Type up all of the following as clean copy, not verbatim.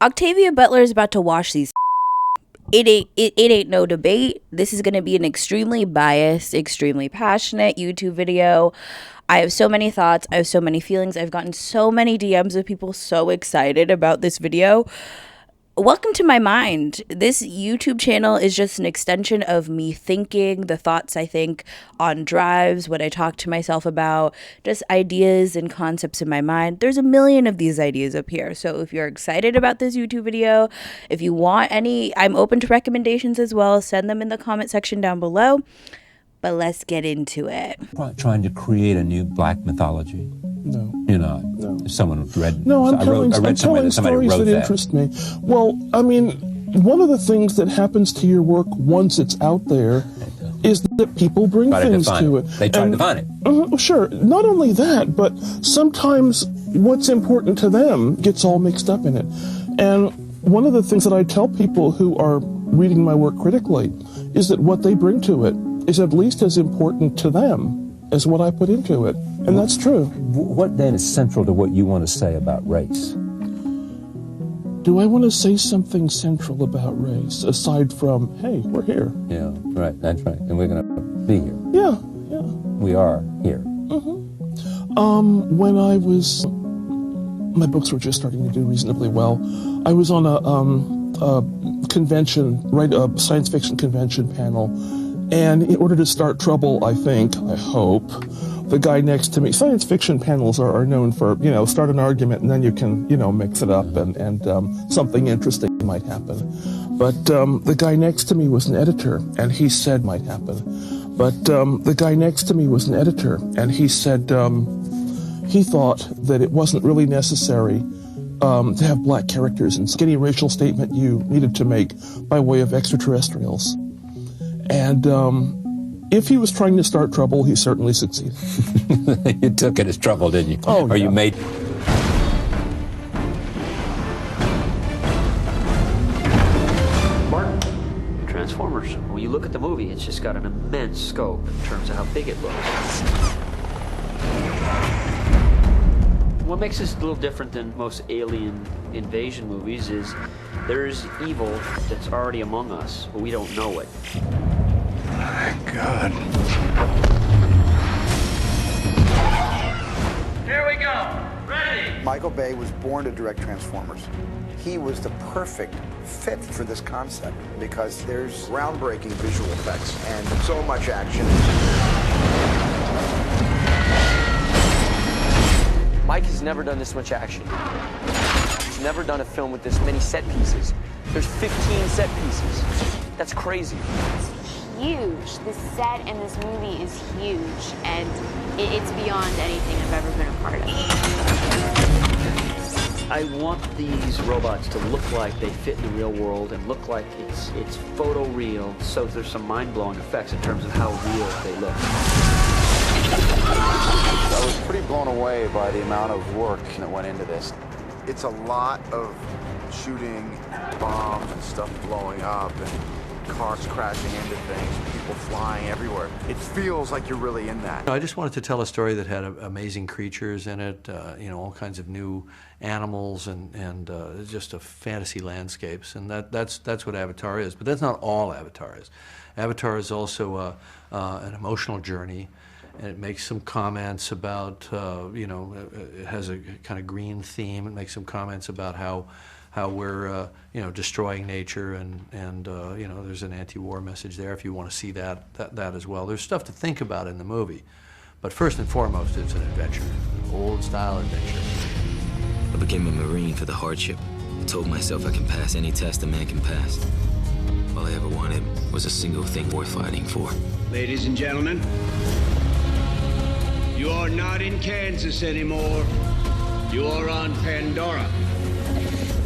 Octavia Butler is about to wash these. It ain't no debate. This is going to be an extremely biased, extremely passionate YouTube video. I have so many thoughts. I have so many feelings. I've gotten so many DMs of people so excited about this video. Welcome to my mind. This YouTube channel is just an extension of me thinking, the thoughts I think on drives, what I talk to myself about, just ideas and concepts in my mind. There's a million of these ideas up here. So if you're excited about this YouTube video, if you want any, I'm open to recommendations as well. Send them in the comment section down below. But let's get into it. Trying to create a new black mythology. No. You're not? No. Someone read... No, I'm telling somebody stories wrote that interest me. Well, I mean, one of the things that happens to your work once it's out there is that people bring things to it. They try to define it. Sure. Not only that, but sometimes what's important to them gets all mixed up in it. And one of the things that I tell people who are reading my work critically is that what they bring to it is at least as important to them as what I put into it. And that's true. What then is central to what you want to say about race? Do I want to say something central about race, aside from, hey, we're here? Yeah, right, that's right. And we're going to be here. Yeah. We are here. When I was... My books were just starting to do reasonably well. I was on a convention, a science fiction convention panel, and in order to start trouble, I hope, the guy next to me, science fiction panels are known for, start an argument and then you can, mix it up and something interesting might happen. But the guy next to me was an editor and he said might happen. But the guy next to me was an editor and he said he thought that it wasn't really necessary to have black characters in any racial statement you needed to make by way of extraterrestrials. And if he was trying to start trouble, he certainly succeeded. You took it as trouble, didn't you? Oh, or yeah. You made... Martin, Transformers. When you look at the movie, it's just got an immense scope in terms of how big it looks. What makes this a little different than most alien invasion movies is there's evil that's already among us, but we don't know it. My God. Here we go. Ready. Michael Bay was born to direct Transformers. He was the perfect fit for this concept because there's groundbreaking visual effects and so much action. Mike has never done this much action. He's never done a film with this many set pieces. There's 15 set pieces. That's crazy. Huge. This set and this movie is huge, and it's beyond anything I've ever been a part of. I want these robots to look like they fit in the real world and look like it's photoreal, so there's some mind-blowing effects in terms of how real they look. I was pretty blown away by the amount of work that went into this. It's a lot of shooting bombs and stuff blowing up and cars crashing into things, people flying everywhere. It feels like you're really in that. I just wanted to tell a story that had amazing creatures in it, all kinds of new animals and just a fantasy landscapes, and that's what Avatar is. But that's not all Avatar is. Avatar is also an emotional journey, and it makes some comments about, it has a kind of green theme. It makes some comments about how we're destroying nature and there's an anti-war message there if you want to see that as well. There's stuff to think about in the movie, but first and foremost it's an adventure, an old style adventure. I became a Marine for the hardship. I told myself I can pass any test a man can pass. All I ever wanted was a single thing worth fighting for. Ladies and gentlemen, you are not in Kansas anymore. You are on Pandora.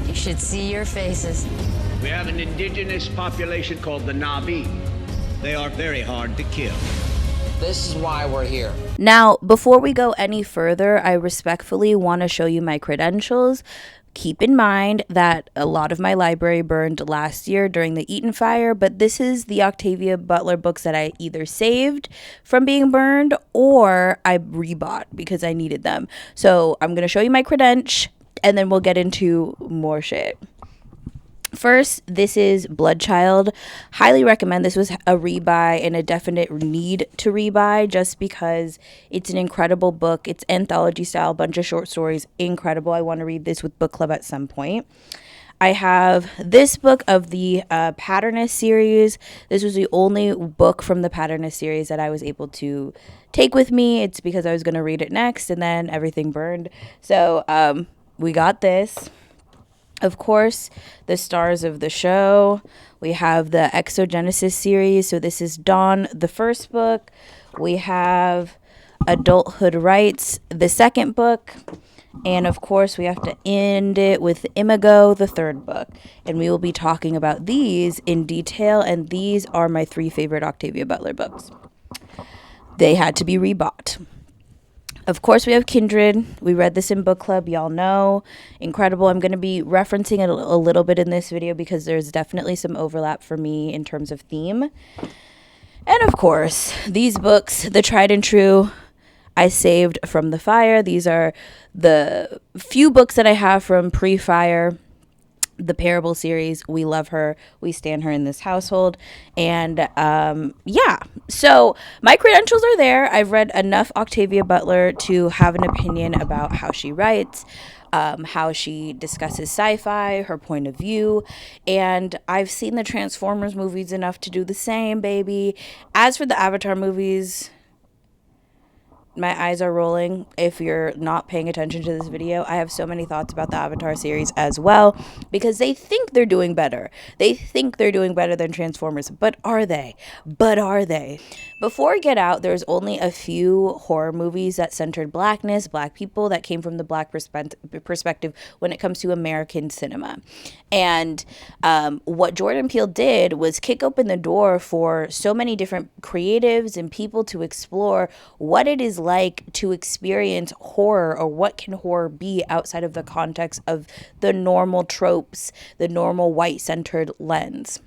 You should see your faces. We have an indigenous population called the Na'vi. They are very hard to kill. This is why we're here. Now, before we go any further, I respectfully want to show you my credentials. Keep in mind that a lot of my library burned last year during the Eaton fire, but this is the Octavia Butler books that I either saved from being burned or I rebought because I needed them. So I'm going to show you my credentials and then we'll get into more shit. First, this is Bloodchild. Highly recommend. This was a rebuy and a definite need to rebuy just because it's an incredible book. It's anthology style, bunch of short stories, incredible. I want to read this with book club at some point. I have this book of the Patterness series. This was the only book from the Patterness series that I was able to take with me. It's because I was going to read it next and then everything burned. So we got this. Of course, the stars of the show. We have the Xenogenesis series. So this is Dawn, the first book. We have Adulthood Rights, the second book. And of course, we have to end it with Imago, the third book. And we will be talking about these in detail. And these are my 3 favorite Octavia Butler books. They had to be rebought. Of course, we have Kindred. We read this in book club. Y'all know. Incredible. I'm going to be referencing it a little bit in this video because there's definitely some overlap for me in terms of theme. And of course, these books, the tried and true, I saved from the fire. These are the few books that I have from pre-fire. The Parable series. We love her. We stand her in this household. And yeah, so my credentials are there. I've read enough Octavia Butler to have an opinion about how she writes, how she discusses sci-fi, her point of view. And I've seen the Transformers movies enough to do the same, baby. As for the Avatar movies, my eyes are rolling. If you're not paying attention to this video, I have so many thoughts about the Avatar series as well because they think they're doing better. They think they're doing better than Transformers, but are they? Before Get Out, there's only a few horror movies that centered blackness, black people, that came from the black perspective when it comes to American cinema. And what Jordan Peele did was kick open the door for so many different creatives and people to explore what it is like to experience horror, or what can horror be outside of the context of the normal tropes, the normal white-centered lens.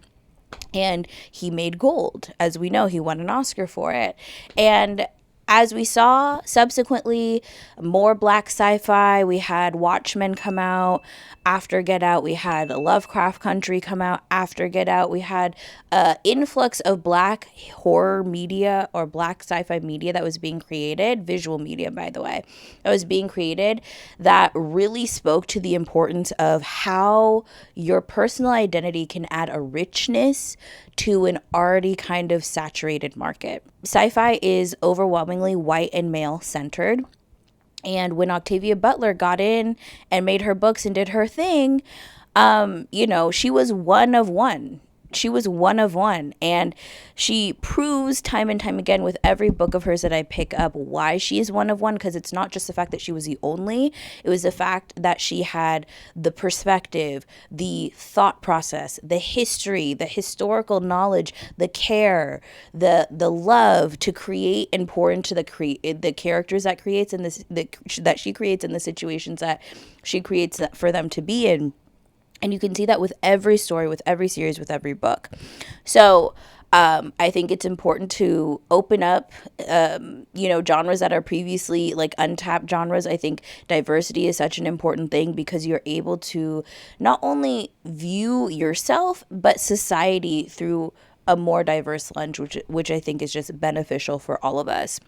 And he made gold. As we know, he won an Oscar for it. And as we saw subsequently, more black sci-fi. We had Watchmen come out after Get Out. We had Lovecraft Country come out after Get Out. We had an influx of black horror media or black sci-fi media that was being created, visual media, by the way, that was being created that really spoke to the importance of how your personal identity can add a richness to an already kind of saturated market. Sci-fi is overwhelmingly white and male centered. And when Octavia Butler got in and made her books and did her thing, she was one of one. She was one of one. And she proves time and time again with every book of hers that I pick up why she is one of one, because it's not just the fact that she was the only. It was the fact that she had the perspective, the thought process, the history, the historical knowledge, the care, the love to create and pour into the characters that creates in this that she creates in the situations that she creates for them to be in. And you can see that with every story, with every series, with every book. So I think it's important to open up, genres that are previously like untapped genres. I think diversity is such an important thing because you're able to not only view yourself, but society through a more diverse lens, which I think is just beneficial for all of us.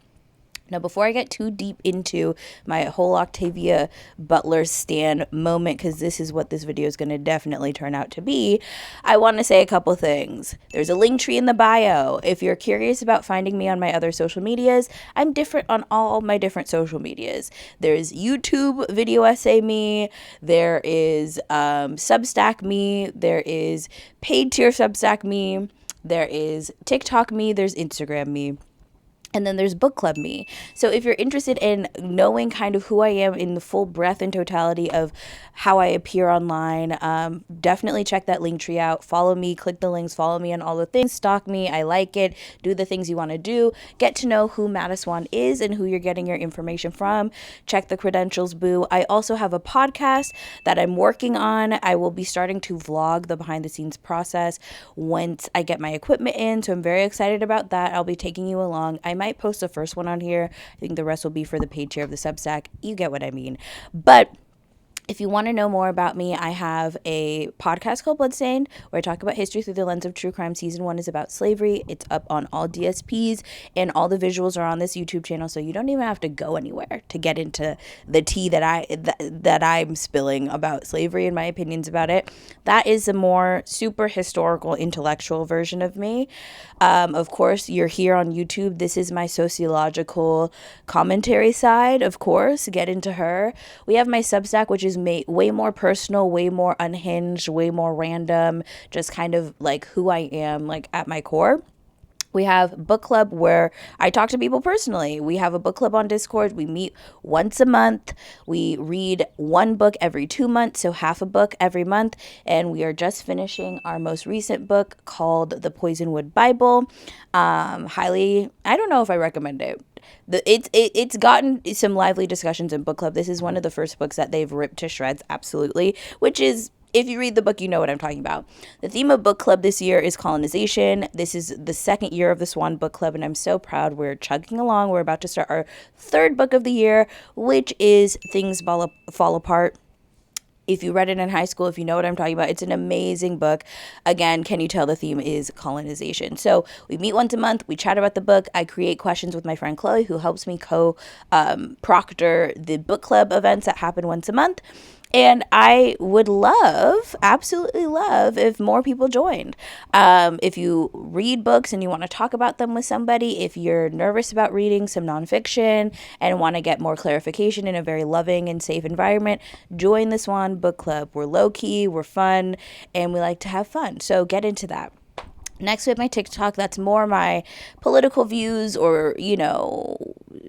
Now, before I get too deep into my whole Octavia Butler stan moment, because this is what this video is going to definitely turn out to be, I want to say a couple things. There's a link tree in the bio. If you're curious about finding me on my other social medias, I'm different on all my different social medias. There's YouTube video essay me. There is Substack me. There is paid tier Substack me. There is TikTok me. There's Instagram me. And then there's book club me. So if you're interested in knowing kind of who I am in the full breadth and totality of how I appear online, definitely check that link tree out. Follow me, click the links, follow me on all the things, stalk me. I like it. Do the things you want to do. Get to know who Madiswan is and who you're getting your information from. Check the credentials, boo. I also have a podcast that I'm working on. I will be starting to vlog the behind the scenes process once I get my equipment in. So I'm very excited about that. I'll be taking you along. I might post the first one on here. I think the rest will be for the paid tier of the Substack. You get what I mean. But If you want to know more about me, I have a podcast called Bloodstained where I talk about history through the lens of true crime. Season 1 is about slavery. It's up on all DSPs, and all the visuals are on this YouTube channel, so you don't even have to go anywhere to get into the tea that I'm spilling about slavery and my opinions about it. That is a more super historical, intellectual version of me. Of course, you're here on YouTube. This is my sociological commentary side, of course. Get into her. We have my Substack, which is way more personal, way more unhinged, way more random, just kind of like who I am, like at my core. We have book club where I talk to people personally. We have a book club on Discord. We meet once a month. We read one book every 2 months, so half a book every month. And we are just finishing our most recent book called The Poisonwood Bible. I don't know if I recommend it. It's gotten some lively discussions in book club. This is one of the first books that they've ripped to shreds, absolutely, which is, if you read the book, you know what I'm talking about. The theme of book club this year is colonization. This is the second year of the Swan Book Club, and I'm so proud. We're chugging along. We're about to start our third book of the year, which is Things Fall Apart. If you read it in high school, if you know what I'm talking about, it's an amazing book. Again, can you tell the theme is colonization? So we meet once a month. We chat about the book. I create questions with my friend Chloe, who helps me proctor the book club events that happen once a month. And I would absolutely love if more people joined. If you read books and you want to talk about them with somebody, if you're nervous about reading some nonfiction and want to get more clarification in a very loving and safe environment, join the Swan Book Club. We're low-key, we're fun, and we like to have fun. So get into that. Next, we have my TikTok. That's more my political views or,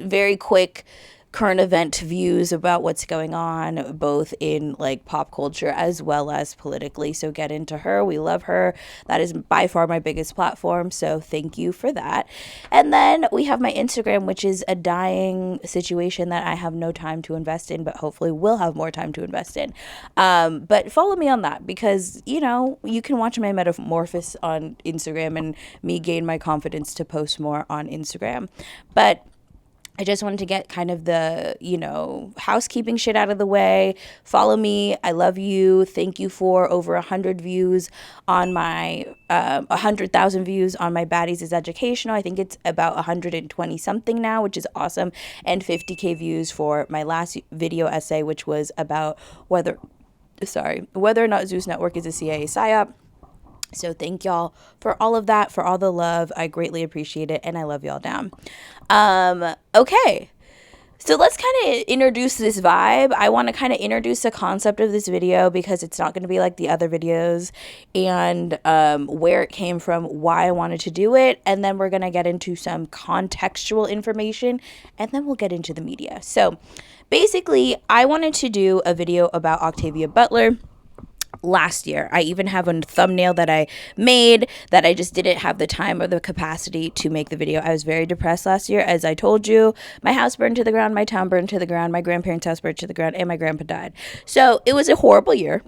very quick current event views about what's going on, both in like pop culture as well as politically. So get into her. We love her. That is by far my biggest platform. So thank you for that. And then we have my Instagram, which is a dying situation that I have no time to invest in, but hopefully will have more time to invest in. But follow me on that because, you can watch my metamorphosis on Instagram and me gain my confidence to post more on Instagram. But I just wanted to get kind of the, housekeeping shit out of the way. Follow me. I love you. Thank you for over 100 views on my, 100,000 views on my Baddies is Educational. I think it's about 120 something now, which is awesome. And 50K views for my last video essay, which was about whether or not Zeus Network is a CIA PSYOP. So thank y'all for all of that, for all the love. I greatly appreciate it, and I love y'all down. Okay, so let's kind of introduce this vibe. I want to kind of introduce the concept of this video because it's not going to be like the other videos, and where it came from, why I wanted to do it, and then we're going to get into some contextual information, and then we'll get into the media. So basically, I wanted to do a video about Octavia Butler last year. I even have a thumbnail that I made that I just didn't have the time or the capacity to make the video. I was very depressed last year. As I told you, my house burned to the ground, my town burned to the ground, my grandparents' house burned to the ground, and my grandpa died. So it was a horrible year,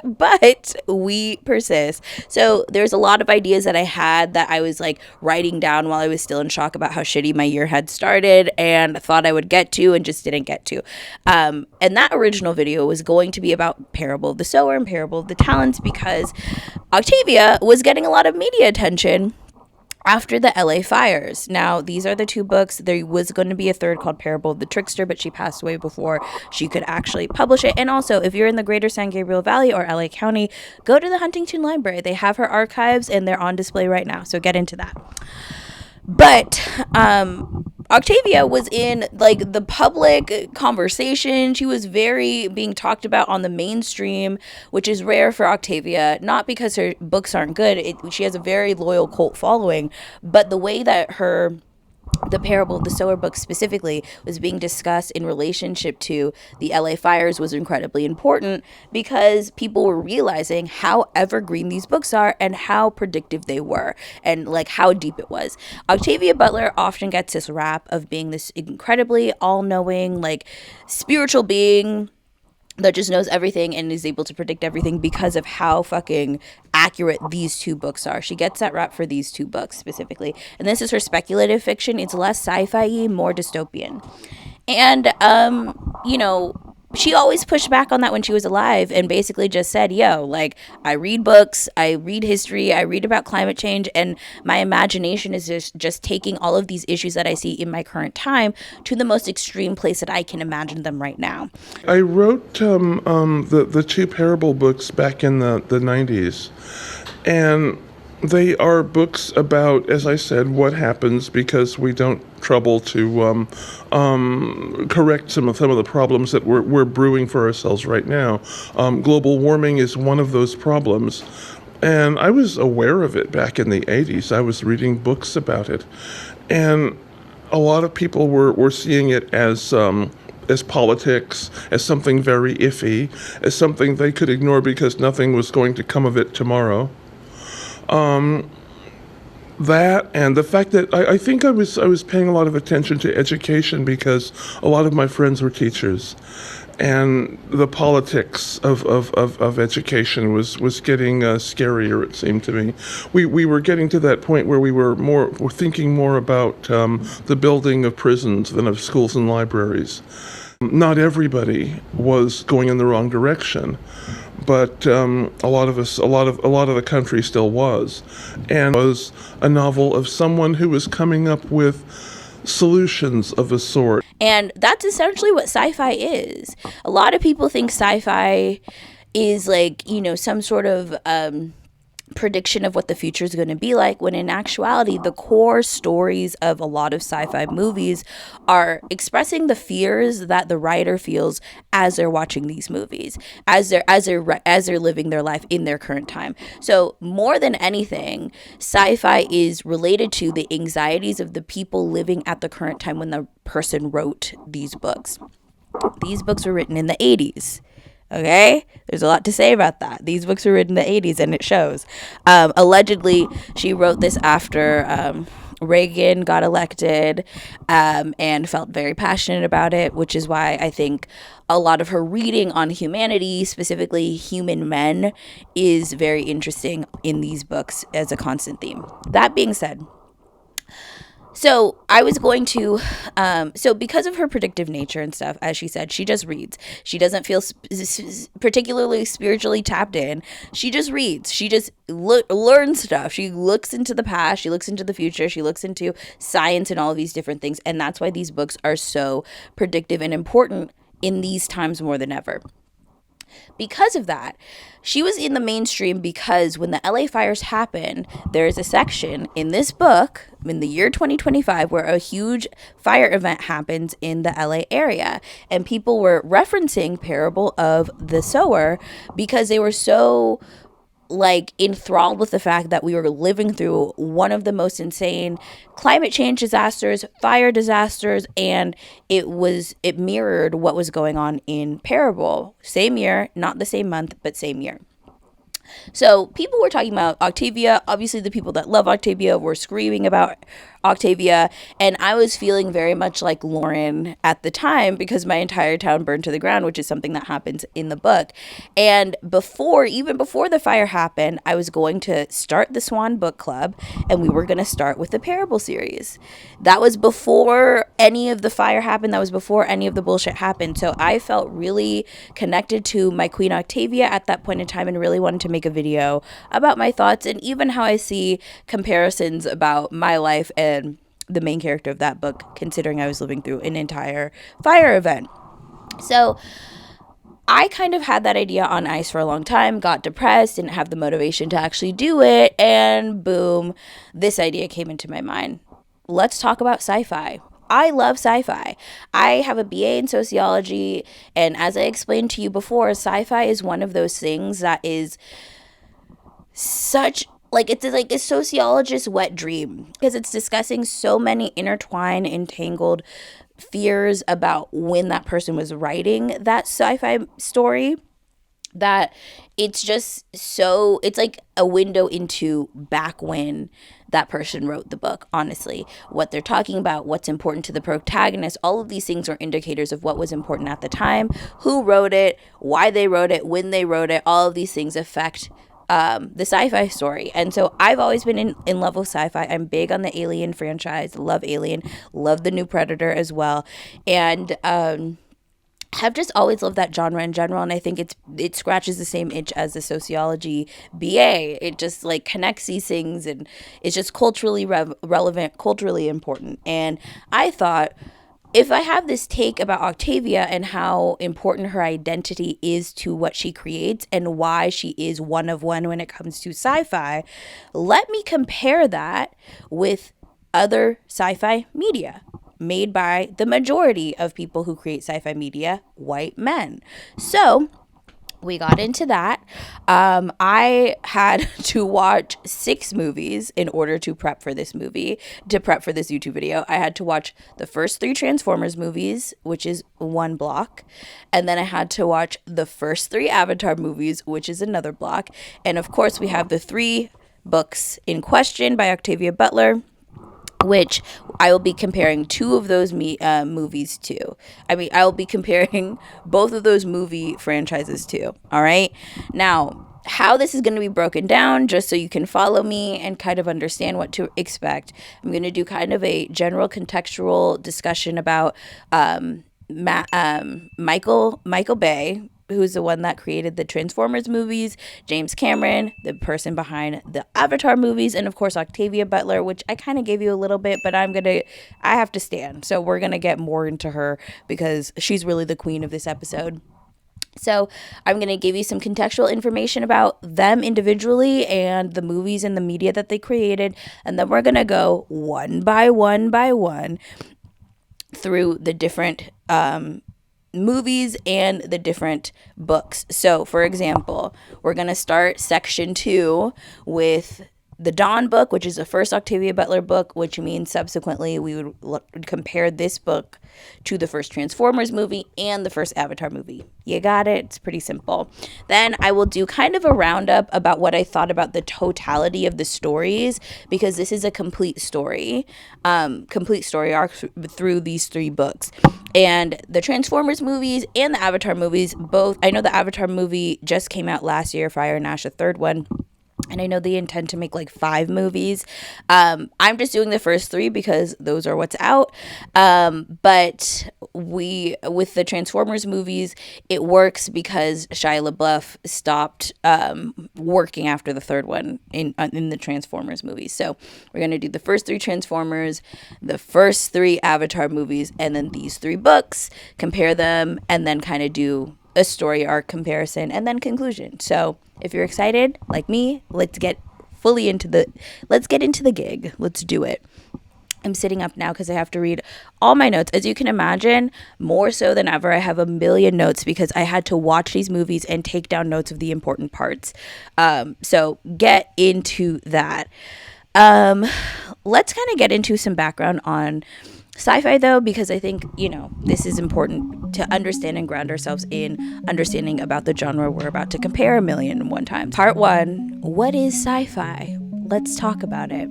but we persist. So there's a lot of ideas that I had that I was like writing down while I was still in shock about how shitty my year had started and thought I would get to and just didn't get to. And that original video was going to be about Parable of the Sower and Parable of the Talents because Octavia was getting a lot of media attention after the LA fires. Now, these are the two books. There was going to be a third called Parable of the Trickster, but she passed away before she could actually publish it. And also, if you're in the greater San Gabriel Valley or LA County, go to the Huntington Library. They have her archives and they're on display right now. So get into that. But Octavia was in like the public conversation. She was very being talked about on the mainstream, which is rare for Octavia, not because her books aren't good. She has a very loyal cult following, but the way that the Parable of the Sower book specifically was being discussed in relationship to the LA fires was incredibly important because people were realizing how evergreen these books are and how predictive they were and like how deep it was. Octavia Butler often gets this rap of being this incredibly all-knowing, like spiritual being that just knows everything and is able to predict everything because of how fucking accurate these two books are. She gets that rap for these two books specifically. And this is her speculative fiction. It's less sci-fi-y, more dystopian. And, she always pushed back on that when she was alive and basically just said, yo, like, I read books, I read history, I read about climate change, and my imagination is just taking all of these issues that I see in my current time to the most extreme place that I can imagine them right now. I wrote the two parable books back in the 90s, and they are books about, as I said, what happens because we don't trouble to correct some of the problems that we're brewing for ourselves right now. Global warming is one of those problems, and I was aware of it back in the 80s. I was reading books about it, and a lot of people were seeing it as politics, as something very iffy, as something they could ignore because nothing was going to come of it tomorrow. That and the fact that I think I was paying a lot of attention to education because a lot of my friends were teachers, and the politics of education was getting scarier, it seemed to me. We were getting to that point where we were thinking more about the building of prisons than of schools and libraries. Not everybody was going in the wrong direction, but a lot of the country still was, and it was a novel of someone who was coming up with solutions of a sort. And that's essentially what sci-fi is. A lot of people think sci-fi is like, you know, some sort of prediction of what the future is going to be like, when in actuality the core stories of a lot of sci-fi movies are expressing the fears that the writer feels as they're watching these movies, as they're living their life in their current time. So more than anything, sci-fi is related to the anxieties of the people living at the current time when the person wrote these books. These books were written in the 80s. Okay, there's a lot to say about that. These books were written in the 80s, and it shows. Allegedly, she wrote this after Reagan got elected, and felt very passionate about it, which is why I think a lot of her reading on humanity, specifically human men, is very interesting in these books as a constant theme. That being said, so I was going to, so because of her predictive nature and stuff, as she said, she just reads. She doesn't feel particularly spiritually tapped in. She just reads. She just learns stuff. She looks into the past. She looks into the future. She looks into science and all of these different things. And that's why these books are so predictive and important in these times more than ever. Because of that, she was in the mainstream because when the LA fires happened, there is a section in this book in the year 2025 where a huge fire event happens in the LA area, and people were referencing Parable of the Sower because they were so enthralled with the fact that we were living through one of the most insane climate change disasters, fire disasters, and it mirrored what was going on in Parable. Same year, not the same month, but same year. So people were talking about Octavia. Obviously, the people that love Octavia were screaming about Octavia, and I was feeling very much like Lauren at the time because my entire town burned to the ground, which is something that happens in the book. And even before the fire happened, I was going to start the Swan Book Club, and we were going to start with the Parable series. That was before any of the fire happened. That was before any of the bullshit happened. So I felt really connected to my Queen Octavia at that point in time and really wanted to make a video about my thoughts and even how I see comparisons about my life and the main character of that book, considering I was living through an entire fire event. So I kind of had that idea on ice for a long time, got depressed, didn't have the motivation to actually do it, and boom, this idea came into my mind. Let's talk about sci-fi. I love sci-fi. I have a BA in sociology, and as I explained to you before, sci-fi is one of those things that is such it's like a sociologist's wet dream because it's discussing so many intertwined, entangled fears about when that person was writing that sci-fi story that it's just so, it's like a window into back when that person wrote the book, honestly. What they're talking about, what's important to the protagonist, all of these things are indicators of what was important at the time, who wrote it, why they wrote it, when they wrote it. All of these things affect the sci-fi story. And so I've always been in love with sci-fi. I'm big on the Alien franchise, love Alien, love the new Predator as well. And have just always loved that genre in general, and I think it scratches the same itch as the sociology BA. It just like connects these things, and it's just culturally relevant, culturally important. And I thought, if I have this take about Octavia and how important her identity is to what she creates and why she is one of one when it comes to sci-fi, let me compare that with other sci-fi media made by the majority of people who create sci-fi media, white men. So we got into that. I had to watch 6 movies in order to prep for this YouTube video. I had to watch the first 3 Transformers movies, which is one block. And then I had to watch the first 3 Avatar movies, which is another block. And of course, we have the 3 books in question by Octavia Butler, which I will be comparing 2 of those movies to. I will be comparing both of those movie franchises to. All right. Now, how this is going to be broken down, just so you can follow me and kind of understand what to expect, I'm going to do kind of a general contextual discussion about Michael Bay, who's the one that created the Transformers movies, James Cameron, the person behind the Avatar movies, and of course Octavia Butler, which I kind of gave you a little bit, but I have to stand. So we're going to get more into her because she's really the queen of this episode. So I'm going to give you some contextual information about them individually and the movies and the media that they created, and then we're going to go one by one through the different movies and the different books. So, for example, we're going to start section 2 with the Dawn book, which is the first Octavia Butler book, which means subsequently we would compare this book to the first Transformers movie and the first Avatar movie. You got it? It's pretty simple. Then I will do kind of a roundup about what I thought about the totality of the stories, because this is a complete story arc through these 3 books. And the Transformers movies and the Avatar movies, both, I know the Avatar movie just came out last year, Fire and Ash, the 3rd one. And I know they intend to make like 5 movies. I'm just doing the first 3 because those are what's out. But with the Transformers movies, it works because Shia LaBeouf stopped working after the 3rd one in the Transformers movies. So we're going to do the first 3 Transformers, the first 3 Avatar movies, and then these 3 books, compare them, and then kind of do a story arc comparison and then conclusion. So if you're excited like me, let's get into the gig. Let's do it. I'm sitting up now because I have to read all my notes. As you can imagine, more so than ever, I have a million notes because I had to watch these movies and take down notes of the important parts. So get into that. Let's kind of get into some background on Sci-Fi, though, because I think, this is important to understand and ground ourselves in understanding about the genre we're about to compare 1,000,001 times. Part 1, what is sci-fi? Let's talk about it.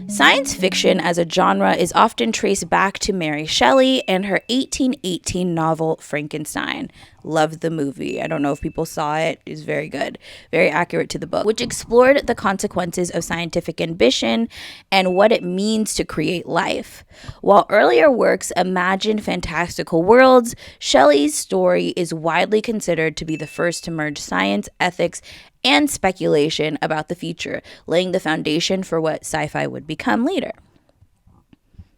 Science fiction as a genre is often traced back to Mary Shelley and her 1818 novel Frankenstein. Loved the movie. I don't know if people saw it. It was very good. Very accurate to the book, which explored the consequences of scientific ambition and what it means to create life. While earlier works imagined fantastical worlds, Shelley's story is widely considered to be the first to merge science, ethics, and speculation about the future, laying the foundation for what sci-fi would become later.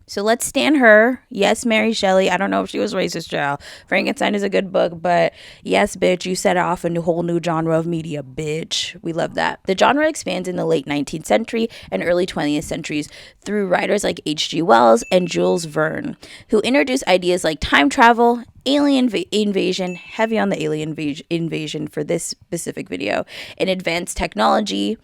So let's stand her. Yes, Mary Shelley. I don't know if she was racist, child. Frankenstein is a good book, but yes, bitch, you set off a whole new genre of media, bitch. We love that. The genre expands in the late 19th century and early 20th centuries through writers like H.G. Wells and Jules Verne, who introduced ideas like time travel, alien invasion, heavy on the alien invasion for this specific video, and advanced technology.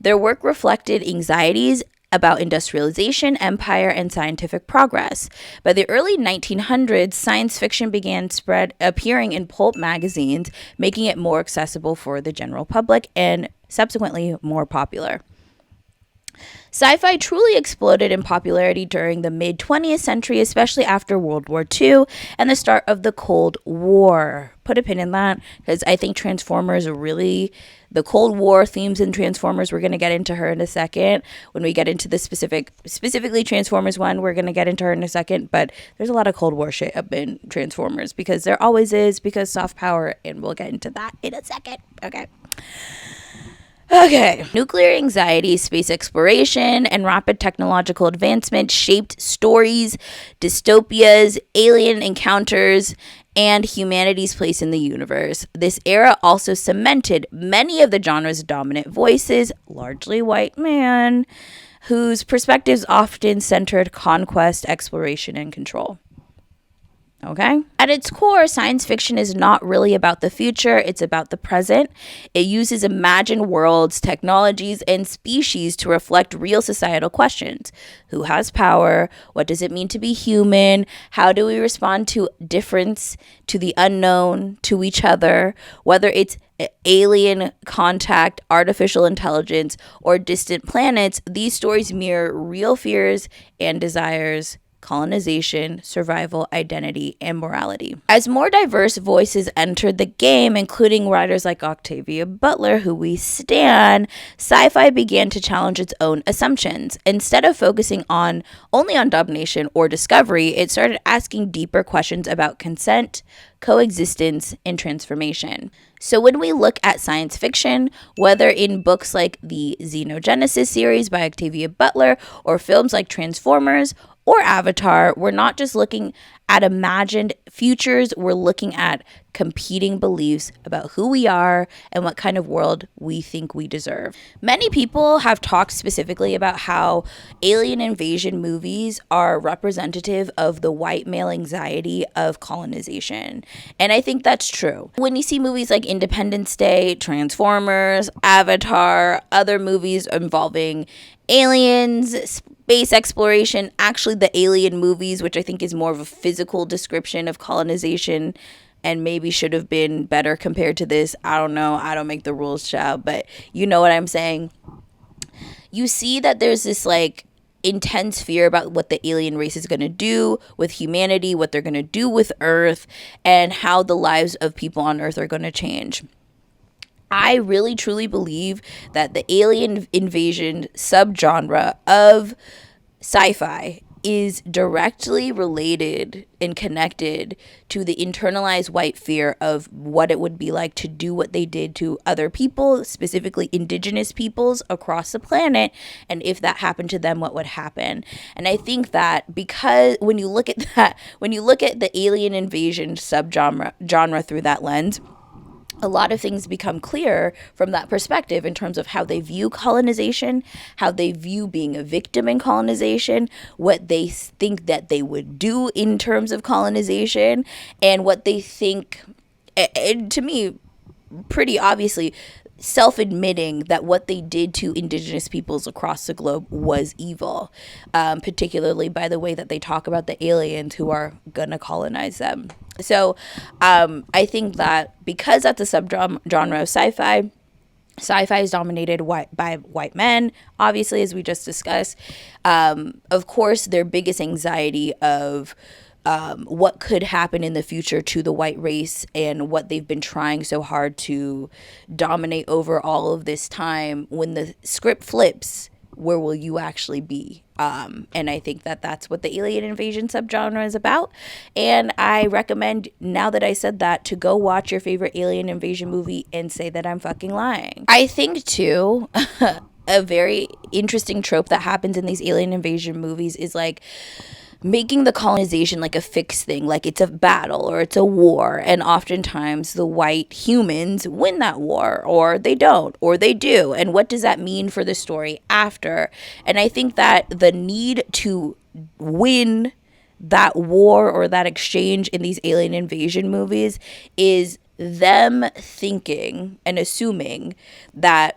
Their work reflected anxieties about industrialization, empire, and scientific progress. By the early 1900s, science fiction began appearing in pulp magazines, making it more accessible for the general public and subsequently more popular. Sci-fi truly exploded in popularity during the mid-20th century, especially after World War II and the start of the Cold War. Put a pin in that, because I think Transformers really, the Cold War themes in Transformers, we're going to get into her in a second. When we get into the specifically Transformers 1, we're going to get into her in a second, but there's a lot of Cold War shit up in Transformers, because there always is, because soft power, and we'll get into that in a second. Okay. Nuclear anxiety, space exploration, and rapid technological advancement shaped stories, dystopias, alien encounters, and humanity's place in the universe. This era also cemented many of the genre's dominant voices, largely white men, whose perspectives often centered conquest, exploration, and control. Okay. At its core, science fiction is not really about the future, it's about the present. It uses imagined worlds, technologies, and species to reflect real societal questions. Who has power? What does it mean to be human? How do we respond to difference, to the unknown, to each other? Whether it's alien contact, artificial intelligence, or distant planets, these stories mirror real fears and desires, colonization, survival, identity, and morality. As more diverse voices entered the game, including writers like Octavia Butler, who we stan, sci-fi began to challenge its own assumptions. Instead of focusing only on domination or discovery, it started asking deeper questions about consent, coexistence, and transformation. So when we look at science fiction, whether in books like the Xenogenesis series by Octavia Butler or films like Transformers or Avatar, we're not just looking at imagined futures, we're looking at competing beliefs about who we are and what kind of world we think we deserve. Many people have talked specifically about how alien invasion movies are representative of the white male anxiety of colonization. And I think that's true. When you see movies like Independence Day, Transformers, Avatar, other movies involving aliens, space exploration, actually the Alien movies, which I think is more of a physical description of colonization and maybe should have been better compared to this. I don't know. I don't make the rules, child, but you know what I'm saying. You see that there's this like intense fear about what the alien race is going to do with humanity, what they're going to do with Earth, and how the lives of people on Earth are going to change. I really truly believe that the alien invasion subgenre of sci-fi is directly related and connected to the internalized white fear of what it would be like to do what they did to other people, specifically indigenous peoples across the planet, and if that happened to them, what would happen. And I think that because when you look at the alien invasion subgenre through that lens, a lot of things become clear from that perspective in terms of how they view colonization, how they view being a victim in colonization, what they think that they would do in terms of colonization, and what they think, and to me, pretty obviously, self-admitting that what they did to indigenous peoples across the globe was evil, particularly by the way that they talk about the aliens who are gonna colonize them. So I think that because that's a subgenre of sci-fi, sci-fi is dominated by white men, obviously, as we just discussed. Of course, their biggest anxiety of what could happen in the future to the white race and what they've been trying so hard to dominate over all of this time. When the script flips, where will you actually be? And I think that that's what the alien invasion subgenre is about. And I recommend, now that I said that, to go watch your favorite alien invasion movie and say that I'm fucking lying. I think, too, a very interesting trope that happens in these alien invasion movies is like making the colonization like a fixed thing, like it's a battle or it's a war, and oftentimes the white humans win that war, or they don't, or they do, and what does that mean for the story after? And I think that the need to win that war or that exchange in these alien invasion movies is them thinking and assuming that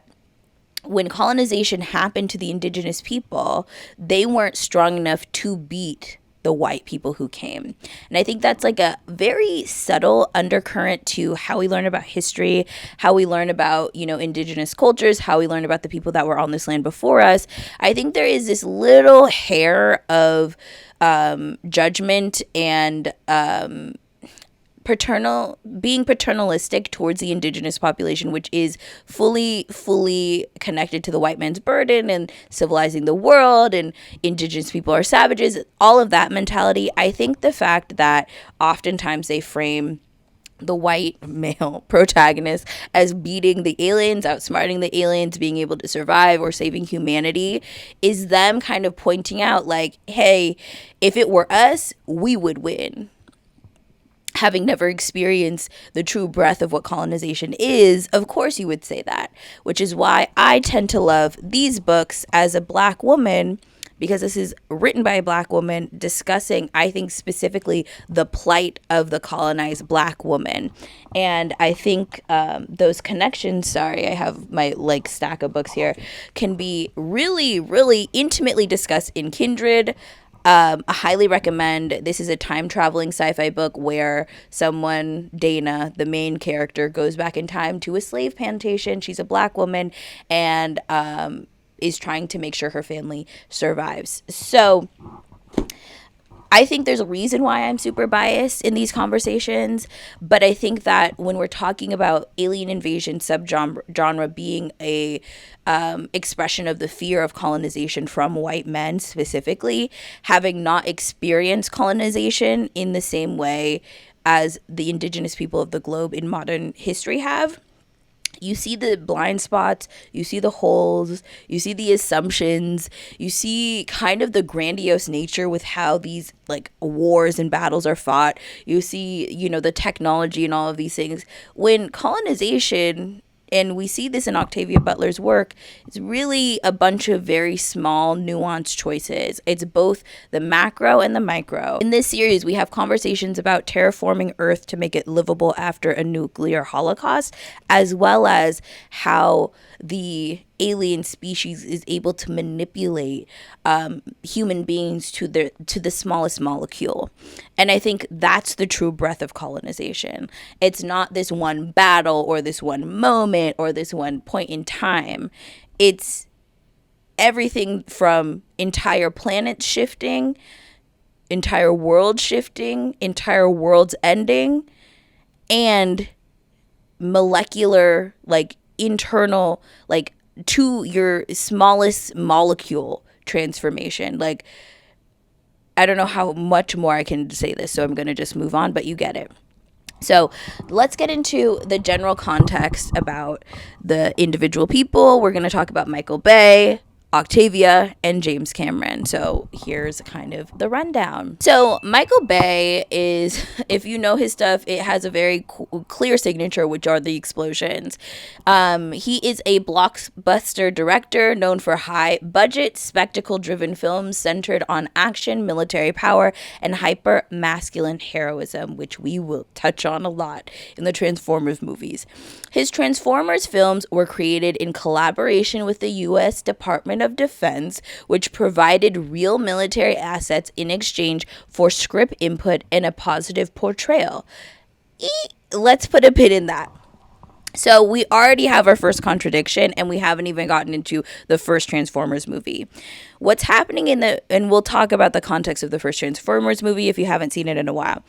when colonization happened to the indigenous people, they weren't strong enough to beat the white people who came. And I think that's like a very subtle undercurrent to how we learn about history, how we learn about, you know, indigenous cultures, how we learn about the people that were on this land before us. I think there is this little hair of judgment and being paternalistic towards the indigenous population, which is fully connected to the white man's burden and civilizing the world and indigenous people are savages, all of that mentality. I think the fact that oftentimes they frame the white male protagonist as beating the aliens, outsmarting the aliens, being able to survive or saving humanity is them kind of pointing out like, hey, if it were us, we would win. Having never experienced the true breadth of what colonization is, of course you would say that, which is why I tend to love these books as a Black woman, because this is written by a Black woman discussing, I think, specifically the plight of the colonized Black woman. And I think those connections, sorry, I have my like stack of books here, can be really, really intimately discussed in Kindred. I highly recommend. This is a time-traveling sci-fi book where someone, Dana, the main character, goes back in time to a slave plantation. She's a Black woman and is trying to make sure her family survives. So I think there's a reason why I'm super biased in these conversations, but I think that when we're talking about alien invasion subgenre being a expression of the fear of colonization from white men specifically, having not experienced colonization in the same way as the indigenous people of the globe in modern history have, you see the blind spots, you see the holes, you see the assumptions, you see kind of the grandiose nature with how these like wars and battles are fought. You see, you know, the technology and all of these things. When colonization, and we see this in Octavia Butler's work, it's really a bunch of very small, nuanced choices. It's both the macro and the micro. In this series, we have conversations about terraforming Earth to make it livable after a nuclear holocaust, as well as how the alien species is able to manipulate human beings to the smallest molecule. And I think that's the true breadth of colonization. It's not this one battle or this one moment or this one point in time. It's everything from entire planets shifting, entire world shifting, entire worlds ending, and molecular, like internal, like to your smallest molecule transformation. Like, I don't know how much more I can say this, so I'm going to just move on, but you get it. So let's get into the general context about the individual people. We're going to talk about Michael Bay, Octavia, and James Cameron. So here's kind of the rundown. So Michael Bay is, if you know his stuff, it has a very clear signature, which are the explosions. He is a blockbuster director known for high budget, spectacle driven films centered on action, military power, and hyper masculine heroism, which we will touch on a lot in the Transformers movies. His Transformers films were created in collaboration with the U.S. Department of Defense, which provided real military assets in exchange for script input and a positive portrayal. Let's put a pin in that. So we already have our first contradiction, and we haven't even gotten into the first Transformers movie. What's happening and we'll talk about the context of the first Transformers movie if you haven't seen it in a while.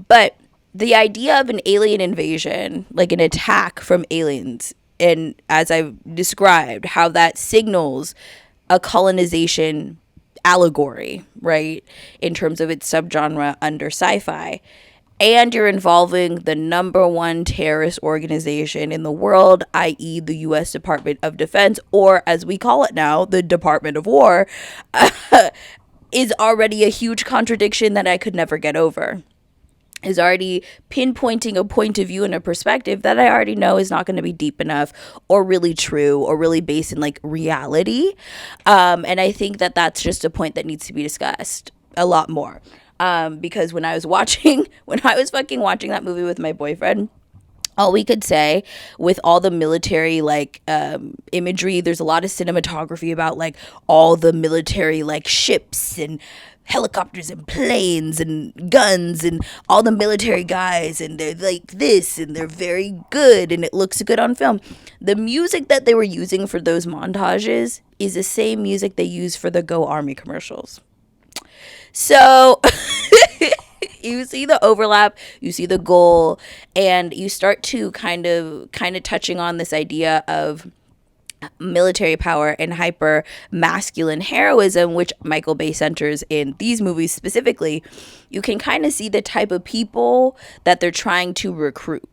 But the idea of an alien invasion, like an attack from aliens, and as I've described, how that signals a colonization allegory, right, in terms of its subgenre under sci-fi, and you're involving the number one terrorist organization in the world, i.e. the U.S. Department of Defense, or as we call it now, the Department of War, is already a huge contradiction that I could never get over. Is already pinpointing a point of view and a perspective that I already know is not going to be deep enough or really true or really based in like reality. And I think that that's just a point that needs to be discussed a lot more. Because when I was fucking watching that movie with my boyfriend, all we could say with all the military like imagery, there's a lot of cinematography about like all the military like ships and helicopters and planes and guns and all the military guys, and they're like this, and they're very good, and it looks good on film. The music that they were using for those montages is the same music they use for the Go Army commercials. So you see the overlap, you see the goal, and you start to kind of touching on this idea of military power and hyper masculine heroism, which Michael Bay centers in these movies specifically. You can kind of see the type of people that they're trying to recruit.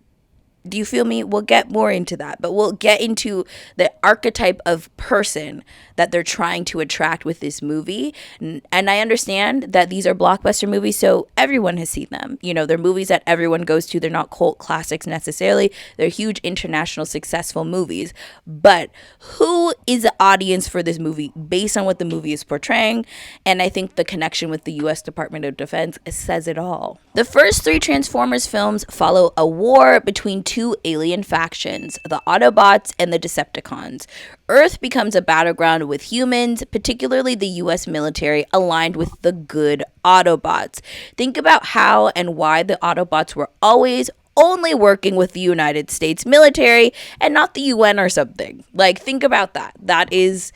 Do you feel me? We'll get more into that, but we'll get into the archetype of person that they're trying to attract with this movie. And I understand that these are blockbuster movies, so everyone has seen them. You know, they're movies that everyone goes to. They're not cult classics necessarily. They're huge international successful movies. But who is the audience for this movie based on what the movie is portraying? And I think the connection with the U.S. Department of Defense says it all. The first 3 Transformers films follow a war between 2 alien factions, the Autobots and the Decepticons. Earth becomes a battleground with humans, particularly the US military, aligned with the good Autobots. Think about how and why the Autobots were always only working with the United States military and not the UN or something. Like, think about that. That is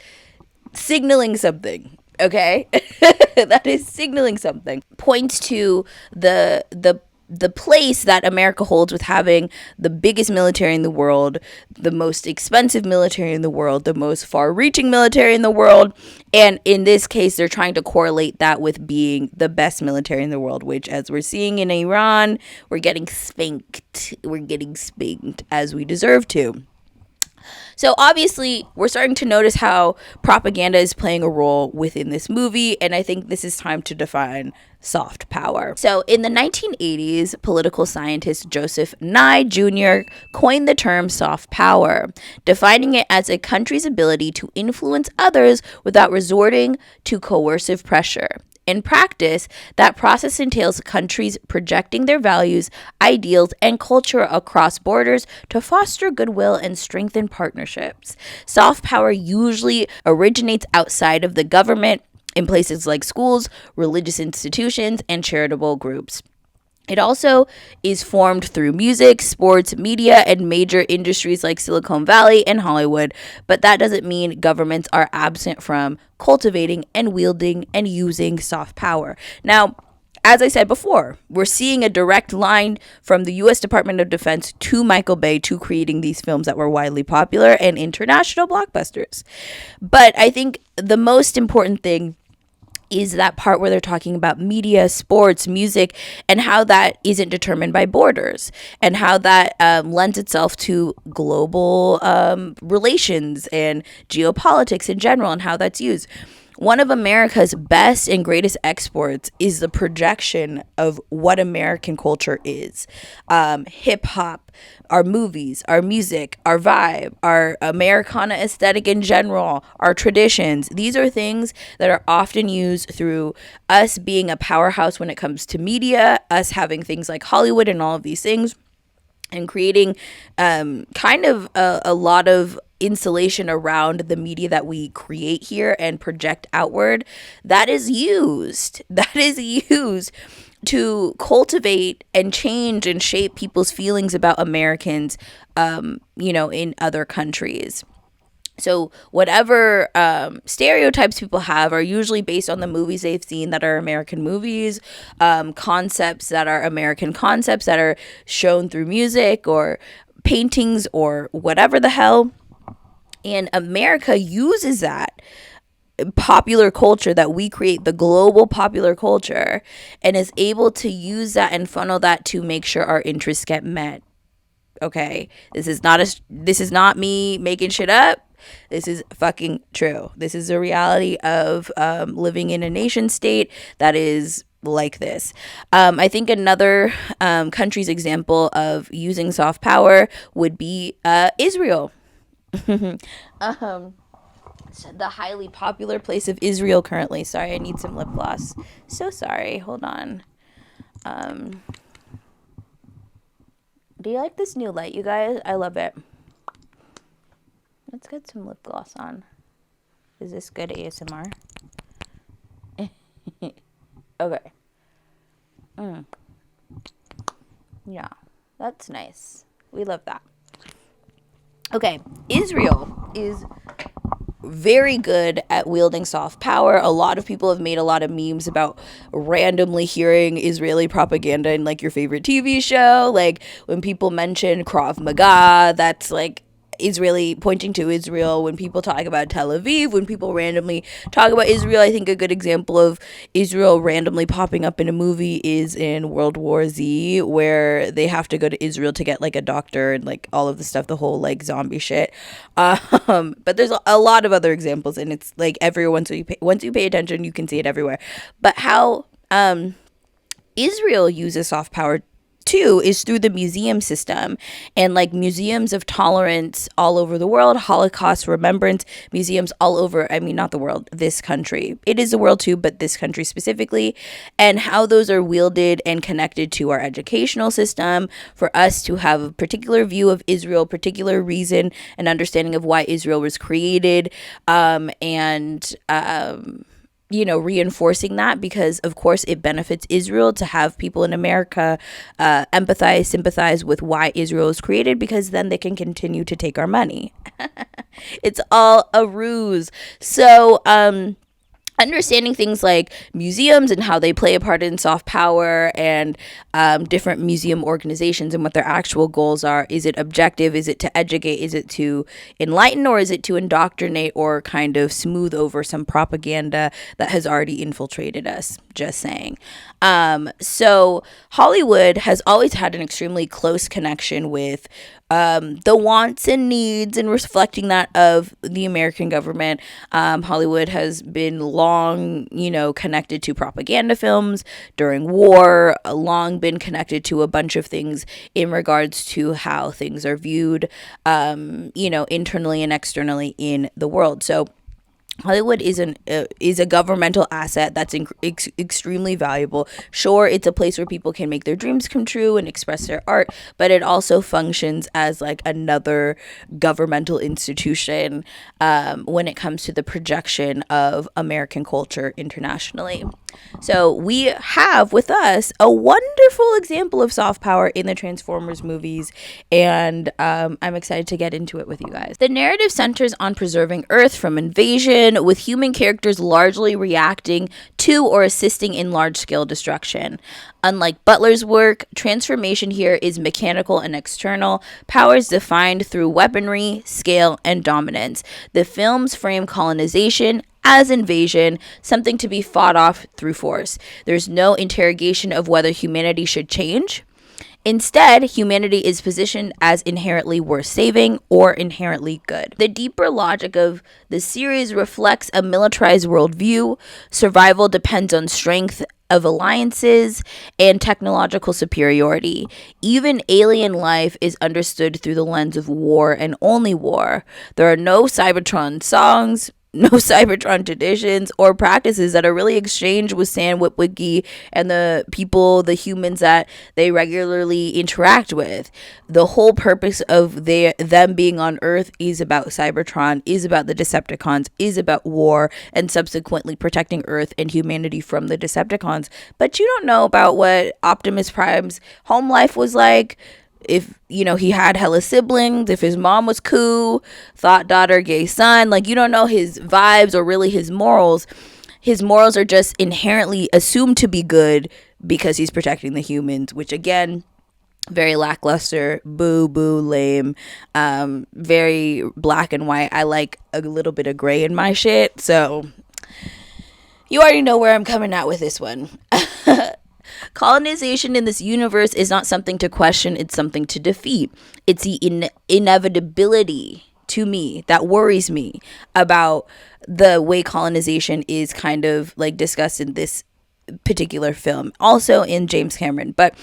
signaling something. Okay? That is signaling something. Points to the place that America holds with having the biggest military in the world, the most expensive military in the world, the most far-reaching military in the world. And in this case, they're trying to correlate that with being the best military in the world, which, as we're seeing in Iran, we're getting spanked. We're getting spanked as we deserve to. So obviously, we're starting to notice how propaganda is playing a role within this movie, and I think this is time to define soft power. So in the 1980s, political scientist Joseph Nye Jr. coined the term soft power, defining it as a country's ability to influence others without resorting to coercive pressure. In practice, that process entails countries projecting their values, ideals, and culture across borders to foster goodwill and strengthen partnerships. Soft power usually originates outside of the government in places like schools, religious institutions, and charitable groups. It also is formed through music, sports, media, and major industries like Silicon Valley and Hollywood, but that doesn't mean governments are absent from cultivating and wielding and using soft power. Now, as I said before, we're seeing a direct line from the U.S. Department of Defense to Michael Bay to creating these films that were widely popular and international blockbusters. But I think the most important thing is that part where they're talking about media, sports, music, and how that isn't determined by borders, and how that lends itself to global relations and geopolitics in general, and how that's used. One of America's best and greatest exports is the projection of what American culture is. Hip hop, our movies, our music, our vibe, our Americana aesthetic in general, our traditions. These are things that are often used through us being a powerhouse when it comes to media, us having things like Hollywood and all of these things, and creating kind of a lot of insulation around the media that we create here and project outward. That is used to cultivate and change and shape people's feelings about Americans, in other countries. So whatever stereotypes people have are usually based on the movies they've seen that are American movies, concepts that are American concepts that are shown through music or paintings or whatever the hell. And America uses that popular culture that we create, the global popular culture, and is able to use that and funnel that to make sure our interests get met. Okay, this is not me making shit up. This is fucking true. This is a reality of living in a nation state that is like this. I think another country's example of using soft power would be Israel. The highly popular place of Israel currently. Sorry, I need some lip gloss. So sorry. Hold on. Do you like this new light, you guys? I love it. Let's get some lip gloss on. Is this good ASMR? Okay. Yeah, that's nice. We love that. Okay, Israel is very good at wielding soft power. A lot of people have made a lot of memes about randomly hearing Israeli propaganda in like your favorite TV show. Like when people mention Krav Maga, that's like Israeli, pointing to Israel. When people talk about Tel Aviv, when people randomly talk about Israel, I think a good example of Israel randomly popping up in a movie is in World War Z, where they have to go to Israel to get like a doctor and like all of the stuff, the whole like zombie shit. But there's a lot of other examples, and it's like everyone. So once you pay attention, you can see it everywhere. But how Israel uses soft power too is through the museum system, and like museums of tolerance all over the world, Holocaust remembrance museums all over, I mean, not the world, this country. It is the world too, but this country specifically, and how those are wielded and connected to our educational system for us to have a particular view of Israel, particular reason and understanding of why Israel was created, reinforcing that, because of course it benefits Israel to have people in America empathize, sympathize with why Israel was created, because then they can continue to take our money. It's all a ruse. So understanding things like museums and how they play a part in soft power, and different museum organizations and what their actual goals are. Is it objective? Is it to educate? Is it to enlighten? Or is it to indoctrinate or kind of smooth over some propaganda that has already infiltrated us? Just saying. So Hollywood has always had an extremely close connection with the wants and needs, and reflecting that of the American government. Hollywood has been long, connected to propaganda films during war, long been connected to a bunch of things in regards to how things are viewed, internally and externally in the world. So Hollywood is a governmental asset that's extremely valuable. Sure, it's a place where people can make their dreams come true and express their art, but it also functions as like another governmental institution when it comes to the projection of American culture internationally. So we have with us a wonderful example of soft power in the Transformers movies, and I'm excited to get into it with you guys. The narrative centers on preserving Earth from invasion, with human characters largely reacting to or assisting in large-scale destruction. Unlike Butler's work, transformation here is mechanical and external, powers defined through weaponry, scale, and dominance. The films frame colonization as invasion, something to be fought off through force. There's no interrogation of whether humanity should change. Instead, humanity is positioned as inherently worth saving or inherently good. The deeper logic of the series reflects a militarized worldview. Survival depends on strength of alliances and technological superiority. Even alien life is understood through the lens of war and only war. There are no Cybertron songs, no Cybertron traditions or practices that are really exchanged with San Witwicky and the people, the humans that they regularly interact with. The whole purpose of them being on Earth is about Cybertron, is about the Decepticons, is about war, and subsequently protecting Earth and humanity from the Decepticons. But you don't know about what Optimus Prime's home life was like. If, he had hella siblings, if his mom was cool, thought daughter, gay son, like, you don't know his vibes or really his morals. His morals are just inherently assumed to be good because he's protecting the humans, which again, very lackluster, boo, lame, very black and white. I like a little bit of gray in my shit, so you already know where I'm coming at with this one. Colonization in this universe is not something to question, it's something to defeat. It's the inevitability, to me, that worries me about the way colonization is kind of like discussed in this particular film, also in James Cameron. But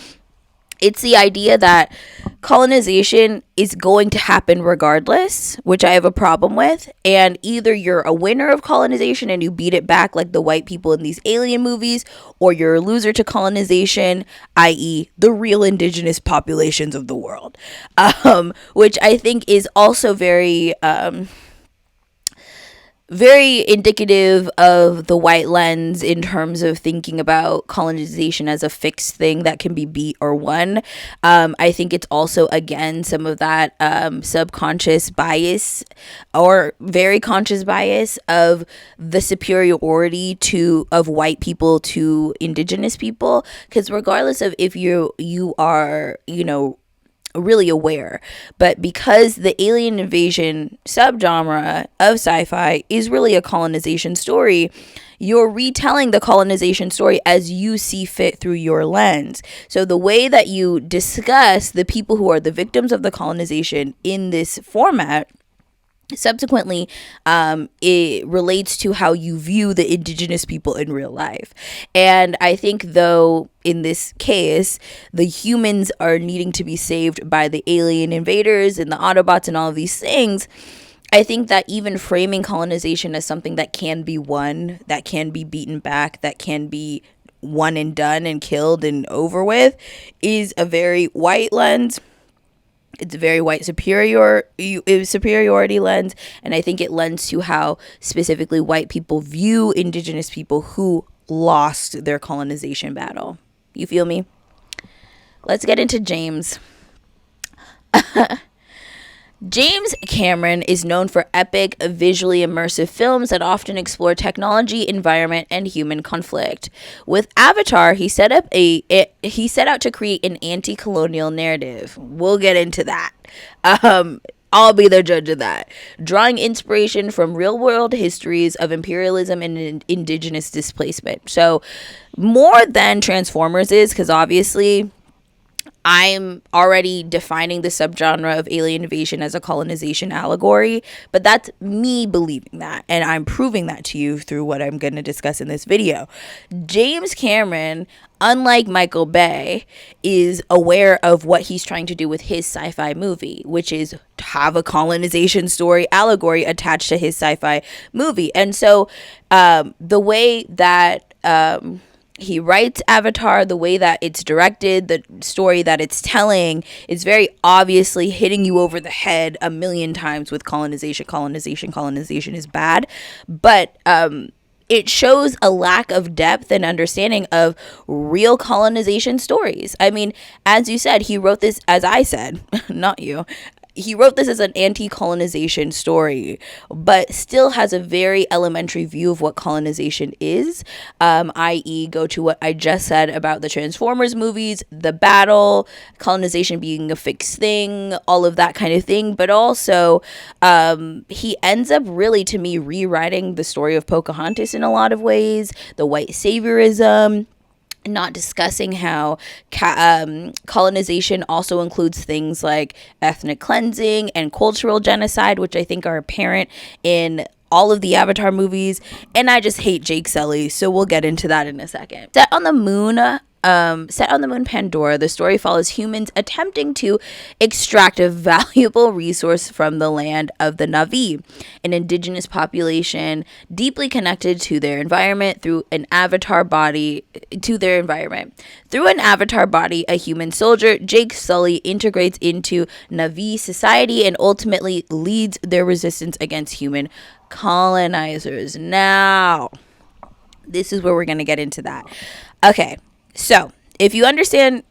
it's the idea that colonization is going to happen regardless, which I have a problem with. And either you're a winner of colonization and you beat it back like the white people in these alien movies, or you're a loser to colonization, i.e. the real indigenous populations of the world. Which I think is also very very indicative of the white lens in terms of thinking about colonization as a fixed thing that can be beat or won. I think it's also, again, some of that subconscious bias or very conscious bias of the superiority of white people to indigenous people, because regardless of if you are, really aware, but because the alien invasion subgenre of sci-fi is really a colonization story, you're retelling the colonization story as you see fit through your lens. So the way that you discuss the people who are the victims of the colonization in this format subsequently it relates to how you view the indigenous people in real life. And I think, though, in this case, the humans are needing to be saved by the alien invaders and the Autobots and all of these things, I think that even framing colonization as something that can be won, that can be beaten back, that can be one and done and killed and over with, is a very white lens. It's a very white superiority lens, and I think it lends to how specifically white people view indigenous people who lost their colonization battle. You feel me? Let's get into James. James Cameron is known for epic, visually immersive films that often explore technology, environment, and human conflict. With Avatar, he set out to create an anti-colonial narrative. We'll get into that. I'll be the judge of that. Drawing inspiration from real-world histories of imperialism and indigenous displacement. So, more than Transformers is, because obviously I'm already defining the subgenre of alien invasion as a colonization allegory, but that's me believing that, and I'm proving that to you through what I'm going to discuss in this video. James Cameron, unlike Michael Bay, is aware of what he's trying to do with his sci-fi movie, which is to have a colonization story allegory attached to his sci-fi movie. And so the way that he writes Avatar, the way that it's directed, the story that it's telling is very obviously hitting you over the head a million times with colonization is bad. But it shows a lack of depth and understanding of real colonization stories. I mean, as you said, he wrote this, as I said, not you. He wrote this as an anti-colonization story, but still has a very elementary view of what colonization is, i.e. go to what I just said about the Transformers movies, the battle, colonization being a fixed thing, all of that kind of thing. But also, he ends up really, to me, rewriting the story of Pocahontas in a lot of ways, the white saviorism, not discussing how colonization also includes things like ethnic cleansing and cultural genocide, which I think are apparent in all of the Avatar movies. And I just hate Jake Sully, so we'll get into that in a second. Set on the moon Pandora, the story follows humans attempting to extract a valuable resource from the land of the Na'vi, an indigenous population deeply connected to their environment through an avatar body. Through an avatar body, a human soldier, Jake Sully, integrates into Na'vi society and ultimately leads their resistance against human colonizers. Now, this is where we're going to get into that. Okay. So, if you understand,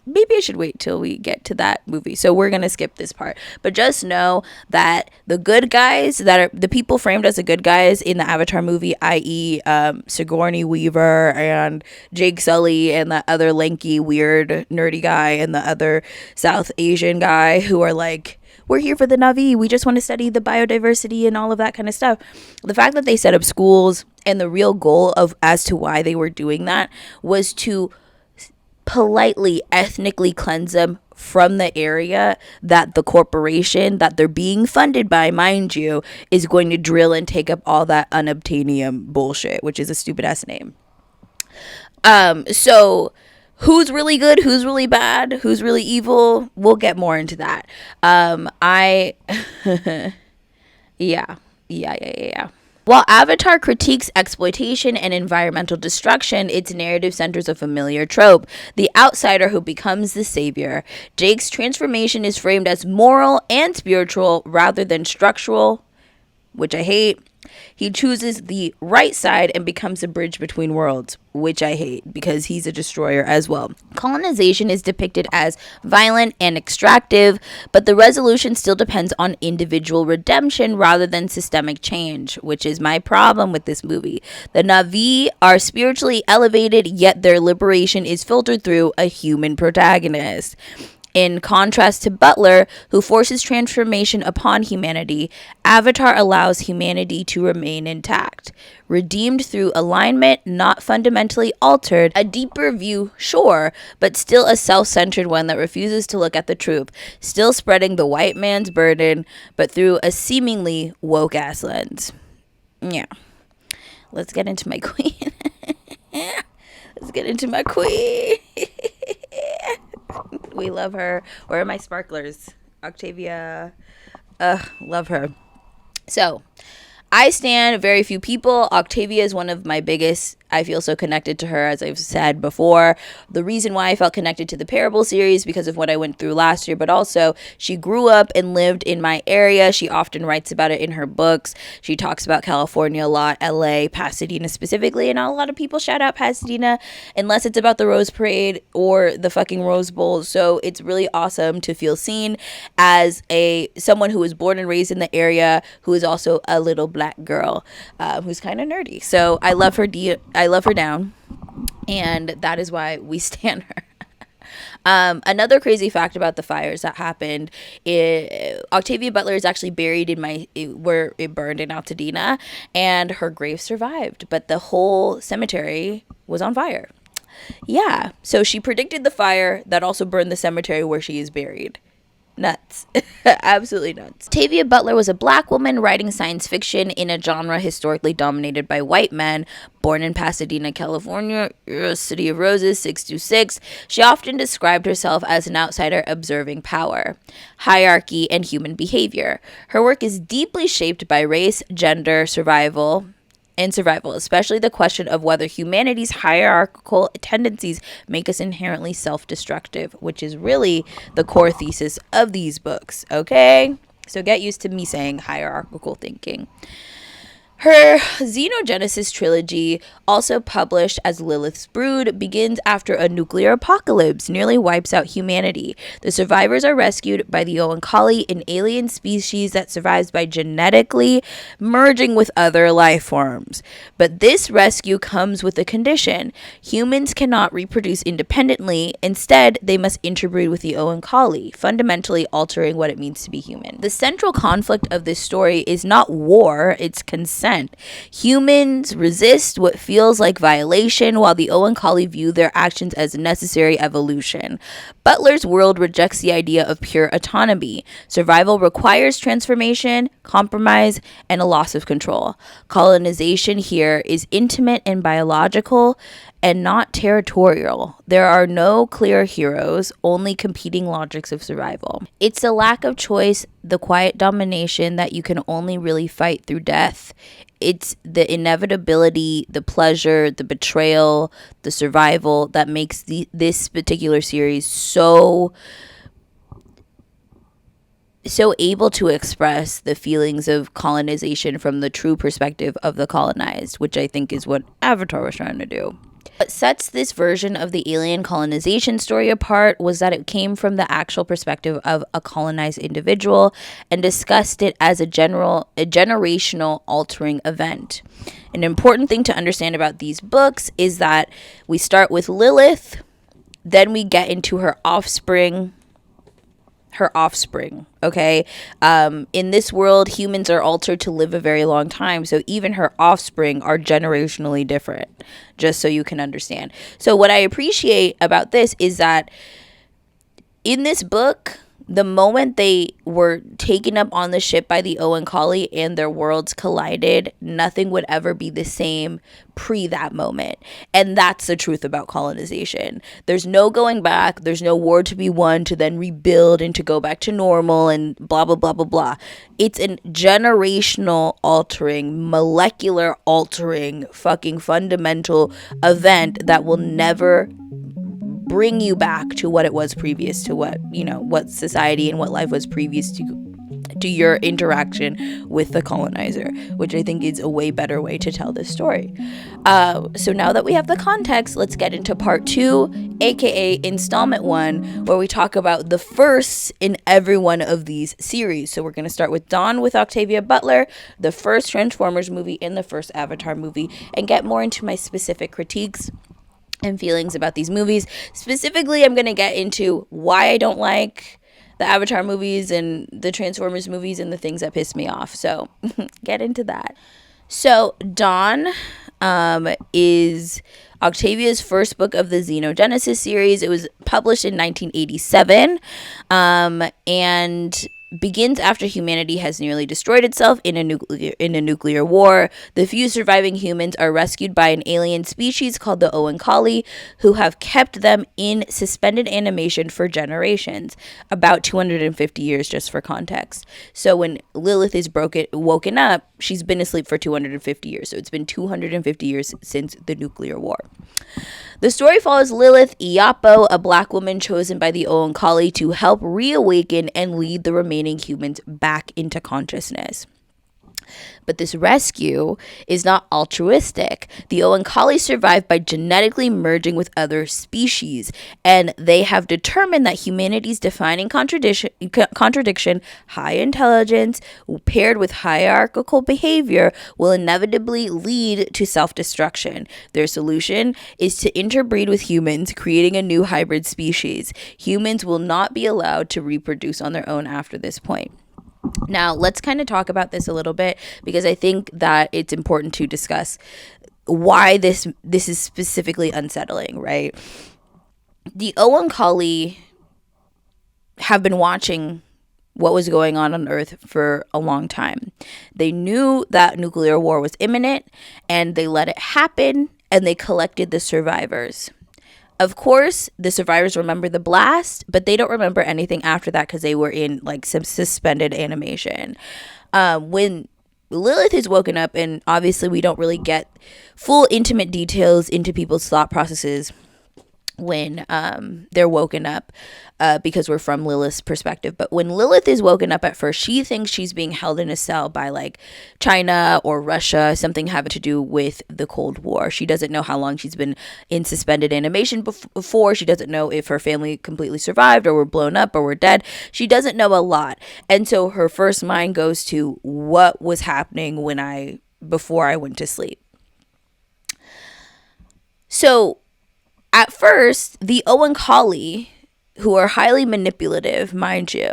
maybe I should wait till we get to that movie. So we're going to skip this part. But just know that the good guys, that are the people framed as the good guys in the Avatar movie, i.e. Sigourney Weaver and Jake Sully and the other lanky, weird, nerdy guy and the other South Asian guy who are like, we're here for the Na'vi. We just want to study the biodiversity and all of that kind of stuff. The fact that they set up schools and the real goal of as to why they were doing that was to politely, ethnically cleanse them from the area that the corporation that they're being funded by, mind you, is going to drill and take up all that unobtainium bullshit, which is a stupid ass name. So who's really good, who's really bad, who's really evil? We'll get more into that. Yeah. While Avatar critiques exploitation and environmental destruction, its narrative centers a familiar trope: the outsider who becomes the savior. Jake's transformation is framed as moral and spiritual rather than structural. which I hate. He chooses the right side and becomes a bridge between worlds, which I hate because he's a destroyer as well. Colonization is depicted as violent and extractive, but the resolution still depends on individual redemption rather than systemic change, which is my problem with this movie. The Na'vi are spiritually elevated, yet their liberation is filtered through a human protagonist. In contrast to Butler, who forces transformation upon humanity, Avatar allows humanity to remain intact. Redeemed through alignment, not fundamentally altered, a deeper view, sure, but still a self-centered one that refuses to look at the truth, still spreading the white man's burden, but through a seemingly woke-ass lens. Yeah. Let's get into my queen. Let's get into my queen. We love her. Where are my sparklers? Octavia. Love her. So, I stand very few people. Octavia is one of my biggest. I feel so connected to her, as I've said before. The reason why I felt connected to the Parable series because of what I went through last year, but also she grew up and lived in my area. She often writes about it in her books. She talks about California a lot, LA, Pasadena specifically, and not a lot of people shout out Pasadena unless it's about the Rose Parade or the fucking Rose Bowl. So it's really awesome to feel seen as someone who was born and raised in the area, who is also a little black girl who's kind of nerdy. So I love her. I love her down, and that is why we stand her. Another crazy fact about the fires that happened, Octavia Butler is actually buried where it burned in Altadena, and her grave survived, but the whole cemetery was on fire. Yeah, so she predicted the fire that also burned the cemetery where she is buried. Nuts. Absolutely nuts. Octavia Butler was a black woman writing science fiction in a genre historically dominated by white men. Born in Pasadena, California, City of Roses, 626, she often described herself as an outsider observing power, hierarchy, and human behavior. Her work is deeply shaped by race, gender, survival, especially the question of whether humanity's hierarchical tendencies make us inherently self-destructive, which is really the core thesis of these books, okay? So get used to me saying hierarchical thinking. Her Xenogenesis trilogy, also published as Liliths Brood, begins after a nuclear apocalypse nearly wipes out humanity. The survivors are rescued by the Oankali, an alien species that survives by genetically merging with other life forms. But this rescue comes with a condition. Humans cannot reproduce independently. Instead, they must interbreed with the Oankali, fundamentally altering what it means to be human. The central conflict of this story is not war, it's consent. Humans resist what feels like violation, while the Oankali view their actions as necessary evolution. Butler's world rejects the idea of pure autonomy. Survival requires transformation, compromise, and a loss of control. Colonization here is intimate and biological, and not territorial. There are no clear heroes, only competing logics of survival. It's a lack of choice, the quiet domination that you can only really fight through death. It's the inevitability, the pleasure, the betrayal, the survival that makes this particular series so able to express the feelings of colonization from the true perspective of the colonized, which I think is what Avatar was trying to do. What sets this version of the alien colonization story apart was that it came from the actual perspective of a colonized individual and discussed it as a generational altering event. An important thing to understand about these books is that we start with Lilith, then we get into her offspring, okay? In this world, humans are altered to live a very long time, so even her offspring are generationally different, just so you can understand. So what I appreciate about this is that in this book, the moment they were taken up on the ship by the Oankali and their worlds collided, nothing would ever be the same pre that moment. And that's the truth about colonization. There's no going back. There's no war to be won to then rebuild and to go back to normal and blah, blah, blah, blah, blah. It's a generational altering, molecular altering, fucking fundamental event that will never bring you back to what it was previous to what society and what life was previous to to your interaction with the colonizer, which I think is a way better way to tell this story. So now that we have the context, let's get into part 2, aka installment 1, where we talk about the firsts in every one of these series. So we're going to start with Dawn with Octavia Butler, the first Transformers movie and the first Avatar movie, and get more into my specific critiques and feelings about these movies. Specifically, I'm going to get into why I don't like the Avatar movies and the Transformers movies and the things that piss me off. So get into that. So Dawn is Octavia's first book of the Xenogenesis series. It was published in 1987 and begins after humanity has nearly destroyed itself in a nuclear war. The few surviving humans are rescued by an alien species called the Oankali, who have kept them in suspended animation for generations, about 250 years, just for context. So when Lilith is woken up, she's been asleep for 250 years. So it's been 250 years since the nuclear war. The story follows Lilith Iapo, a black woman chosen by the Oankali to help reawaken and lead the remaining humans back into consciousness. But this rescue is not altruistic. The Oankali survive by genetically merging with other species, and they have determined that humanity's defining contradiction, high intelligence, paired with hierarchical behavior, will inevitably lead to self-destruction. Their solution is to interbreed with humans, creating a new hybrid species. Humans will not be allowed to reproduce on their own after this point. Now, let's kind of talk about this a little bit, because I think that it's important to discuss why this is specifically unsettling, right? The Oankali have been watching what was going on Earth for a long time. They knew that nuclear war was imminent, and they let it happen, and they collected the survivors. Of course, the survivors remember the blast, but they don't remember anything after that because they were in like some suspended animation. When Lilith is woken up, and obviously we don't really get full intimate details into people's thought processes when they're woken up because we're from Lilith's perspective. But when Lilith is woken up at first, she thinks she's being held in a cell by like China or Russia, something having to do with the Cold War. She doesn't know how long she's been in suspended animation before. She doesn't know if her family completely survived or were blown up or were dead. She doesn't know a lot. And so her first mind goes to what was happening before I went to sleep. So at first, the Oankali, who are highly manipulative, mind you,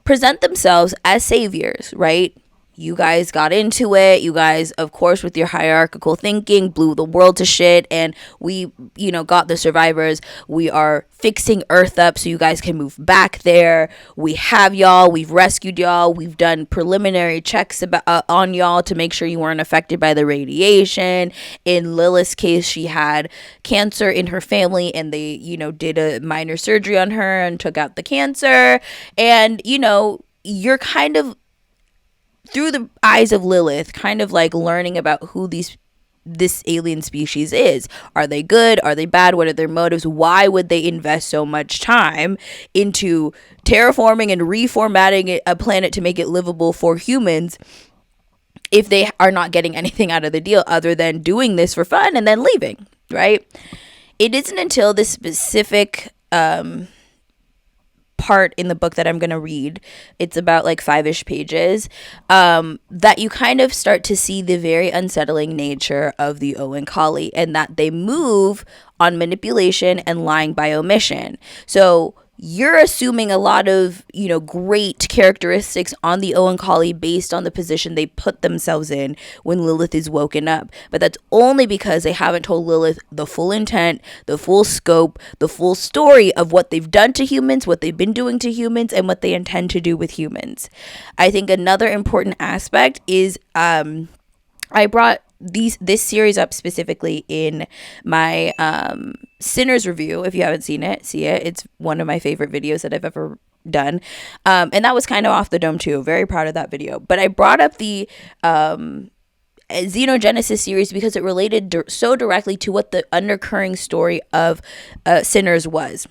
present themselves as saviors, right? You guys got into it. You guys, of course, with your hierarchical thinking, blew the world to shit. And we, got the survivors. We are fixing Earth up so you guys can move back there. We have y'all. We've rescued y'all. We've done preliminary checks on y'all to make sure you weren't affected by the radiation. In Lilith's case, she had cancer in her family, and they, did a minor surgery on her and took out the cancer. And, you're kind of, through the eyes of Lilith, kind of like learning about who this alien species is. Are they good? Are they bad? What are their motives? Why would they invest so much time into terraforming and reformatting a planet to make it livable for humans if they are not getting anything out of the deal other than doing this for fun and then leaving, right? It isn't until this specific part in the book that I'm going to read, it's about like 5-ish pages, that you kind of start to see the very unsettling nature of the Oankali, and that they move on manipulation and lying by omission. So you're assuming a lot of, great characteristics on the Oankali based on the position they put themselves in when Lilith is woken up. But that's only because they haven't told Lilith the full intent, the full scope, the full story of what they've done to humans, what they've been doing to humans, and what they intend to do with humans. I think another important aspect is I brought this series up specifically in my Sinners review. If you haven't seen it, see it. It's one of my favorite videos that I've ever done. And that was kind of off the dome too. Very proud of that video. But I brought up the Xenogenesis series because it related so directly to what the undercurring story of Sinners was.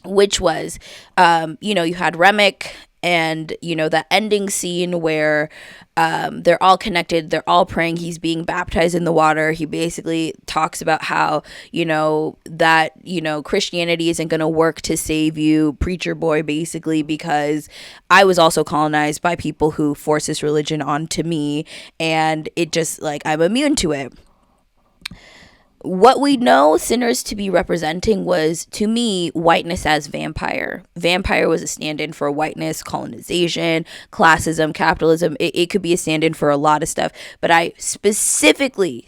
Which was, you had Remick And, you know, that ending scene where they're all connected, they're all praying, he's being baptized in the water. He basically talks about how, you know, that, you know, Christianity isn't going to work to save you, preacher boy, basically, because I was also colonized by people who force this religion onto me, and it just, like, I'm immune to it. What we know sinners to be representing was, to me, whiteness as vampire. Vampire was a stand-in for whiteness, colonization, classism, capitalism. It could be a stand-in for a lot of stuff. But I specifically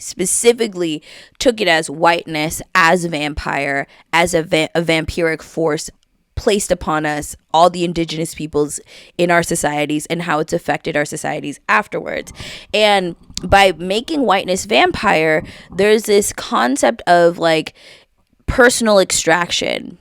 took it as whiteness, as vampire, as a vampiric force placed upon us, all the indigenous peoples in our societies, and how it's affected our societies afterwards. And by making whiteness vampire, there's this concept of like personal extraction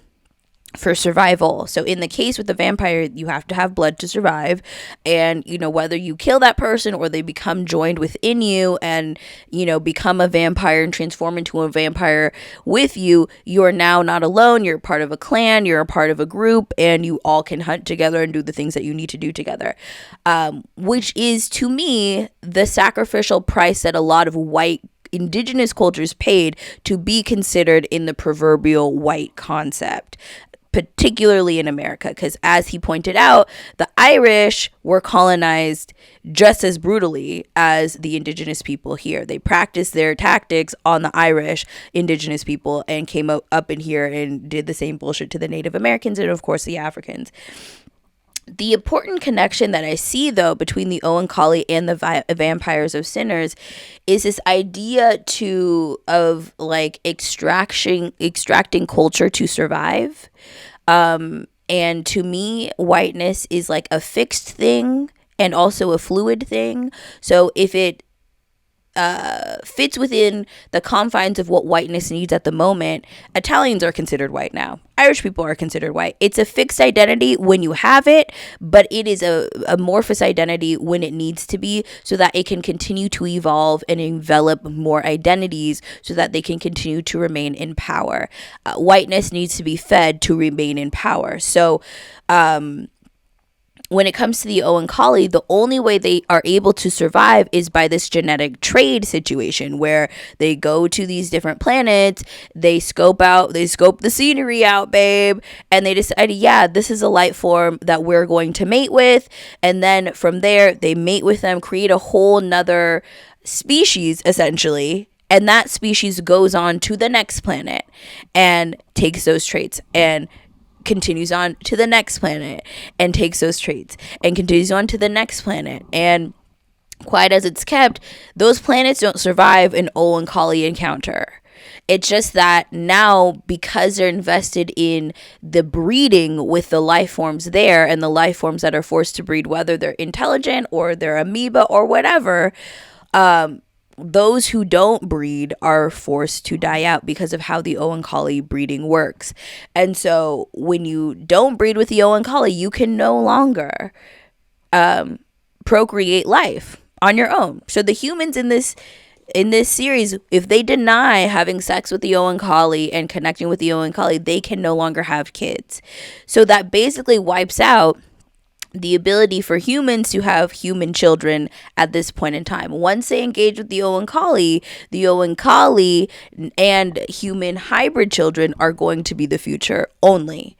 for survival. So in the case with the vampire, you have to have blood to survive. And, you know, whether you kill that person or they become joined within you and, you know, become a vampire and transform into a vampire with you, you are now not alone. You're part of a clan, you're a part of a group, and you all can hunt together and do the things that you need to do together. Which is, to me, the sacrificial price that a lot of white indigenous cultures paid to be considered in the proverbial white concept, particularly in America, because as he pointed out, the Irish were colonized just as brutally as the indigenous people here. They practiced their tactics on the Irish indigenous people and came up in here and did the same bullshit to the Native Americans and, of course, the Africans. The important connection that I see, though, between the Oankali and the vampires of sinners is this idea of like extracting culture to survive. And to me, whiteness is like a fixed thing and also a fluid thing. So if it fits within the confines of what whiteness needs at the moment, Italians are considered white now. Irish people are considered white. It's a fixed identity when you have it, but it is a amorphous identity when it needs to be, so that it can continue to evolve and envelop more identities so that they can continue to remain in power. Whiteness needs to be fed to remain in power. So, when it comes to the Oankali, the only way they are able to survive is by this genetic trade situation where they go to these different planets, they scope the scenery out, babe, and they decide, yeah, this is a life form that we're going to mate with. And then from there, they mate with them, create a whole nother species, essentially. And that species goes on to the next planet and takes those traits and continues on to the next planet and takes those traits and continues on to the next planet. And quiet as it's kept, those planets don't survive an Oankali encounter. It's just that now, because they're invested in the breeding with the life forms there and the life forms that are forced to breed, whether they're intelligent or they're amoeba or whatever, those who don't breed are forced to die out because of how the Oankali breeding works. And so when you don't breed with the Oankali, you can no longer procreate life on your own. So the humans in this series, if they deny having sex with the Oankali and connecting with the Oankali, they can no longer have kids. So that basically wipes out the ability for humans to have human children at this point in time. Once they engage with the Oankali and human hybrid children are going to be the future only.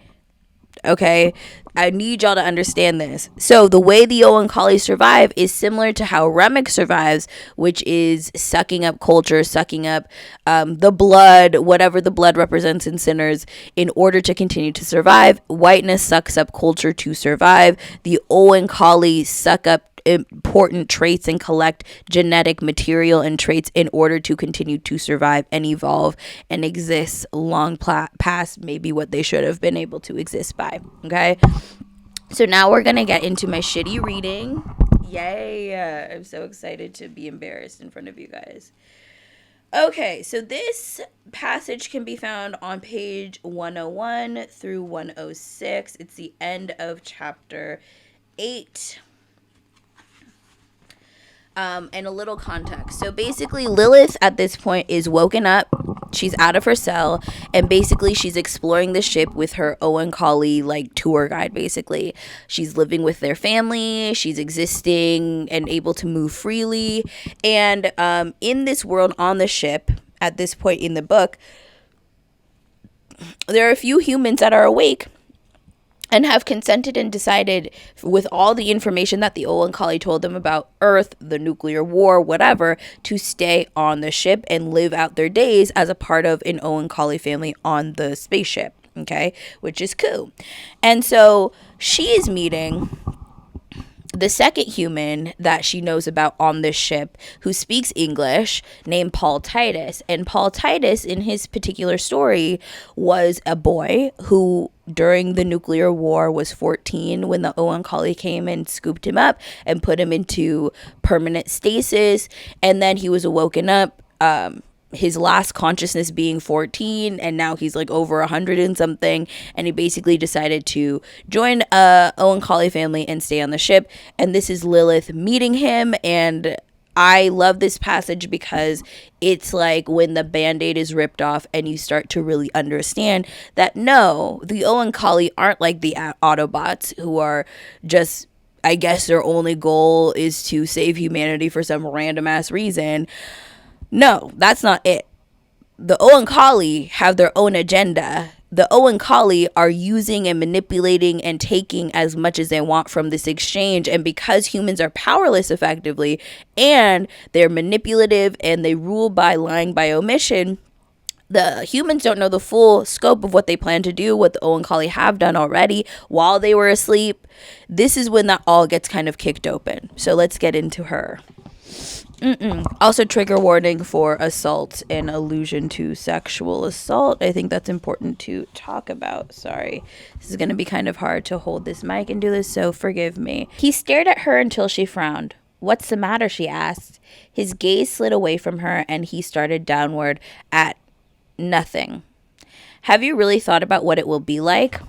Okay, I need y'all to understand this. So the way the Oankali survive is similar to how Remick survives, which is sucking up culture, sucking up the blood, whatever the blood represents in sinners, in order to continue to survive. Whiteness sucks up culture to survive. The Oankali suck up important traits and collect genetic material and traits in order to continue to survive and evolve and exist long past maybe what they should have been able to exist by. Okay, so now we're gonna get into my shitty reading. Yay, I'm so excited to be embarrassed in front of you guys. Okay, so this passage can be found on page 101 through 106. It's the end of chapter 8. And a little context. So basically, Lilith at this point is woken up She's out of her cell, and basically she's exploring the ship with her Owen Collie like tour guide. Basically, she's living with their family, she's existing and able to move freely, and in this world on the ship at this point in the book, there are a few humans that are awake and have consented and decided, with all the information that the Owen Collie told them about Earth, the nuclear war, whatever, to stay on the ship and live out their days as a part of an Owen Collie family on the spaceship, okay? Which is cool. And so she is meeting the second human that she knows about on this ship who speaks English, named Paul Titus. And Paul Titus, in his particular story, was a boy who during the nuclear war was 14 when the Owen Collie came and scooped him up and put him into permanent stasis, and then he was awoken up, his last consciousness being 14, and now he's like over 100 and something, and he basically decided to join Owen Collie family and stay on the ship. And this is Lilith meeting him, and I love this passage because it's like when the band-aid is ripped off and you start to really understand that no, the Owen Collie aren't like the Autobots who are just, I guess their only goal is to save humanity for some random ass reason. No, that's not it. The Owen Collie have their own agenda. The Owen Collie are using and manipulating and taking as much as they want from this exchange. And because humans are powerless effectively, and they're manipulative and they rule by lying by omission, the humans don't know the full scope of what they plan to do, what the Owen Collie have done already while they were asleep. This is when that all gets kind of kicked open. So let's get into her. Also, trigger warning for assault and allusion to sexual assault. I think that's important to talk about. Sorry. This is going to be kind of hard to hold this mic and do this, so forgive me. He stared at her until she frowned. "What's the matter?" she asked. His gaze slid away from her and he started downward at nothing. "Have you really thought about what it will be like?"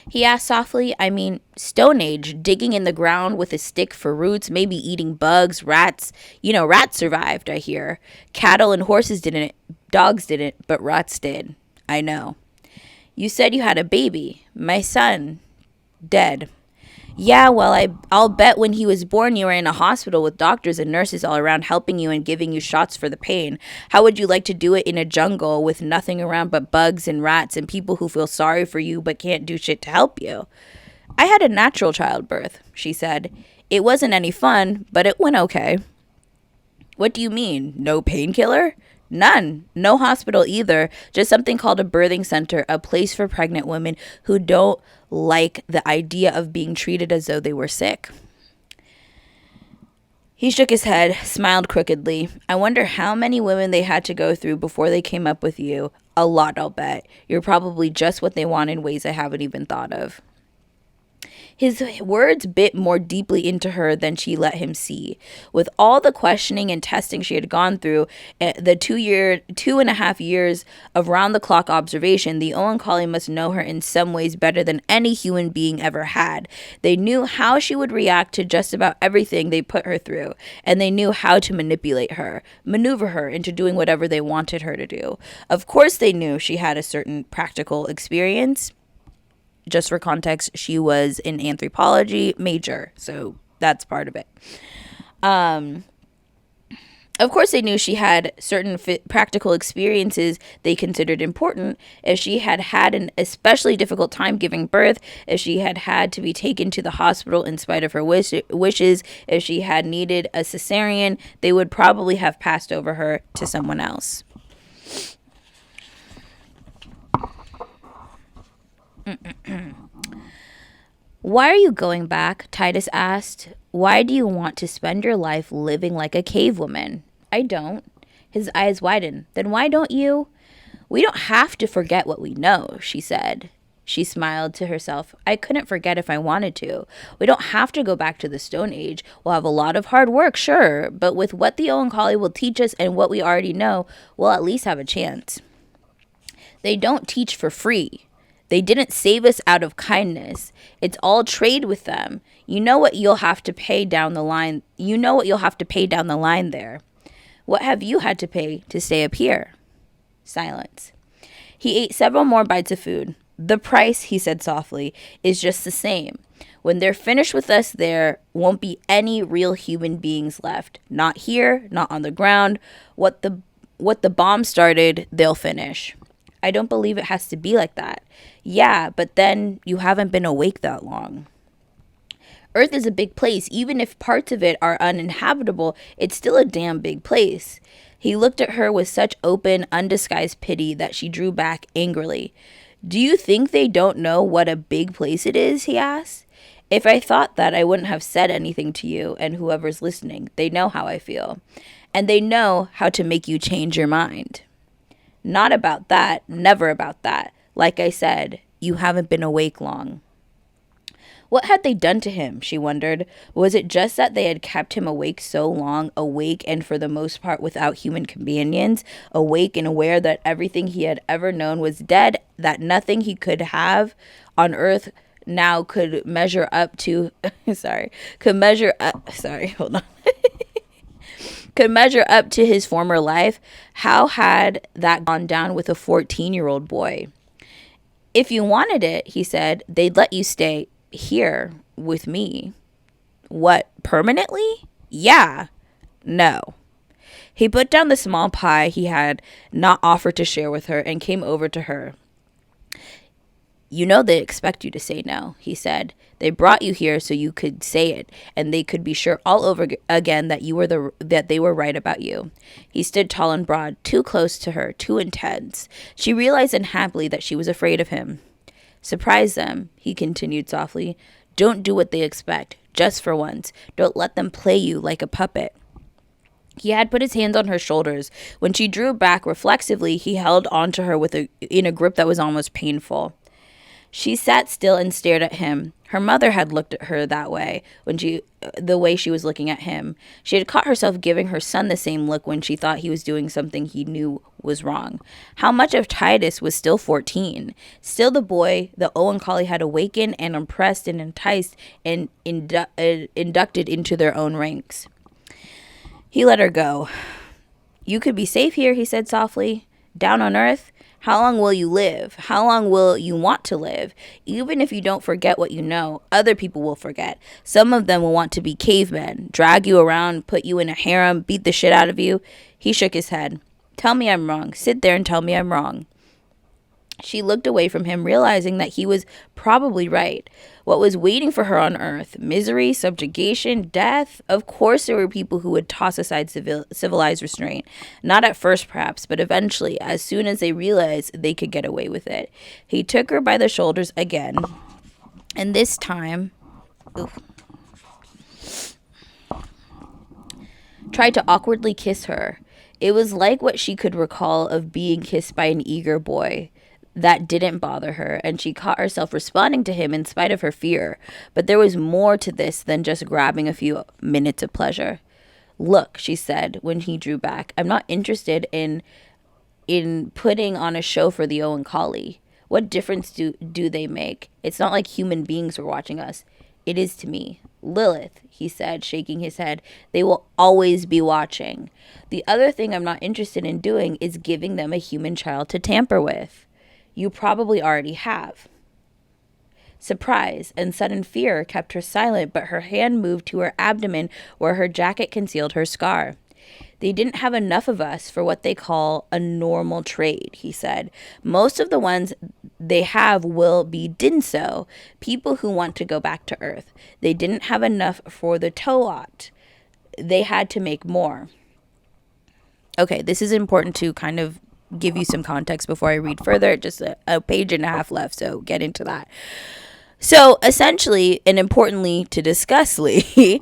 he asked softly. "I mean, Stone Age, digging in the ground with a stick for roots, maybe eating bugs, rats. You know, rats survived, I hear. Cattle and horses didn't, dogs didn't, but rats did. I know. You said you had a baby. My son. Dead. Yeah, well, I'll bet when he was born you were in a hospital with doctors and nurses all around helping you and giving you shots for the pain. How would you like to do it in a jungle with nothing around but bugs and rats and people who feel sorry for you but can't do shit to help you?" "I had a natural childbirth," she said. "It wasn't any fun, but it went okay." "What do you mean? No painkiller?" "None. No hospital either. Just something called a birthing center, a place for pregnant women who don't like the idea of being treated as though they were sick." He shook his head, smiled crookedly. "I wonder how many women they had to go through before they came up with you. A lot, I'll bet. You're probably just what they want in ways I haven't even thought of." His words bit more deeply into her than she let him see. With all the questioning and testing she had gone through, the 2.5 years of round-the-clock observation, the Owen Collie must know her in some ways better than any human being ever had. They knew how she would react to just about everything they put her through, and they knew how to manipulate her, maneuver her into doing whatever they wanted her to do. Of course they knew she had a certain practical experience. Just for context, she was an anthropology major, so that's part of it. Of course, they knew she had certain practical experiences they considered important. If she had had an especially difficult time giving birth, if she had had to be taken to the hospital in spite of her wishes, if she had needed a cesarean, they would probably have passed over her to someone else. "Why are you going back?" Titus asked. "Why do you want to spend your life living like a cave woman?" "I don't." His eyes widened. "Then why don't you?" "We don't have to forget what we know," she said. She smiled to herself. "I couldn't forget if I wanted to. We don't have to go back to the Stone Age. We'll have a lot of hard work, sure, but with what the Owen Collie will teach us and what we already know, we'll at least have a chance. They don't teach for free. They didn't save us out of kindness. It's all trade with them. You know what you'll have to pay down the line. You know what you'll have to pay down the line there. What have you had to pay to stay up here?" Silence. He ate several more bites of food. The price, he said softly, is just the same. When they're finished with us, there won't be any real human beings left. Not here, not on the ground. What the bomb started, they'll finish. I don't believe it has to be like that. Yeah, but then you haven't been awake that long. Earth is a big place. Even if parts of it are uninhabitable, it's still a damn big place. He looked at her with such open, undisguised pity that she drew back angrily. Do you think they don't know what a big place it is? He asked. If I thought that, I wouldn't have said anything to you and whoever's listening. They know how I feel. And they know how to make you change your mind. Not about that. Never about that. Like I said, you haven't been awake long. What had they done to him, she wondered. Was it just that they had kept him awake so long, awake and for the most part without human companions, awake and aware that everything he had ever known was dead, that nothing he could have on earth now could measure up to, could measure up to his former life? How had that gone down with a 14-year-old boy? If you wanted it, he said, they'd let you stay here with me. What, permanently? Yeah. No. He put down the small pie he had not offered to share with her and came over to her. You know they expect you to say no, he said. They brought you here so you could say it, and they could be sure all over again that they were right about you. He stood tall and broad, too close to her, too intense. She realized unhappily that she was afraid of him. Surprise them, he continued softly. Don't do what they expect, just for once. Don't let them play you like a puppet. He had put his hands on her shoulders. When she drew back reflexively, he held onto her in a grip that was almost painful. She sat still and stared at him. Her mother had looked at her that way the way she was looking at him. She had caught herself giving her son the same look when she thought he was doing something he knew was wrong. How much of Titus was still 14? Still the boy the Owen Collie had awakened and impressed and enticed and inducted into their own ranks. He let her go. You could be safe here, he said softly. Down on earth? How long will you live? How long will you want to live? Even if you don't forget what you know, other people will forget. Some of them will want to be cavemen, drag you around, put you in a harem, beat the shit out of you. He shook his head. Tell me I'm wrong. Sit there and tell me I'm wrong. She looked away from him, realizing that he was probably right. What was waiting for her on earth? Misery, subjugation, death? Of course there were people who would toss aside civilized restraint. Not at first, perhaps, but eventually, as soon as they realized they could get away with it. He took her by the shoulders again, and this time tried to awkwardly kiss her. It was like what she could recall of being kissed by an eager boy. That didn't bother her, and she caught herself responding to him in spite of her fear. But there was more to this than just grabbing a few minutes of pleasure. Look, she said when he drew back, I'm not interested in putting on a show for the Owen Collie. What difference do they make? It's not like human beings were watching us. It is to me. Lilith, he said, shaking his head, they will always be watching. The other thing I'm not interested in doing is giving them a human child to tamper with. You probably already have. Surprise and sudden fear kept her silent, but her hand moved to her abdomen where her jacket concealed her scar. They didn't have enough of us for what they call a normal trade, he said. Most of the ones they have will be dinso, people who want to go back to Earth. They didn't have enough for the toat. They had to make more. Okay, this is important to kind of give you some context before I read further. Just a page and a half left, so get into that. So essentially, and importantly to discuss, Lee,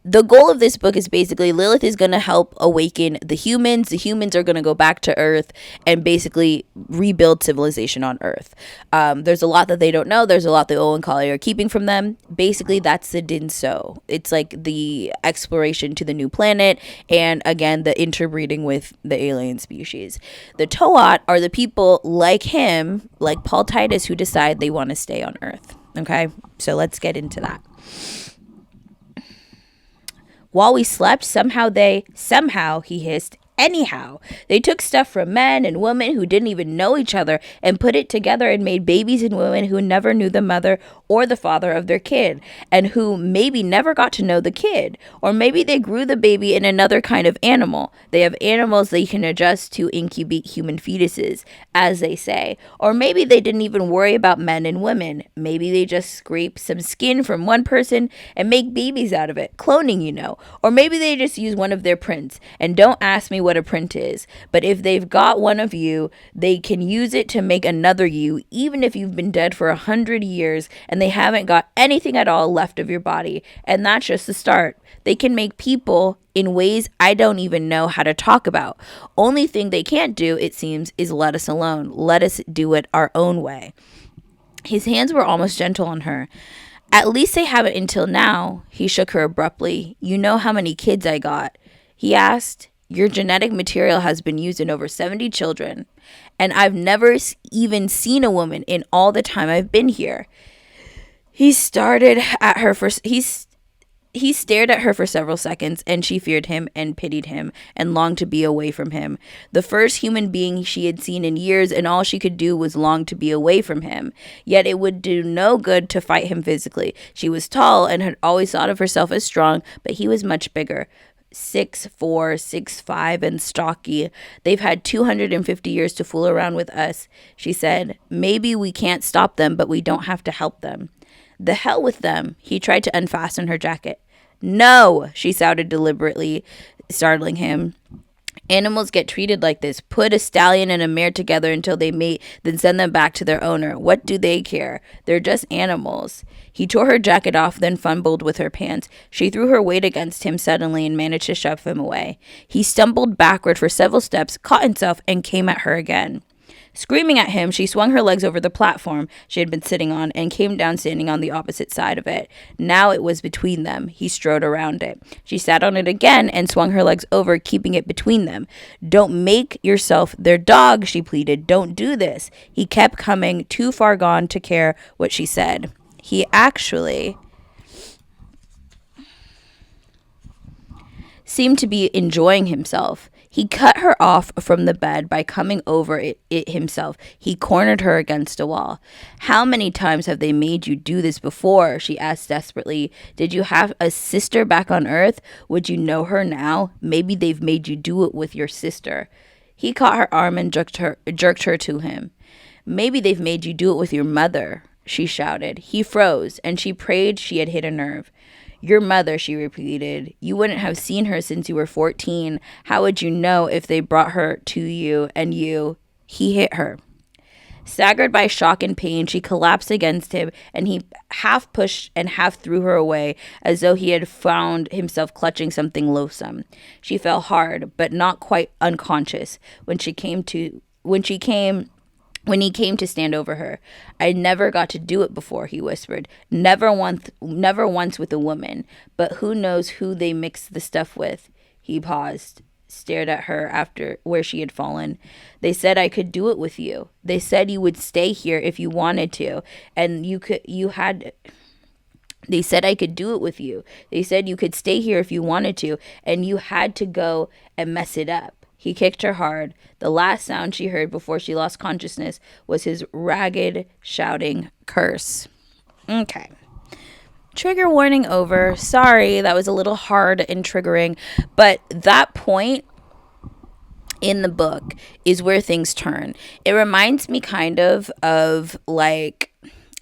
the goal of this book is basically Lilith is going to help awaken the humans. The humans are going to go back to Earth and basically rebuild civilization on Earth. There's a lot that they don't know. There's a lot the Owen Collie are keeping from them. Basically, that's the Dinso. It's like the exploration to the new planet and, again, the interbreeding with the alien species. The Toat are the people like him, like Paul Titus, who decide they want to stay on Earth. Okay? So let's get into that. While we slept, somehow, he hissed, Anyhow, they took stuff from men and women who didn't even know each other and put it together and made babies and women who never knew the mother or the father of their kid, and who maybe never got to know the kid. Or maybe they grew the baby in another kind of animal. They have animals they can adjust to incubate human fetuses, as they say. Or maybe they didn't even worry about men and women. Maybe they just scrape some skin from one person and make babies out of it. Cloning, you know. Or maybe they just use one of their prints. And don't ask me what a print is, but if they've got one of you, they can use it to make another you, even if you've been dead for 100 years and they haven't got anything at all left of your body. And that's just the start. They can make people in ways I don't even know how to talk about. Only thing they can't do, it seems, is let us alone. Let us do it our own way. His hands were almost gentle on her. At least they haven't until now. He shook her abruptly. You know how many kids I got? He asked. Your genetic material has been used in over 70 children, and I've never even seen a woman in all the time I've been here. He stared at her for several seconds, and she feared him and pitied him and longed to be away from him. The first human being she had seen in years, and all she could do was long to be away from him. Yet it would do no good to fight him physically. She was tall and had always thought of herself as strong, but he was much bigger. 6'4", 6'5", and stocky. They've had 250 years to fool around with us, she said. Maybe we can't stop them, but we don't have to help them. The hell with them. He tried to unfasten her jacket. No, she shouted deliberately, startling him. Animals get treated like this. Put a stallion and a mare together until they mate, then send them back to their owner. What do they care? They're just animals. He tore her jacket off, then fumbled with her pants. She threw her weight against him suddenly and managed to shove him away. He stumbled backward for several steps, caught himself, and came at her again. Screaming at him, she swung her legs over the platform she had been sitting on and came down standing on the opposite side of it. Now it was between them. He strode around it. She sat on it again and swung her legs over, keeping it between them. Don't make yourself their dog, she pleaded. Don't do this. He kept coming, too far gone to care what she said. He actually seemed to be enjoying himself. He cut her off from the bed by coming over it himself. He cornered her against a wall. How many times have they made you do this before? She asked desperately. Did you have a sister back on Earth? Would you know her now? Maybe they've made you do it with your sister. He caught her arm and jerked her to him. Maybe they've made you do it with your mother, she shouted. He froze, and she prayed she had hit a nerve. Your mother, she repeated. You wouldn't have seen her since you were 14. How would you know if they brought her to you and you? He hit her. Staggered by shock and pain, she collapsed against him, and he half pushed and half threw her away, as though he had found himself clutching something loathsome. She fell hard, but not quite unconscious, when he came to stand over her. I never got to do it before, he whispered. Never once with a woman. But who knows who they mix the stuff with? He paused, stared at her after where she had fallen. They said I could do it with you. They said you would stay here if you wanted to, and They said I could do it with you. They said you could stay here if you wanted to, and you had to go and mess it up. He kicked her hard. The last sound she heard before she lost consciousness was his ragged, shouting curse. Okay. Trigger warning over. Sorry, that was a little hard and triggering. But that point in the book is where things turn. It reminds me kind of like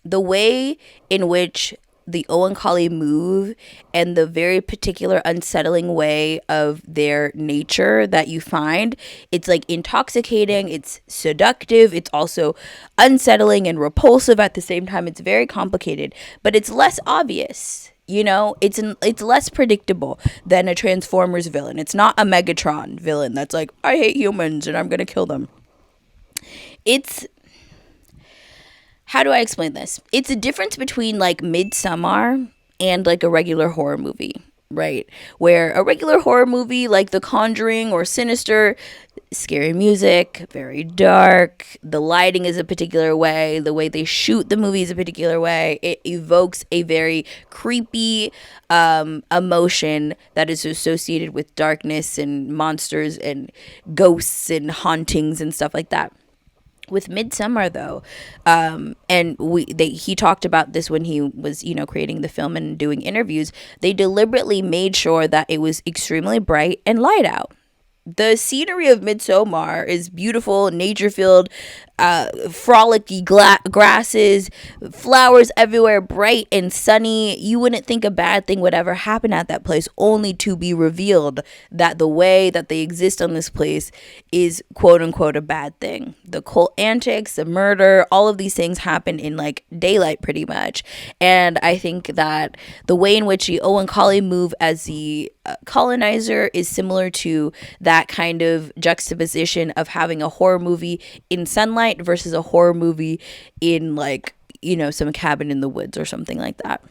the way in which the Oankali move and the very particular unsettling way of their nature that you find. It's like intoxicating, it's seductive, it's also unsettling and repulsive at the same time. It's very complicated, but it's less obvious. You know, it's less predictable than a Transformers villain. It's not a Megatron villain that's like, I hate humans and I'm going to kill them. How do I explain this? It's a difference between like Midsommar and like a regular horror movie, right? Where a regular horror movie like The Conjuring or Sinister scary music, very dark. The lighting is a particular way. The way they shoot the movie is a particular way. It evokes a very creepy emotion that is associated with darkness and monsters and ghosts and hauntings and stuff like that. With Midsommar, though, and he talked about this when he was, creating the film and doing interviews. They deliberately made sure that it was extremely bright and light out. The scenery of Midsommar is beautiful, nature-filled, frolicky grasses, flowers everywhere, bright and sunny. You wouldn't think a bad thing would ever happen at that place, only to be revealed that the way that they exist on this place is quote-unquote a bad thing. The cult antics, the murder, all of these things happen in like daylight pretty much. And I think that the way in which the Owen Collie move as the colonizer is similar to that kind of juxtaposition of having a horror movie in sunlight versus a horror movie in like, some cabin in the woods or something like that.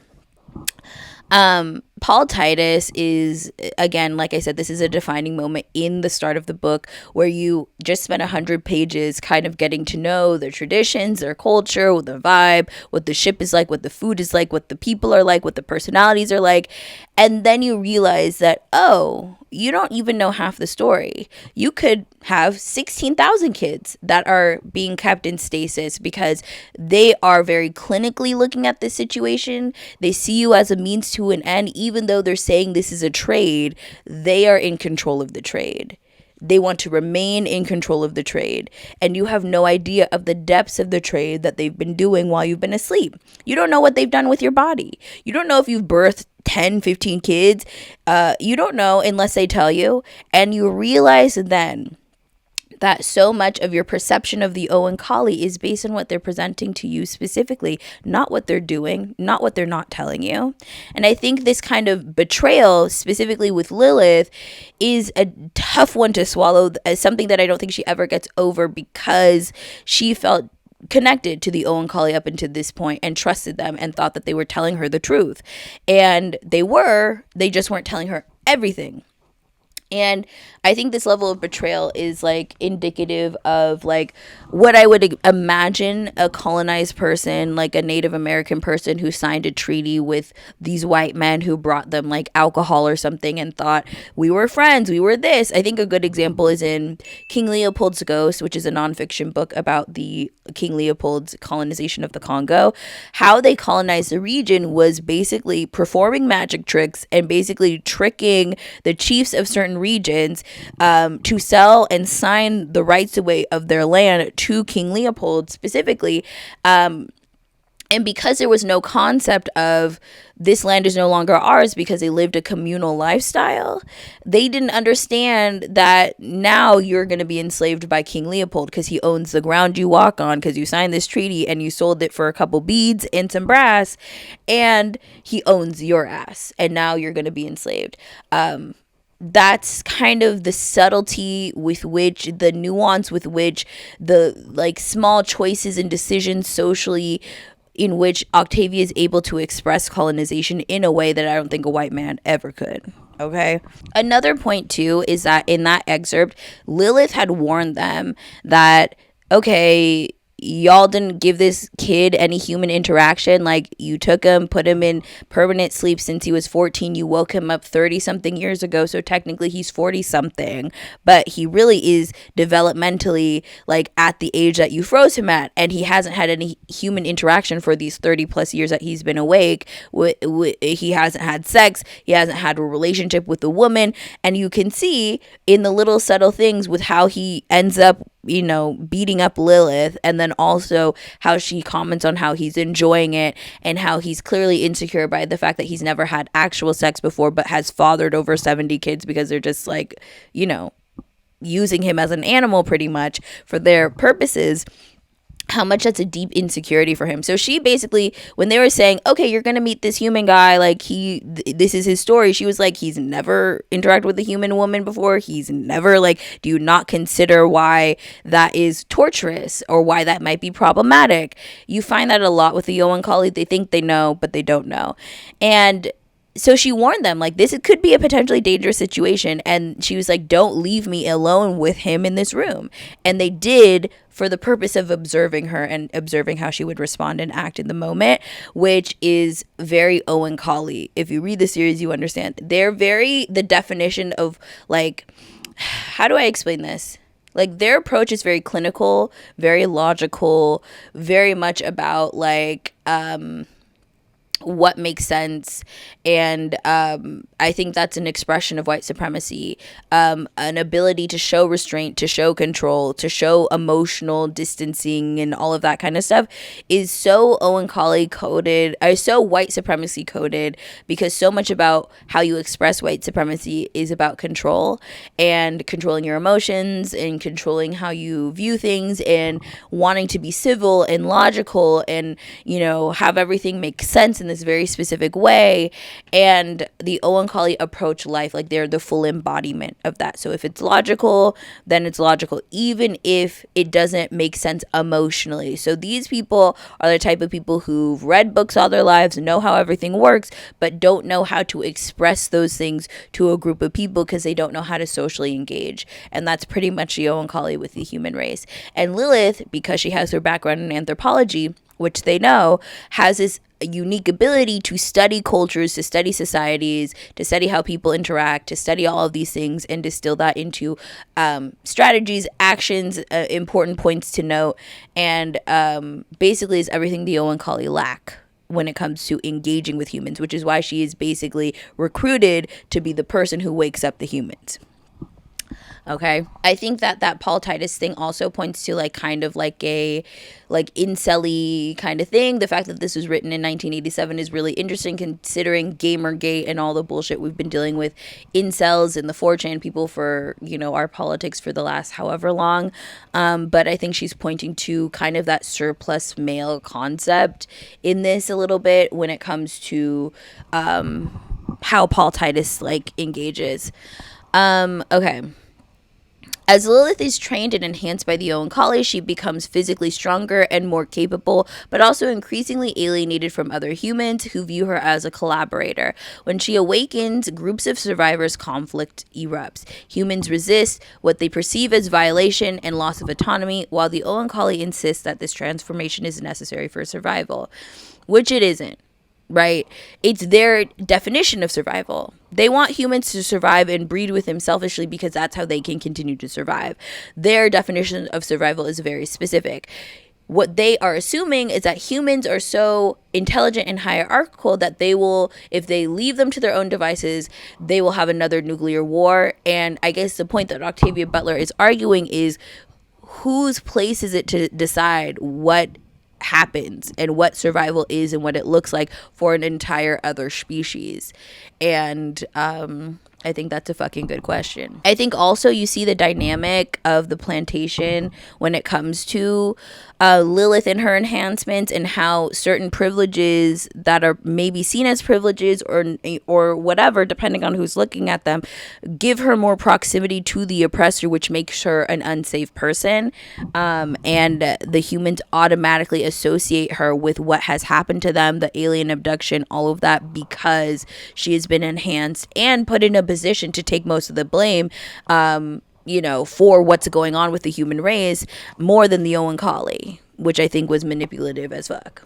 Paul Titus is, again, like I said, this is a defining moment in the start of the book where you just spent 100 pages kind of getting to know their traditions, their culture, their vibe, what the ship is like, what the food is like, what the people are like, what the personalities are like. And then you realize that, oh, you don't even know half the story. You could have 16,000 kids that are being kept in stasis because they are very clinically looking at this situation. They see you as a means to an end. Even though they're saying this is a trade, they are in control of the trade. They want to remain in control of the trade. And you have no idea of the depths of the trade that they've been doing while you've been asleep. You don't know what they've done with your body. You don't know if you've birthed 10, 15 kids. You don't know unless they tell you. And you realize then that so much of your perception of the Owen Collie is based on what they're presenting to you specifically, not what they're doing, not what they're not telling you. And I think this kind of betrayal, specifically with Lilith, is a tough one to swallow, as something that I don't think she ever gets over, because she felt connected to the Owen Collie up until this point and trusted them and thought that they were telling her the truth. And they just weren't telling her everything. And I think this level of betrayal is like indicative of like what I would imagine a colonized person, like a Native American person who signed a treaty with these white men who brought them like alcohol or something and thought we were friends, we were this. I think a good example is in King Leopold's Ghost, which is a nonfiction book about the King Leopold's colonization of the Congo. How they colonized the region was basically performing magic tricks and basically tricking the chiefs of certain regions to sell and sign the rights away of their land to King Leopold specifically. And because there was no concept of this land is no longer ours because they lived a communal lifestyle, they didn't understand that now you're going to be enslaved by King Leopold because he owns the ground you walk on because you signed this treaty and you sold it for a couple beads and some brass, and he owns your ass, and now you're going to be enslaved. That's kind of the subtlety with which, the nuance with which, the like small choices and decisions socially in which Octavia is able to express colonization in a way that I don't think a white man ever could. Okay. Another point too is that in that excerpt, Lilith had warned them that, okay, y'all didn't give this kid any human interaction. Like, you took him, put him in permanent sleep since he was 14. You woke him up 30 something years ago. So technically he's 40 something, but he really is developmentally like at the age that you froze him at. And he hasn't had any human interaction for these 30 plus years that he's been awake. He hasn't had sex. He hasn't had a relationship with a woman. And you can see in the little subtle things with how he ends up, beating up Lilith, and then also how she comments on how he's enjoying it and how he's clearly insecure by the fact that he's never had actual sex before but has fathered over 70 kids because they're just like, using him as an animal pretty much for their purposes. How much that's a deep insecurity for him. So she basically, when they were saying, okay, you're going to meet this human guy, like this is his story, she was like, he's never interacted with a human woman before. He's never do you not consider why that is torturous or why that might be problematic? You find that a lot with the Owen Collie. They think they know, but they don't know. And so she warned them, like, this could be a potentially dangerous situation. And she was like, don't leave me alone with him in this room. And they did, for the purpose of observing her and observing how she would respond and act in the moment, which is very Owen Colley. If you read the series, you understand. They're very the definition of, like, how do I explain this? Like, their approach is very clinical, very logical, very much about, like, what makes sense. And I think that's an expression of white supremacy, an ability to show restraint, to show control, to show emotional distancing, and all of that kind of stuff is so Owen Colley coded, so white supremacy coded, because so much about how you express white supremacy is about control and controlling your emotions and controlling how you view things and wanting to be civil and logical and, you know, have everything make sense in this very specific way. And the Owen Colley approach life, like, they're the full embodiment of that. So if it's logical, then it's logical, even if it doesn't make sense emotionally. So these people are the type of people who've read books all their lives, know how everything works, but don't know how to express those things to a group of people because they don't know how to socially engage. And that's pretty much the Owen Colley with the human race. And Lilith, because she has her background in anthropology, which they know, has this unique ability to study cultures, to study societies, to study how people interact, to study all of these things and distill that into strategies, actions, important points to note, and basically is everything the Owen Colley lack when it comes to engaging with humans, which is why she is basically recruited to be the person who wakes up the humans. Okay, I think that Paul Titus thing also points to, like, kind of like a, like, incel-y kind of thing. The fact that this was written in 1987 is really interesting, considering Gamergate and all the bullshit we've been dealing with incels and the 4chan people for, you know, our politics for the last however long. But I think she's pointing to kind of that surplus male concept in this a little bit when it comes to how Paul Titus, like, engages. Okay. As Lilith is trained and enhanced by the Owen Colley, she becomes physically stronger and more capable, but also increasingly alienated from other humans who view her as a collaborator. When she awakens, groups of survivors' conflict erupts. Humans resist what they perceive as violation and loss of autonomy, while the Owen Colley insists that this transformation is necessary for survival, which it isn't. Right? It's their definition of survival. They want humans to survive and breed with them selfishly because that's how they can continue to survive. Their definition of survival is very specific. What they are assuming is that humans are so intelligent and hierarchical that they will, if they leave them to their own devices, they will have another nuclear war. And I guess the point that Octavia Butler is arguing is, whose place is it to decide what happens and what survival is and what it looks like for an entire other species? And I think that's a fucking good question. I think also you see the dynamic of the plantation when it comes to Lilith and her enhancements, and how certain privileges that are maybe seen as privileges or whatever, depending on who's looking at them, give her more proximity to the oppressor, which makes her an unsafe person. And the humans automatically associate her with what has happened to them, the alien abduction, all of that, because she has been enhanced and put in a position to take most of the blame, you know, for what's going on with the human race, more than the Owen Colley, which I think was manipulative as fuck.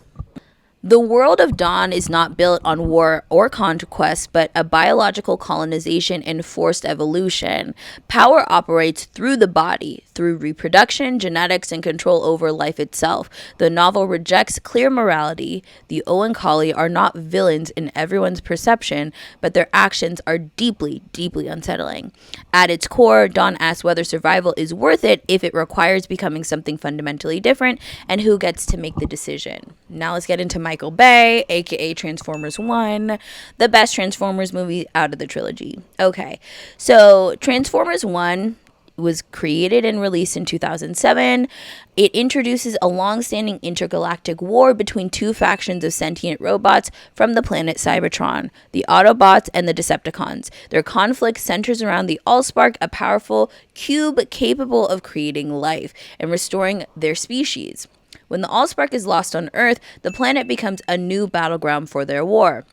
The world of Dawn is not built on war or conquest, but a biological colonization and forced evolution. Power operates through the body, through reproduction, genetics, and control over life itself. The novel rejects clear morality. The Owen Colley are not villains in everyone's perception, but their actions are deeply, deeply unsettling. At its core, Dawn asks whether survival is worth it if it requires becoming something fundamentally different, and who gets to make the decision. Now let's get into Michael Bay, aka Transformers 1, the best Transformers movie out of the trilogy. Okay, so Transformers 1 was created and released in 2007. It introduces a long-standing intergalactic war between two factions of sentient robots from the planet Cybertron, the Autobots and the Decepticons. Their conflict centers around the Allspark, a powerful cube capable of creating life and restoring their species. When the Allspark is lost on Earth, the planet becomes a new battleground for their war.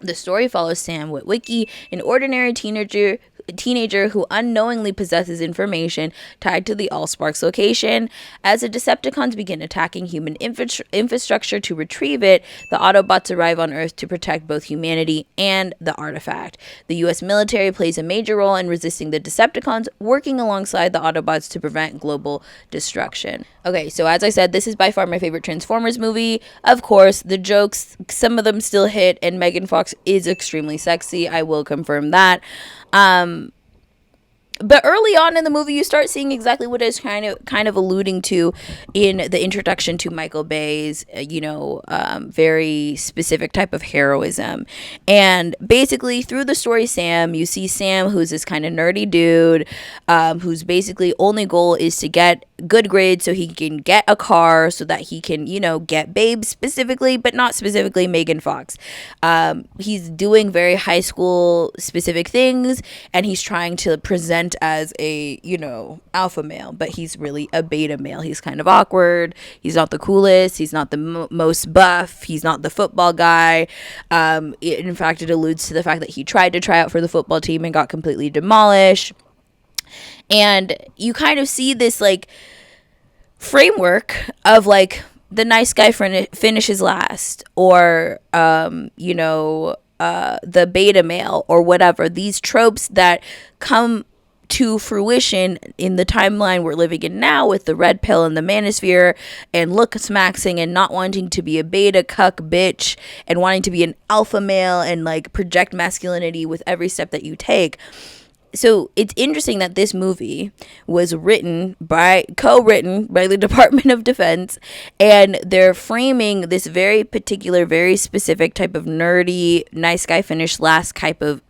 The story follows Sam Witwicky, an ordinary teenager who unknowingly possesses information tied to the Allsparks location. As the Decepticons begin attacking human infrastructure to retrieve it, the Autobots arrive on Earth to protect both humanity and the artifact. The U.S. military plays a major role in resisting the Decepticons, working alongside the Autobots to prevent global destruction. Okay, so as I said, this is by far my favorite Transformers movie. Of course, the jokes, some of them still hit, and Megan Fox is extremely sexy. I will confirm that. But early on in the movie, you start seeing exactly what it's kind of alluding to in the introduction to Michael Bay's, very specific type of heroism. And basically, through the story, you see Sam, who's this kind of nerdy dude, whose basically only goal is to get good grades so he can get a car so that he can, get babes specifically, but not specifically Megan Fox. He's doing very high school specific things, and he's trying to present as a, alpha male, but he's really a beta male. He's kind of awkward. He's not the coolest. He's not the most buff. He's not the football guy. In fact, it alludes to the fact that he tried to try out for the football team and got completely demolished. And you kind of see this framework of the nice guy finishes last, or the beta male, or whatever. These tropes that come to fruition in the timeline we're living in now, with the red pill and the manosphere and looks maxing and not wanting to be a beta cuck bitch and wanting to be an alpha male and project masculinity with every step that you take. So it's interesting that this movie was co-written by the Department of Defense, and they're framing this very particular, very specific type of nerdy, nice guy finish last type of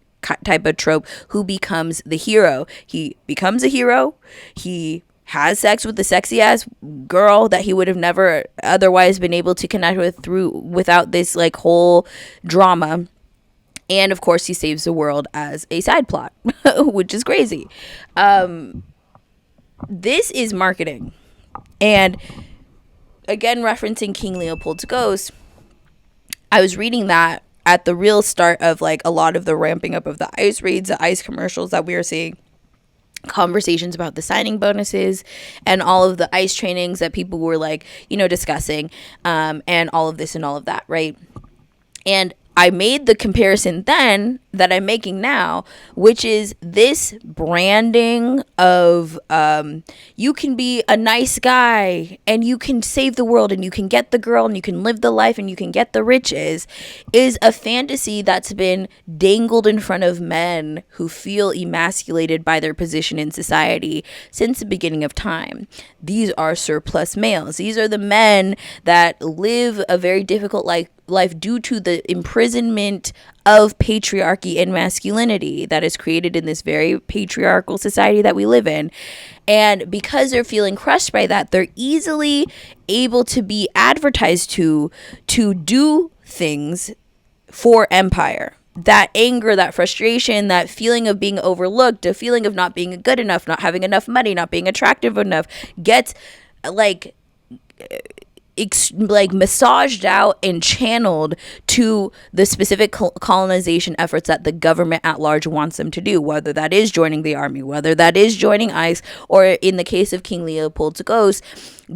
trope, who becomes the hero. He becomes a hero. He has sex with the sexy ass girl that he would have never otherwise been able to connect with without this whole drama. And of course, he saves the world as a side plot, which is crazy. This is marketing. And again, referencing King Leopold's Ghost, I was reading that at the real start of a lot of the ramping up of the ICE raids, the ICE commercials that we are seeing, conversations about the signing bonuses and all of the ICE trainings that people were discussing, and all of this and all of that, right? And I made the comparison then that I'm making now, which is this branding of you can be a nice guy and you can save the world and you can get the girl and you can live the life and you can get the riches, is a fantasy that's been dangled in front of men who feel emasculated by their position in society since the beginning of time. These are surplus males. These are the men that live a very difficult life due to the imprisonment of patriarchy and masculinity that is created in this very patriarchal society that we live in. And because they're feeling crushed by that, they're easily able to be advertised to do things for empire. That anger, that frustration, that feeling of being overlooked, a feeling of not being good enough, not having enough money, not being attractive enough, gets massaged out and channeled to the specific colonization efforts that the government at large wants them to do, whether that is joining the army, whether that is joining ICE, or in the case of King Leopold's Ghost,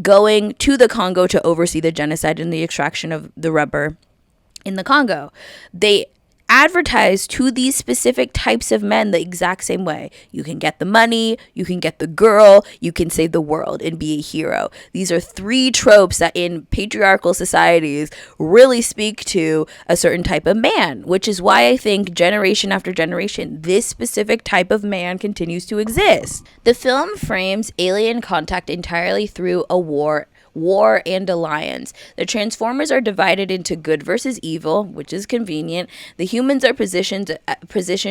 going to the Congo to oversee the genocide and the extraction of the rubber in the Congo. They advertise to these specific types of men the exact same way. You can get the money, you can get the girl, you can save the world and be a hero. These are three tropes that in patriarchal societies really speak to a certain type of man, which is why I think generation after generation, this specific type of man continues to exist. The film frames alien contact entirely through a war and alliance. The Transformers are divided into good versus evil, which is convenient. The humans are positioned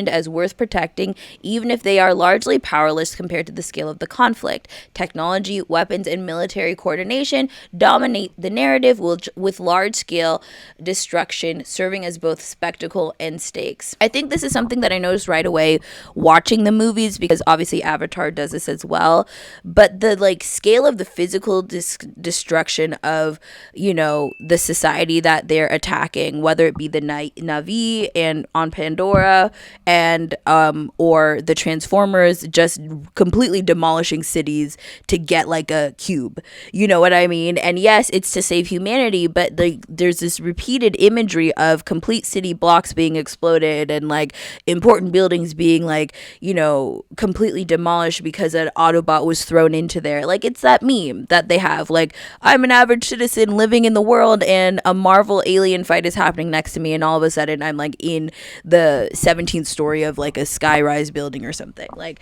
as worth protecting, even if they are largely powerless compared to the scale of the conflict. Technology, weapons, and military coordination dominate the narrative, with large-scale destruction serving as both spectacle and stakes. I think this is something that I noticed right away watching the movies, because obviously Avatar does this as well. But the scale of the physical destruction destruction of, you know, the society that they're attacking, whether it be the Na'vi and on Pandora, and or the Transformers just completely demolishing cities to get like a cube. You know what I mean? And yes, it's to save humanity, but there's this repeated imagery of complete city blocks being exploded and like important buildings being like, you know, completely demolished because an Autobot was thrown into there. Like, it's that meme that they have, like, I'm an average citizen living in the world and a Marvel alien fight is happening next to me, and all of a sudden I'm like in the 17th story of like a skyrise building or something. Like,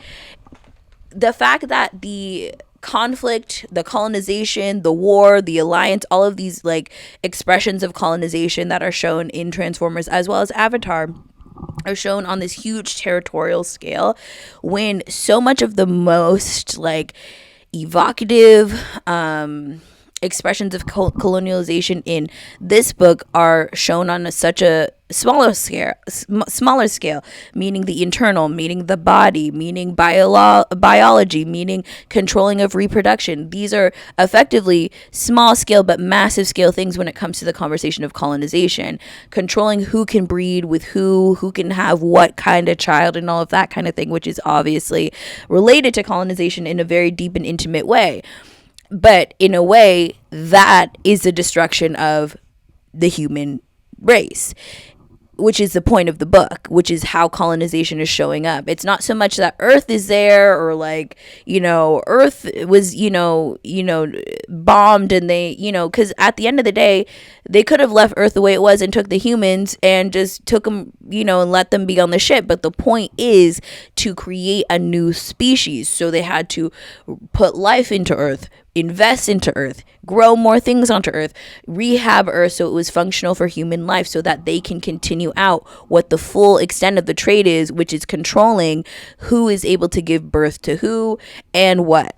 the fact that the conflict, the colonization, the war, the alliance, all of these like expressions of colonization that are shown in Transformers as well as Avatar are shown on this huge territorial scale, when so much of the most like evocative expressions of colonialization in this book are shown on such a smaller scale, meaning the internal, meaning the body, meaning biology, meaning controlling of reproduction. These are effectively small scale but massive scale things when it comes to the conversation of colonization, controlling who can breed with who can have what kind of child, and all of that kind of thing, which is obviously related to colonization in a very deep and intimate way. But in a way, that is the destruction of the human race, which is the point of the book, which is how colonization is showing up. It's not so much that Earth is there, or like, you know, Earth was, you know, bombed, and they, you know, because at the end of the day, they could have left Earth the way it was and took the humans and just took them, you know, and let them be on the ship. But the point is to create a new species. So they had to put life into Earth, invest into Earth, grow more things onto Earth, rehab Earth so it was functional for human life, so that they can continue out what the full extent of the trade is, which is controlling who is able to give birth to who and what.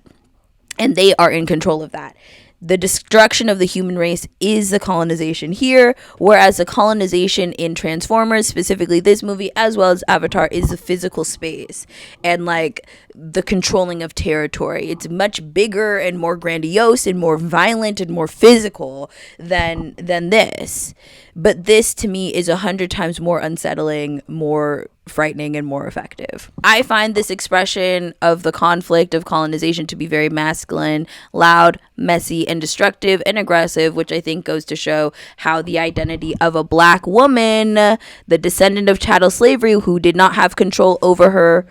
And they are in control of that. The destruction of the human race is the colonization here, whereas the colonization in Transformers, specifically this movie, as well as Avatar, is the physical space and like the controlling of territory. It's much bigger and more grandiose and more violent and more physical than this. But this, to me, is 100 times more unsettling, more frightening, and more effective. I find this expression of the conflict of colonization to be very masculine, loud, messy, and destructive and aggressive, which I think goes to show how the identity of a black woman, the descendant of chattel slavery, who did not have control over her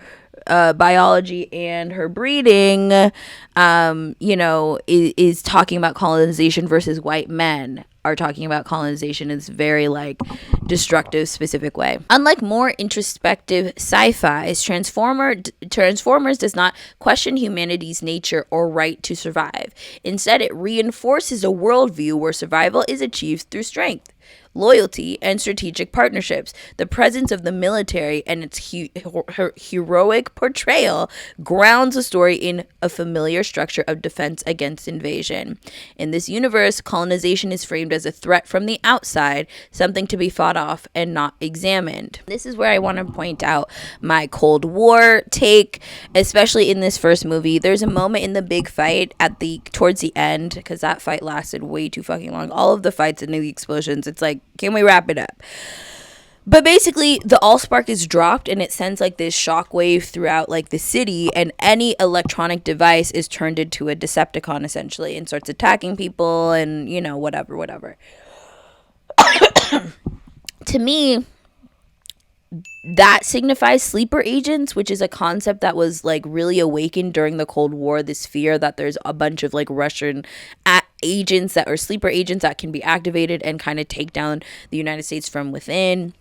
biology and her breeding, you know, is talking about colonization versus white men are talking about colonization in this very like destructive specific way. Unlike more introspective sci-fis, Transformers does not question humanity's nature or right to survive. Instead, it reinforces a worldview where survival is achieved through strength, loyalty, and strategic partnerships. The presence of the military and its heroic portrayal grounds the story in a familiar structure of defense against invasion. In this universe, colonization is framed as a threat from the outside, something to be fought off and not examined. This is where I want to point out my Cold War take, especially in this first movie. There's a moment in the big fight towards the end, because that fight lasted way too fucking long. All of the fights and the explosions, it's like, can we wrap it up? But basically, the Allspark is dropped and it sends like this shockwave throughout like the city, and any electronic device is turned into a Decepticon essentially and starts attacking people and, you know, whatever. To me, that signifies sleeper agents, which is a concept that was like really awakened during the Cold War. This fear that there's a bunch of like Russian agents that are sleeper agents that can be activated and kind of take down the United States from within,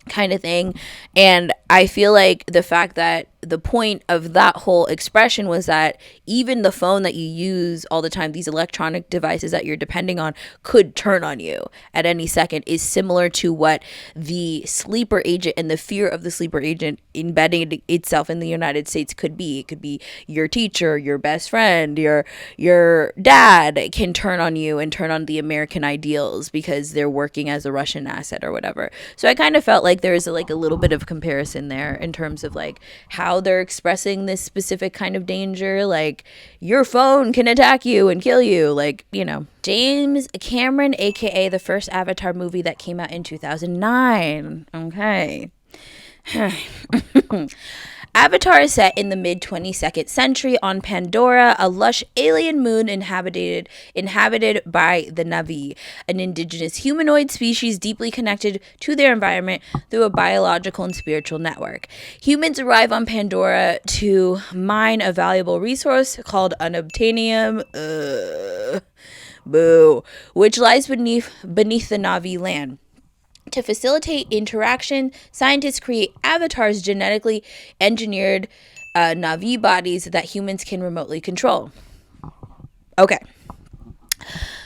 kind of thing. And I feel like the fact that the point of that whole expression was that even the phone that you use all the time, these electronic devices that you're depending on, could turn on you at any second, is similar to what the sleeper agent and the fear of the sleeper agent embedding itself in the United States could be. It could be your teacher, your best friend, your dad can turn on you and turn on the American ideals because they're working as a Russian asset or whatever. So I kind of felt like there was like a little bit of comparison there in terms of like how how they're expressing this specific kind of danger. Like, your phone can attack you and kill you. Like, you know. James Cameron, aka the first Avatar movie that came out in 2009. Okay. Avatar is set in the mid-22nd century on Pandora, a lush alien moon inhabited by the Na'vi, an indigenous humanoid species deeply connected to their environment through a biological and spiritual network. Humans arrive on Pandora to mine a valuable resource called unobtainium, which lies beneath the Na'vi land. To facilitate interaction, scientists create avatars, genetically engineered Na'vi bodies that humans can remotely control. Okay.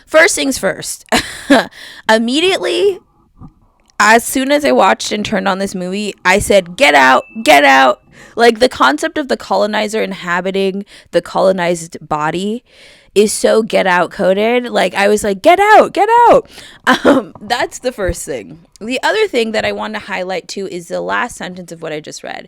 First things first. Immediately, as soon as I watched and turned on this movie, I said, get out, get out. Like, the concept of the colonizer inhabiting the colonized body is so get out coded. Like, I was like, get out, get out. That's the first thing. The other thing that I want to highlight too is the last sentence of what I just read.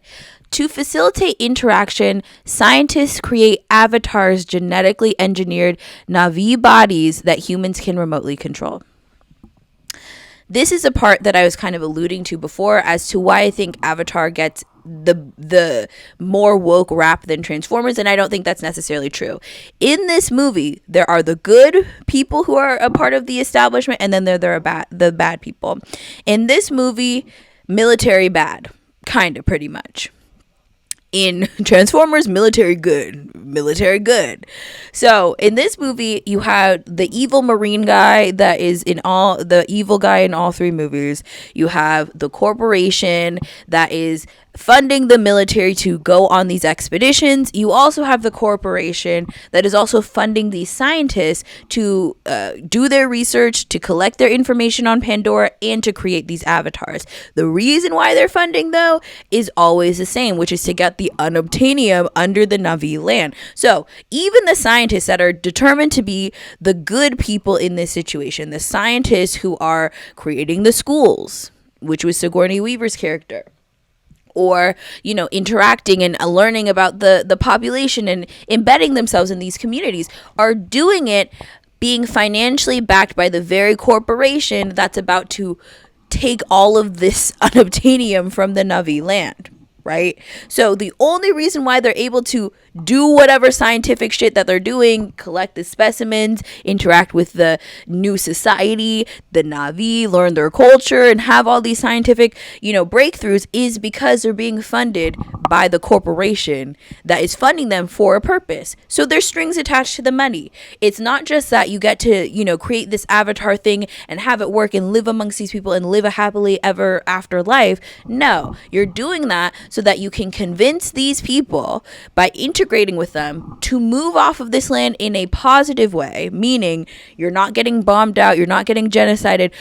To facilitate interaction, scientists create avatars, genetically engineered Na'vi bodies that humans can remotely control. This is a part that I was kind of alluding to before as to why I think Avatar gets the more woke rap than Transformers, and I don't think that's necessarily true. In this movie, there are the good people who are a part of the establishment, and then there are the bad people. In this movie, military bad, kind of, pretty much. In Transformers, military good. So in this movie, you have the evil marine guy that is the evil guy in all three movies. You have the corporation that is funding the military to go on these expeditions. You also have the corporation that is also funding these scientists to do their research, to collect their information on Pandora, and to create these avatars. The reason why they're funding, though, is always the same, which is to get the unobtainium under the Na'vi land. So even the scientists that are determined to be the good people in this situation, the scientists who are creating the schools, which was Sigourney Weaver's character, or, you know, interacting and learning about the population and embedding themselves in these communities, are doing it being financially backed by the very corporation that's about to take all of this unobtainium from the Na'vi land, right? So the only reason why they're able to do whatever scientific shit that they're doing, collect the specimens, interact with the new society, the Na'vi, learn their culture, and have all these scientific, you know, breakthroughs, is because they're being funded by the corporation that is funding them for a purpose. So there's strings attached to the money. It's not just that you get to, you know, create this avatar thing and have it work and live amongst these people and live a happily ever after life. No, you're doing that so that you can convince these people by integrating with them to move off of this land in a positive way, meaning you're not getting bombed out, you're not getting genocided.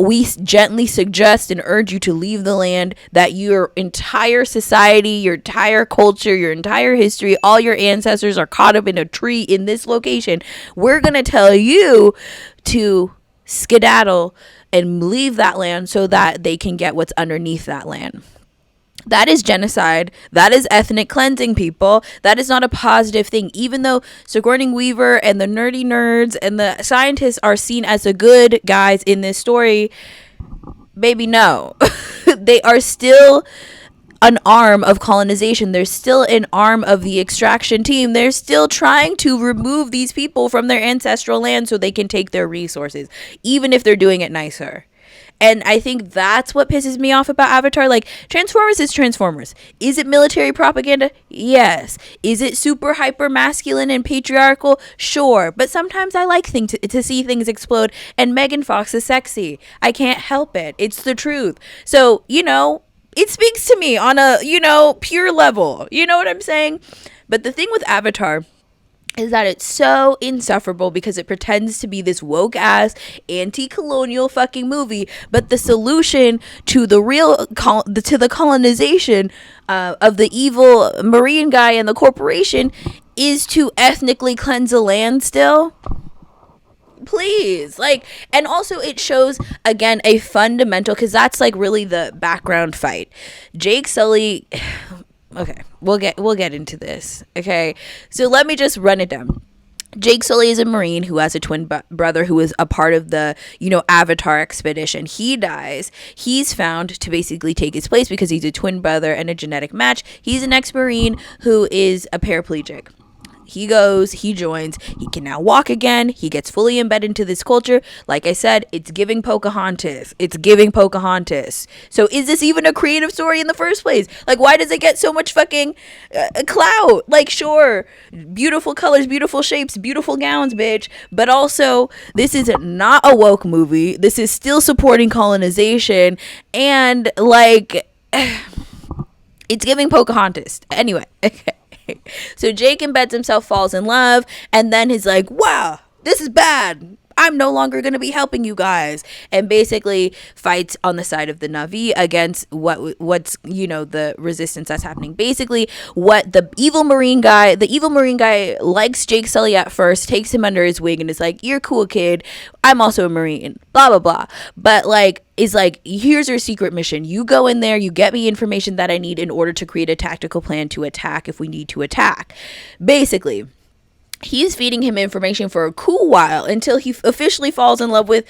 We gently suggest and urge you to leave the land that your entire society, your entire culture, your entire history, all your ancestors are caught up in a tree in this location. We're going to tell you to skedaddle and leave that land so that they can get what's underneath that land. That is genocide. That is ethnic cleansing, people. That is not a positive thing. Even though Sigourney Weaver and the nerdy nerds and the scientists are seen as the good guys in this story, baby, no. They are still an arm of colonization. They're still an arm of the extraction team. They're still trying to remove these people from their ancestral land so they can take their resources, even if they're doing it nicer. And I think that's what pisses me off about Avatar. Like, Transformers is Transformers. Is it military propaganda? Yes. Is it super hyper masculine and patriarchal? Sure. But sometimes I like to see things explode, and Megan Fox is sexy. I can't help it. It's the truth. So, you know, it speaks to me on a, you know, pure level. You know what I'm saying? But the thing with Avatar is that it's so insufferable because it pretends to be this woke ass anti-colonial fucking movie, but the solution to the colonization of the evil marine guy and the corporation is to ethnically cleanse the land still. Please, like, and also it shows again a fundamental, because that's like really the background fight. Jake Sully okay, we'll get into this. Okay, so let me just run it down. Jake Sully is a Marine who has a twin brother who is a part of the, Avatar expedition. He dies. He's found to basically take his place because he's a twin brother and a genetic match. He's an ex-Marine who is a paraplegic. He goes, he joins, he can now walk again, he gets fully embedded into this culture. Like I said, it's giving Pocahontas. So is this even a creative story in the first place? Like, why does it get so much fucking clout? Like, sure, beautiful colors, beautiful shapes, beautiful gowns, bitch. But also, this is not a woke movie. This is still supporting colonization. And, like, it's giving Pocahontas. Anyway, okay. So Jake embeds himself, falls in love, and then he's like, wow, this is bad. I'm no longer going to be helping you guys. And basically fights on the side of the Na'vi against what's, the resistance that's happening. Basically, what the evil Marine guy likes Jake Sully at first, takes him under his wing and is like, you're cool, kid. I'm also a Marine, blah, blah, blah. But is like, here's your secret mission. You go in there, you get me information that I need in order to create a tactical plan to attack if we need to attack. Basically, he's feeding him information for a cool while until he officially falls in love with,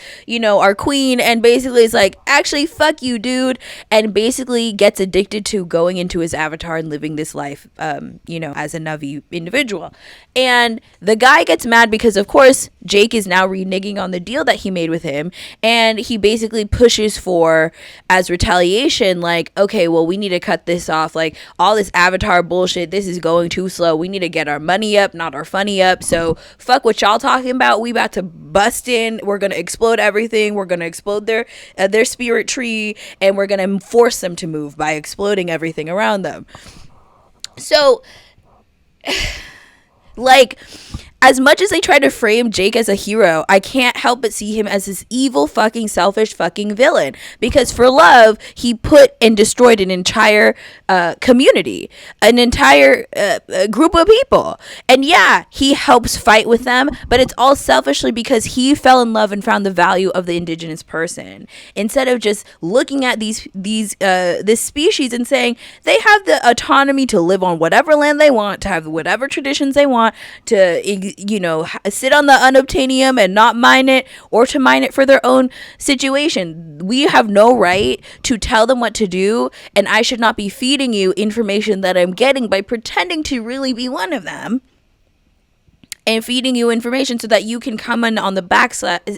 our queen, and basically is like, actually, fuck you, dude, and basically gets addicted to going into his avatar and living this life, as a Na'vi individual. And the guy gets mad because, of course, Jake is now reneging on the deal that he made with him, and he basically pushes for, as retaliation, like, okay, well, we need to cut this off, like, all this avatar bullshit, this is going too slow, we need to get our money up, not our funny up, so fuck what y'all talking about, we about to bust in, we're gonna explode everything, we're gonna explode their spirit tree, and we're gonna force them to move by exploding everything around them. So, like, as much as they try to frame Jake as a hero, I can't help but see him as this evil fucking selfish fucking villain. Because for love, he put and destroyed an entire community, an entire group of people. And yeah, he helps fight with them, but it's all selfishly because he fell in love and found the value of the indigenous person. Instead of just looking at this species and saying they have the autonomy to live on whatever land they want, to have whatever traditions they want, to sit on the unobtainium and not mine it, or to mine it for their own situation. We have no right to tell them what to do, and I should not be feeding you information that I'm getting by pretending to really be one of them, and feeding you information so that you can come in on the back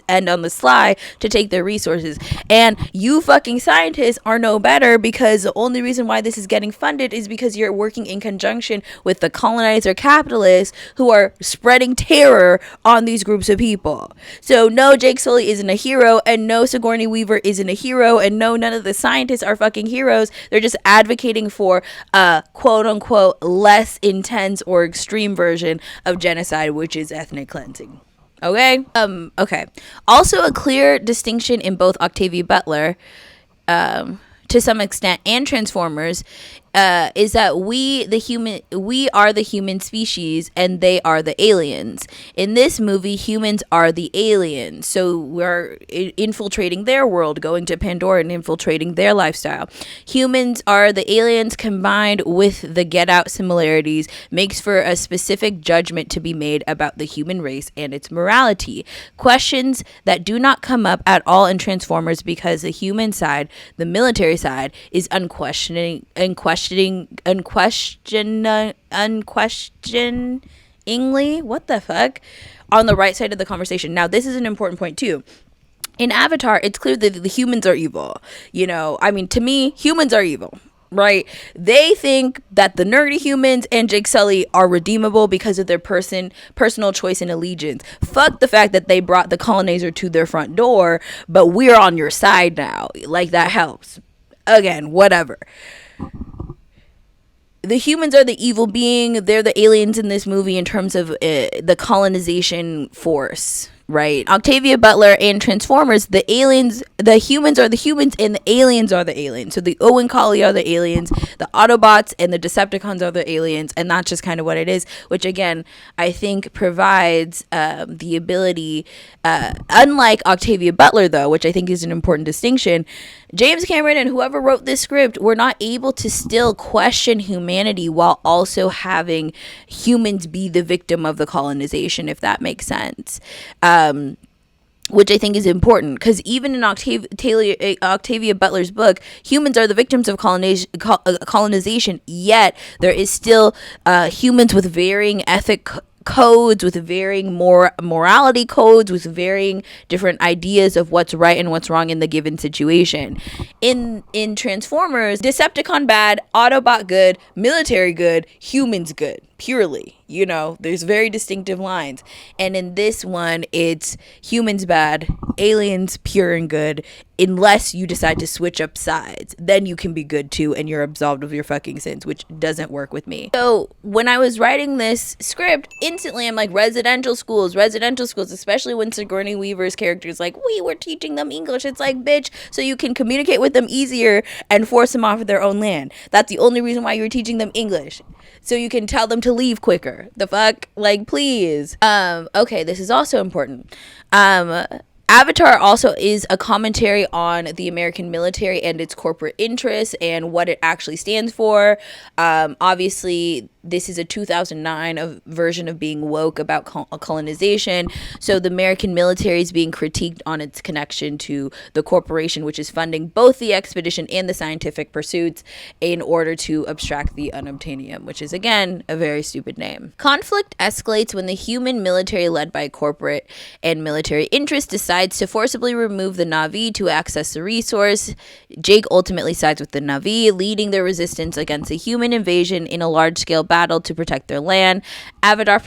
end on the sly to take their resources. And you fucking scientists are no better, because the only reason why this is getting funded is because you're working in conjunction with the colonizer capitalists who are spreading terror on these groups of people. So no, Jake Sully isn't a hero, and no, Sigourney Weaver isn't a hero, and no, none of the scientists are fucking heroes. They're just advocating for a quote unquote less intense or extreme version of genocide, which is ethnic cleansing. Okay. Also, a clear distinction in both Octavia Butler, to some extent, and Transformers, is that we are the human species and they are the aliens. In this movie, humans are the aliens, so we're infiltrating their world, going to Pandora and infiltrating their lifestyle. Humans are the aliens combined with the Get Out similarities makes for a specific judgment to be made about the human race and its morality. Questions that do not come up at all in Transformers, because the human side, the military side, is unquestioningly what the fuck, on the right side of the conversation. Now, this is an important point too. In Avatar, it's clear that the humans are evil. To me, humans are evil, right? They think that the nerdy humans and Jake Sully are redeemable because of their personal choice and allegiance. Fuck the fact that they brought the colonizer to their front door, but we're on your side now. Like, that helps. Again, whatever. The humans are the evil being. They're the aliens in this movie in terms of the colonization force, right? Octavia Butler in Transformers, the humans are the humans and the aliens are the aliens. So the Owen Collie are the aliens, the Autobots and the Decepticons are the aliens, and that's just kind of what it is, which again, I think provides the ability, unlike Octavia Butler though, which I think is an important distinction, James Cameron and whoever wrote this script were not able to still question humanity while also having humans be the victim of the colonization, if that makes sense. Which I think is important, because even in Octavia Butler's book, humans are the victims of colonization, yet there is still humans with varying ethic codes, with varying morality codes, with varying different ideas of what's right and what's wrong in the given situation. In Transformers, Decepticon bad, Autobot good, military good, humans good, purely. You know, there's very distinctive lines. And in this one, it's humans bad, aliens pure and good, unless you decide to switch up sides. Then you can be good too, and you're absolved of your fucking sins, which doesn't work with me. So when I was writing this script, instantly I'm like, residential schools, especially when Sigourney Weaver's character is like, we were teaching them English. It's like, bitch, so you can communicate with them easier and force them off of their own land. That's the only reason why you were teaching them English. So you can tell them to leave quicker. The fuck? Like, please. Okay, this is also important. Avatar also is a commentary on the American military and its corporate interests and what it actually stands for. Obviously, this is a 2009 version of being woke about colonization. So the American military is being critiqued on its connection to the corporation, which is funding both the expedition and the scientific pursuits in order to abstract the unobtainium, which is, again, a very stupid name. Conflict escalates when the human military led by corporate and military interests decides to forcibly remove the Na'vi to access the resource. Jake ultimately sides with the Na'vi, leading their resistance against a human invasion in a large-scale battle to protect their land. Avatar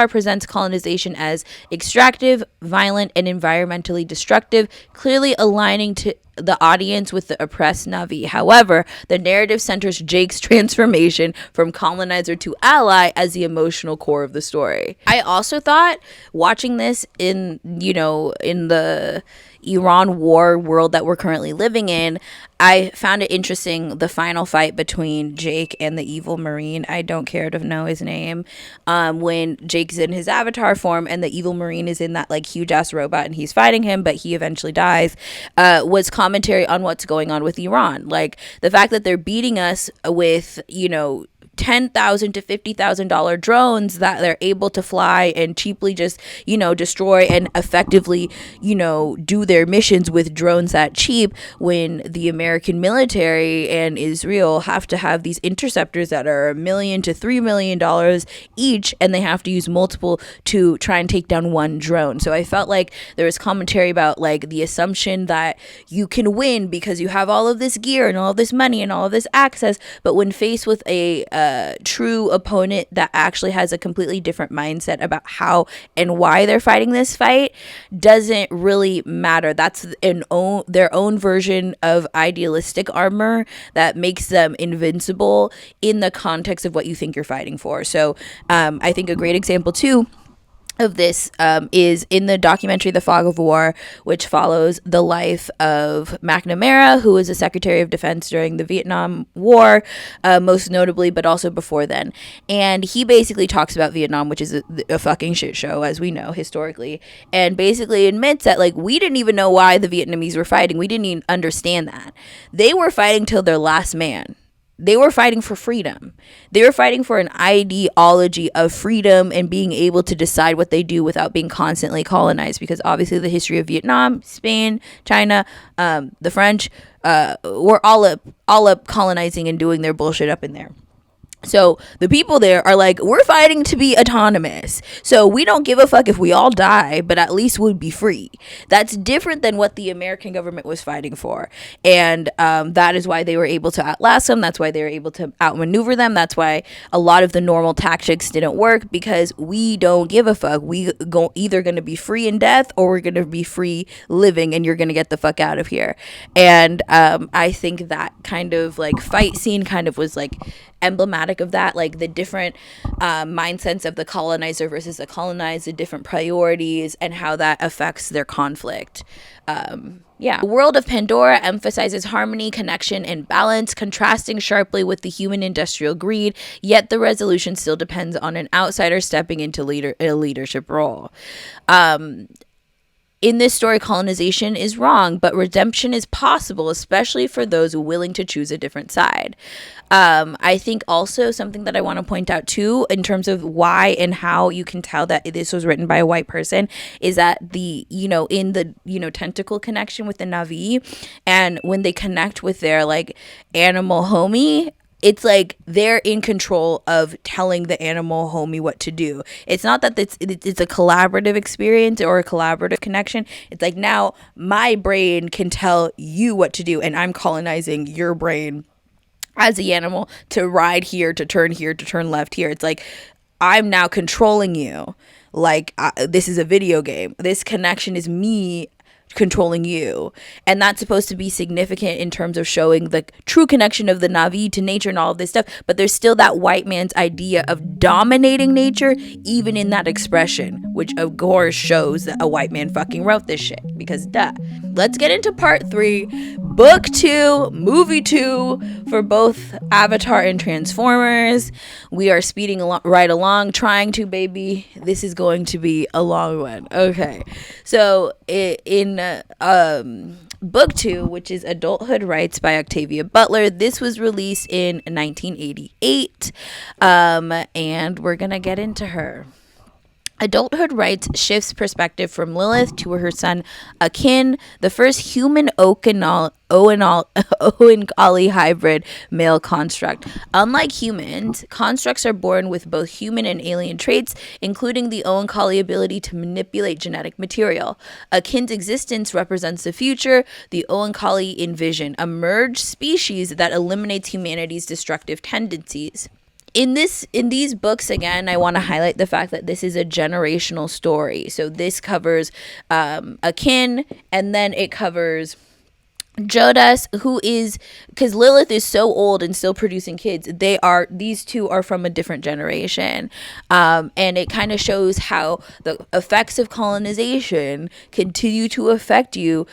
presents colonization as extractive, violent, and environmentally destructive, clearly aligning to the audience with the oppressed Na'vi. However, the narrative centers Jake's transformation from colonizer to ally as the emotional core of the story. I also thought, watching this in the Iran war world that we're currently living in, I found it interesting, the final fight between Jake and the evil Marine. I don't care to know his name. When Jake's in his avatar form and the evil Marine is in that like huge ass robot and he's fighting him, but he eventually dies, was commentary on what's going on with Iran. Like the fact that they're beating us with, $10,000 to $50,000 drones that they're able to fly and cheaply just, destroy and effectively, do their missions with drones that cheap, when the American military and Israel have to have these interceptors that are $1 million to $3 million each, and they have to use multiple to try and take down one drone. So I felt like there was commentary about like the assumption that you can win because you have all of this gear and all of this money and all of this access, but when faced with a true opponent that actually has a completely different mindset about how and why they're fighting this fight, doesn't really matter. That's their own version of idealistic armor that makes them invincible in the context of what you think you're fighting for. So I think a great example too of this is in the documentary The Fog of War, which follows the life of McNamara, who was a Secretary of Defense during the Vietnam War, most notably, but also before then. And he basically talks about Vietnam, which is a fucking shit show, as we know historically, and basically admits that like we didn't even know why the Vietnamese were fighting. We didn't even understand that. They were fighting till their last man. They were fighting for freedom. They were fighting for an ideology of freedom and being able to decide what they do without being constantly colonized. Because obviously the history of Vietnam, Spain, China, the French, were all up colonizing and doing their bullshit up in there. So the people there are like, we're fighting to be autonomous. So we don't give a fuck if we all die, but at least we'd be free. That's different than what the American government was fighting for. And that is why they were able to outlast them. That's why they were able to outmaneuver them. That's why a lot of the normal tactics didn't work, because we don't give a fuck. We either going to be free in death or we're going to be free living, and you're going to get the fuck out of here. And I think that kind of like fight scene kind of was like emblematic thematic of that, like the different mindsets of the colonizer versus the colonized, the different priorities, and how that affects their conflict. The world of Pandora emphasizes harmony, connection, and balance, contrasting sharply with the human industrial greed, yet the resolution still depends on an outsider stepping into a leadership role. In this story, colonization is wrong, but redemption is possible, especially for those willing to choose a different side. I think also something that I want to point out too, in terms of why and how you can tell that this was written by a white person, is that in the tentacle connection with the Na'vi, and when they connect with their like animal homie, it's like they're in control of telling the animal homie what to do. It's not that it's a collaborative experience or a collaborative connection. It's like, now my brain can tell you what to do, and I'm colonizing your brain as the animal to ride here, to turn left here. It's like I'm now controlling you. Like this is a video game. This connection is me controlling you, and that's supposed to be significant in terms of showing the true connection of the Na'vi to nature and all of this stuff. But there's still that white man's idea of dominating nature, even in that expression, which of course shows that a white man fucking wrote this shit, because duh. Let's get into part 3, book 2, movie 2 for both Avatar and Transformers. We are speeding right along, trying to, baby. This is going to be a long one. Okay, so in book 2, which is Adulthood Rights by Octavia Butler, this was released in 1988, and we're gonna get into her. Adulthood Rights shifts perspective from Lilith to her son Akin, the first human Oankali hybrid male construct. Unlike humans, constructs are born with both human and alien traits, including the Oankali ability to manipulate genetic material. Akin's existence represents the future the Oankali envision, a merged species that eliminates humanity's destructive tendencies. In these books, again, I want to highlight the fact that this is a generational story. So this covers Akin, and then it covers Jodas, who is, because Lilith is so old and still producing kids, these two are from a different generation, and it kind of shows how the effects of colonization continue to affect you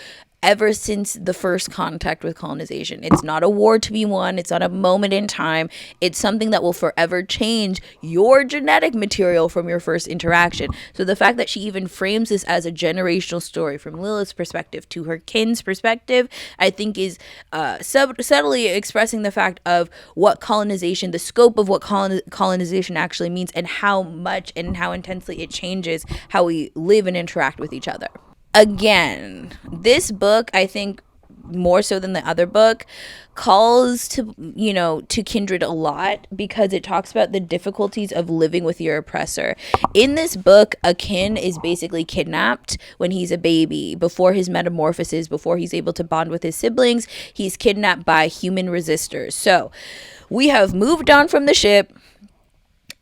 ever since the first contact with colonization. It's not a war to be won. It's not a moment in time. It's something that will forever change your genetic material from your first interaction. So the fact that she even frames this as a generational story from Lilith's perspective to her kin's perspective, I think is subtly expressing the fact of what colonization, the scope of what colonization actually means, and how much and how intensely it changes how we live and interact with each other. Again, this book, I think more so than the other book, calls to kindred a lot, because it talks about the difficulties of living with your oppressor. In this book, Akin is basically kidnapped when he's a baby, before his metamorphosis, before he's able to bond with his siblings. He's kidnapped by human resistors. So we have moved on from the ship.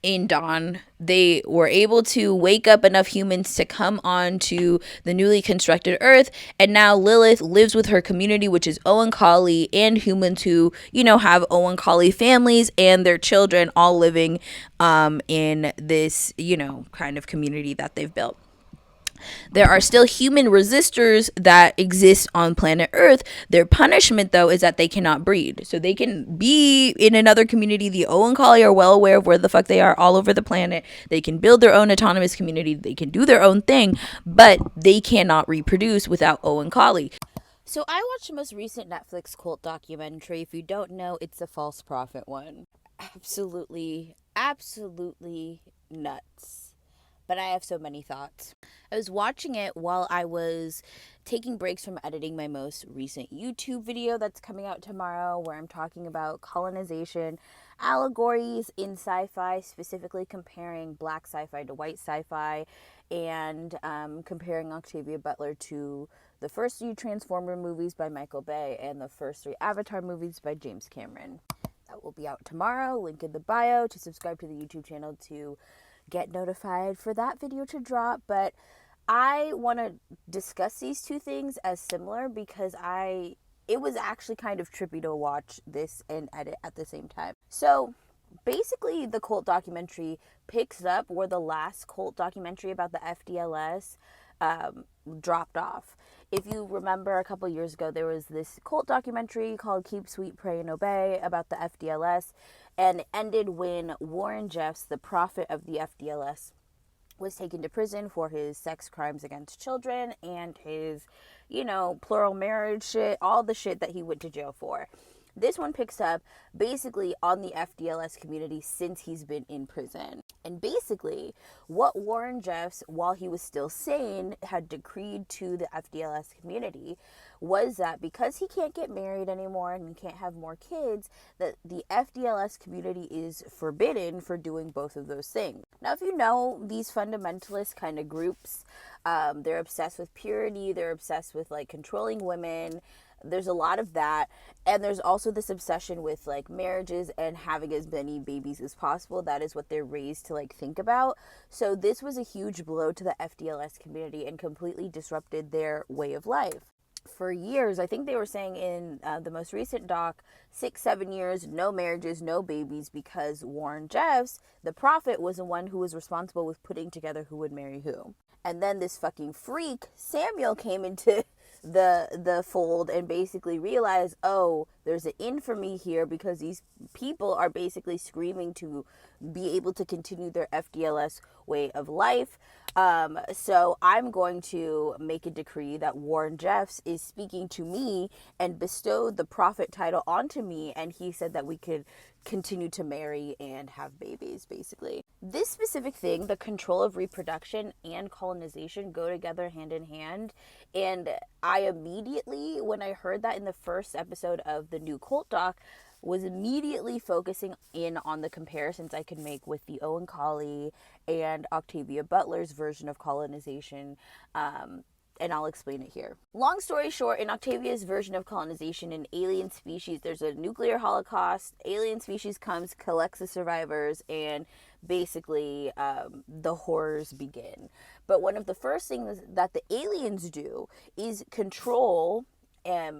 In Dawn, they were able to wake up enough humans to come on to the newly constructed Earth, and now Lilith lives with her community, which is Oankali, and humans who, have Oankali families and their children all living in this, kind of community that they've built. There are still human resistors that exist on planet Earth. Their punishment, though, is that they cannot breed. So they can be in another community. The Oankali are well aware of where the fuck they are all over the planet. They can build their own autonomous community. They can do their own thing, but they cannot reproduce without Oankali. So I watched the most recent Netflix cult documentary. If you don't know, it's the False Prophet one. Absolutely nuts. But I have so many thoughts. I was watching it while I was taking breaks from editing my most recent YouTube video that's coming out tomorrow, where I'm talking about colonization allegories in sci-fi, specifically comparing black sci-fi to white sci-fi, and comparing Octavia Butler to the first 3 Transformer movies by Michael Bay and the first 3 Avatar movies by James Cameron. That will be out tomorrow. Link in the bio to subscribe to the YouTube channel to get notified for that video to drop. But I want to discuss these two things as similar, because it was actually kind of trippy to watch this and edit at the same time. So basically the cult documentary picks up where the last cult documentary about the FDLS dropped off. If you remember, a couple years ago, there was this cult documentary called Keep Sweet, Pray, and Obey about the FDLS, and it ended when Warren Jeffs, the prophet of the FDLS, was taken to prison for his sex crimes against children and his, plural marriage shit, all the shit that he went to jail for. This one picks up basically on the FDLS community since he's been in prison. And basically, what Warren Jeffs, while he was still sane, had decreed to the FDLS community was that because he can't get married anymore and he can't have more kids, that the FDLS community is forbidden for doing both of those things. Now, if you know these fundamentalist kind of groups, they're obsessed with purity, they're obsessed with like controlling women. There's a lot of that, and there's also this obsession with like marriages and having as many babies as possible. That is what they're raised to like think about. So this was a huge blow to the FDLS community and completely disrupted their way of life. For years, I think they were saying in the most recent doc, 6-7 years, no marriages, no babies, because Warren Jeffs, the prophet, was the one who was responsible with putting together who would marry who. And then this fucking freak, Samuel, came into the fold and basically realized, oh, there's an in for me here because these people are basically screaming to be able to continue their FDLS way of life. So I'm going to make a decree that Warren Jeffs is speaking to me and bestowed the prophet title onto me, and he said that we could continue to marry and have babies, basically. This specific thing, the control of reproduction and colonization, go together hand in hand. And I immediately, when I heard that in the first episode of the new cult doc, was immediately focusing in on the comparisons I could make with the Owen Collie and Octavia Butler's version of colonization. And I'll explain it here. Long story short, in Octavia's version of colonization, an alien species, there's a nuclear holocaust, alien species comes, collects the survivors, and basically the horrors begin. But one of the first things that the aliens do is control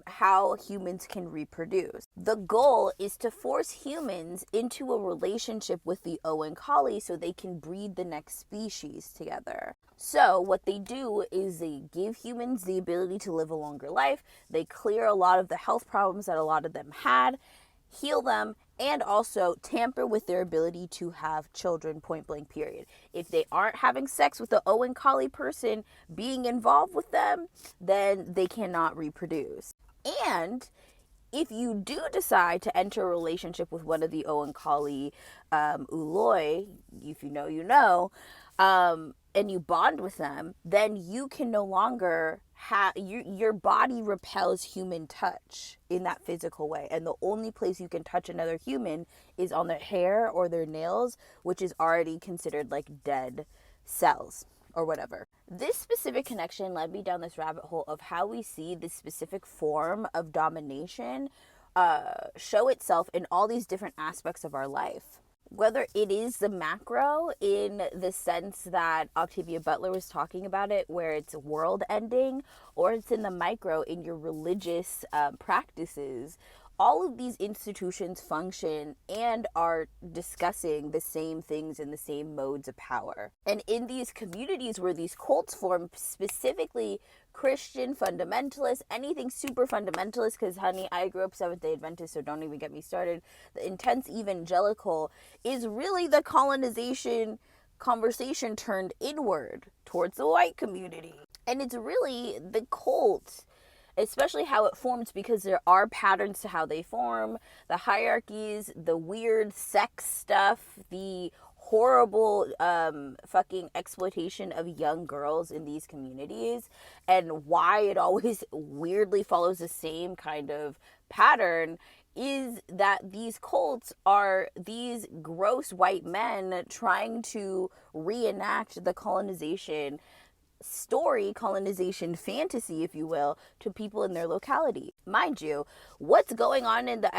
how humans can reproduce. The goal is to force humans into a relationship with the Owen Collie so they can breed the next species together. So what they do is they give humans the ability to live a longer life. They clear a lot of the health problems that a lot of them had, heal them, and also tamper with their ability to have children, point blank period. If they aren't having sex with the Owen Collie person being involved with them, then they cannot reproduce. And if you do decide to enter a relationship with one of the Owen Collie Uloi, if you know, you know, and you bond with them, then you can no longer your body repels human touch in that physical way, and the only place you can touch another human is on their hair or their nails, which is already considered like dead cells or whatever. This specific connection led me down this rabbit hole of how we see this specific form of domination show itself in all these different aspects of our life. Whether it is the macro in the sense that Octavia Butler was talking about it, where it's world ending, or it's in the micro in your religious practices, all of these institutions function and are discussing the same things in the same modes of power. And in these communities where these cults form, specifically Christian fundamentalists, anything super fundamentalist, because honey, I grew up Seventh-day Adventist, so don't even get me started. The intense evangelical is really the colonization conversation turned inward towards the white community. And it's really the cult, especially how it forms, because there are patterns to how they form, the hierarchies, the weird sex stuff, the horrible fucking exploitation of young girls in these communities, and why it always weirdly follows the same kind of pattern is that these cults are these gross white men trying to reenact the colonization story, colonization fantasy, if you will, to people in their locality. mind you, what's going on in the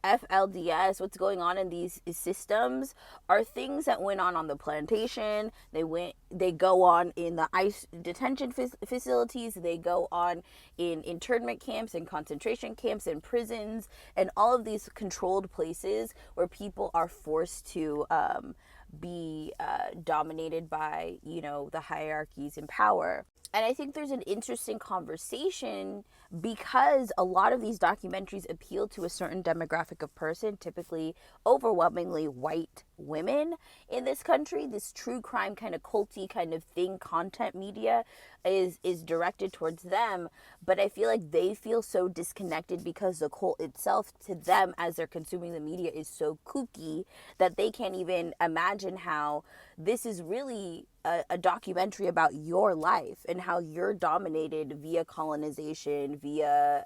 FLDS, what's going on in these systems are things that went on the plantation. They go on in the ICE detention facilities. They go on in internment camps and concentration camps and prisons and all of these controlled places where people are forced to be dominated by, the hierarchies in power. And I think there's an interesting conversation because a lot of these documentaries appeal to a certain demographic of person, typically overwhelmingly white women in this country. This true crime kind of culty kind of thing, content media is directed towards them. But I feel like they feel so disconnected because the cult itself to them as they're consuming the media is so kooky that they can't even imagine how this is really a documentary about your life and how you're dominated via colonization, via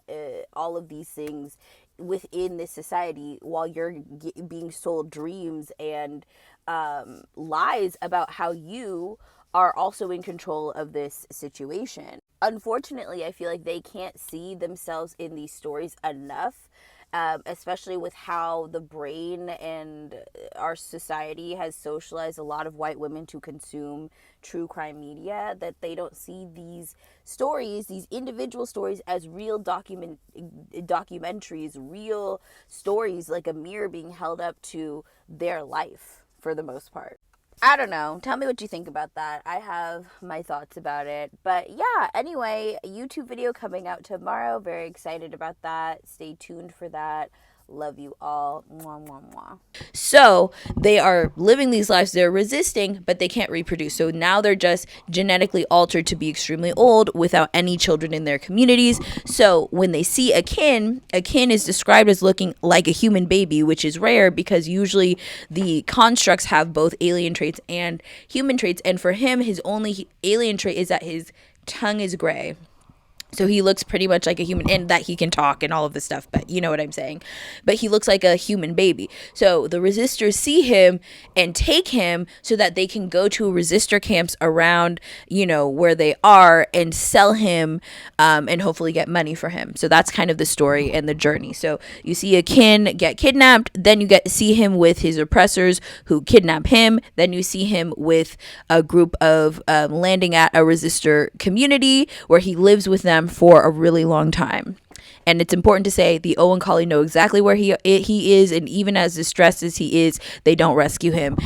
all of these things within this society while you're being sold dreams and lies about how you are also in control of this situation. Unfortunately, I feel like they can't see themselves in these stories enough. Especially with how the brain and our society has socialized a lot of white women to consume true crime media, that they don't see these stories, these individual stories, as real documentaries, real stories, like a mirror being held up to their life for the most part. I don't know. Tell me what you think about that. I have my thoughts about it. But yeah, anyway, a YouTube video coming out tomorrow. Very excited about that. Stay tuned for that. Love you all. Mwah, mwah, mwah. So they are living these lives. They're resisting, but they can't reproduce. So now they're just genetically altered to be extremely old without any children in their communities. So when they see a kin is described as looking like a human baby, which is rare because usually the constructs have both alien traits and human traits. And for him, his only alien trait is that his tongue is gray. So he looks pretty much like a human, and that he can talk and all of this stuff, but you know what I'm saying. But he looks like a human baby. So the resistors see him and take him so that they can go to resistor camps around, where they are and sell him and hopefully get money for him. So that's kind of the story and the journey. So you see a kin get kidnapped, then you get to see him with his oppressors who kidnap him. Then you see him with a group of landing at a resistor community where he lives with them for a really long time. And it's important to say the Oankali know exactly where he is, and even as distressed as he is, they don't rescue him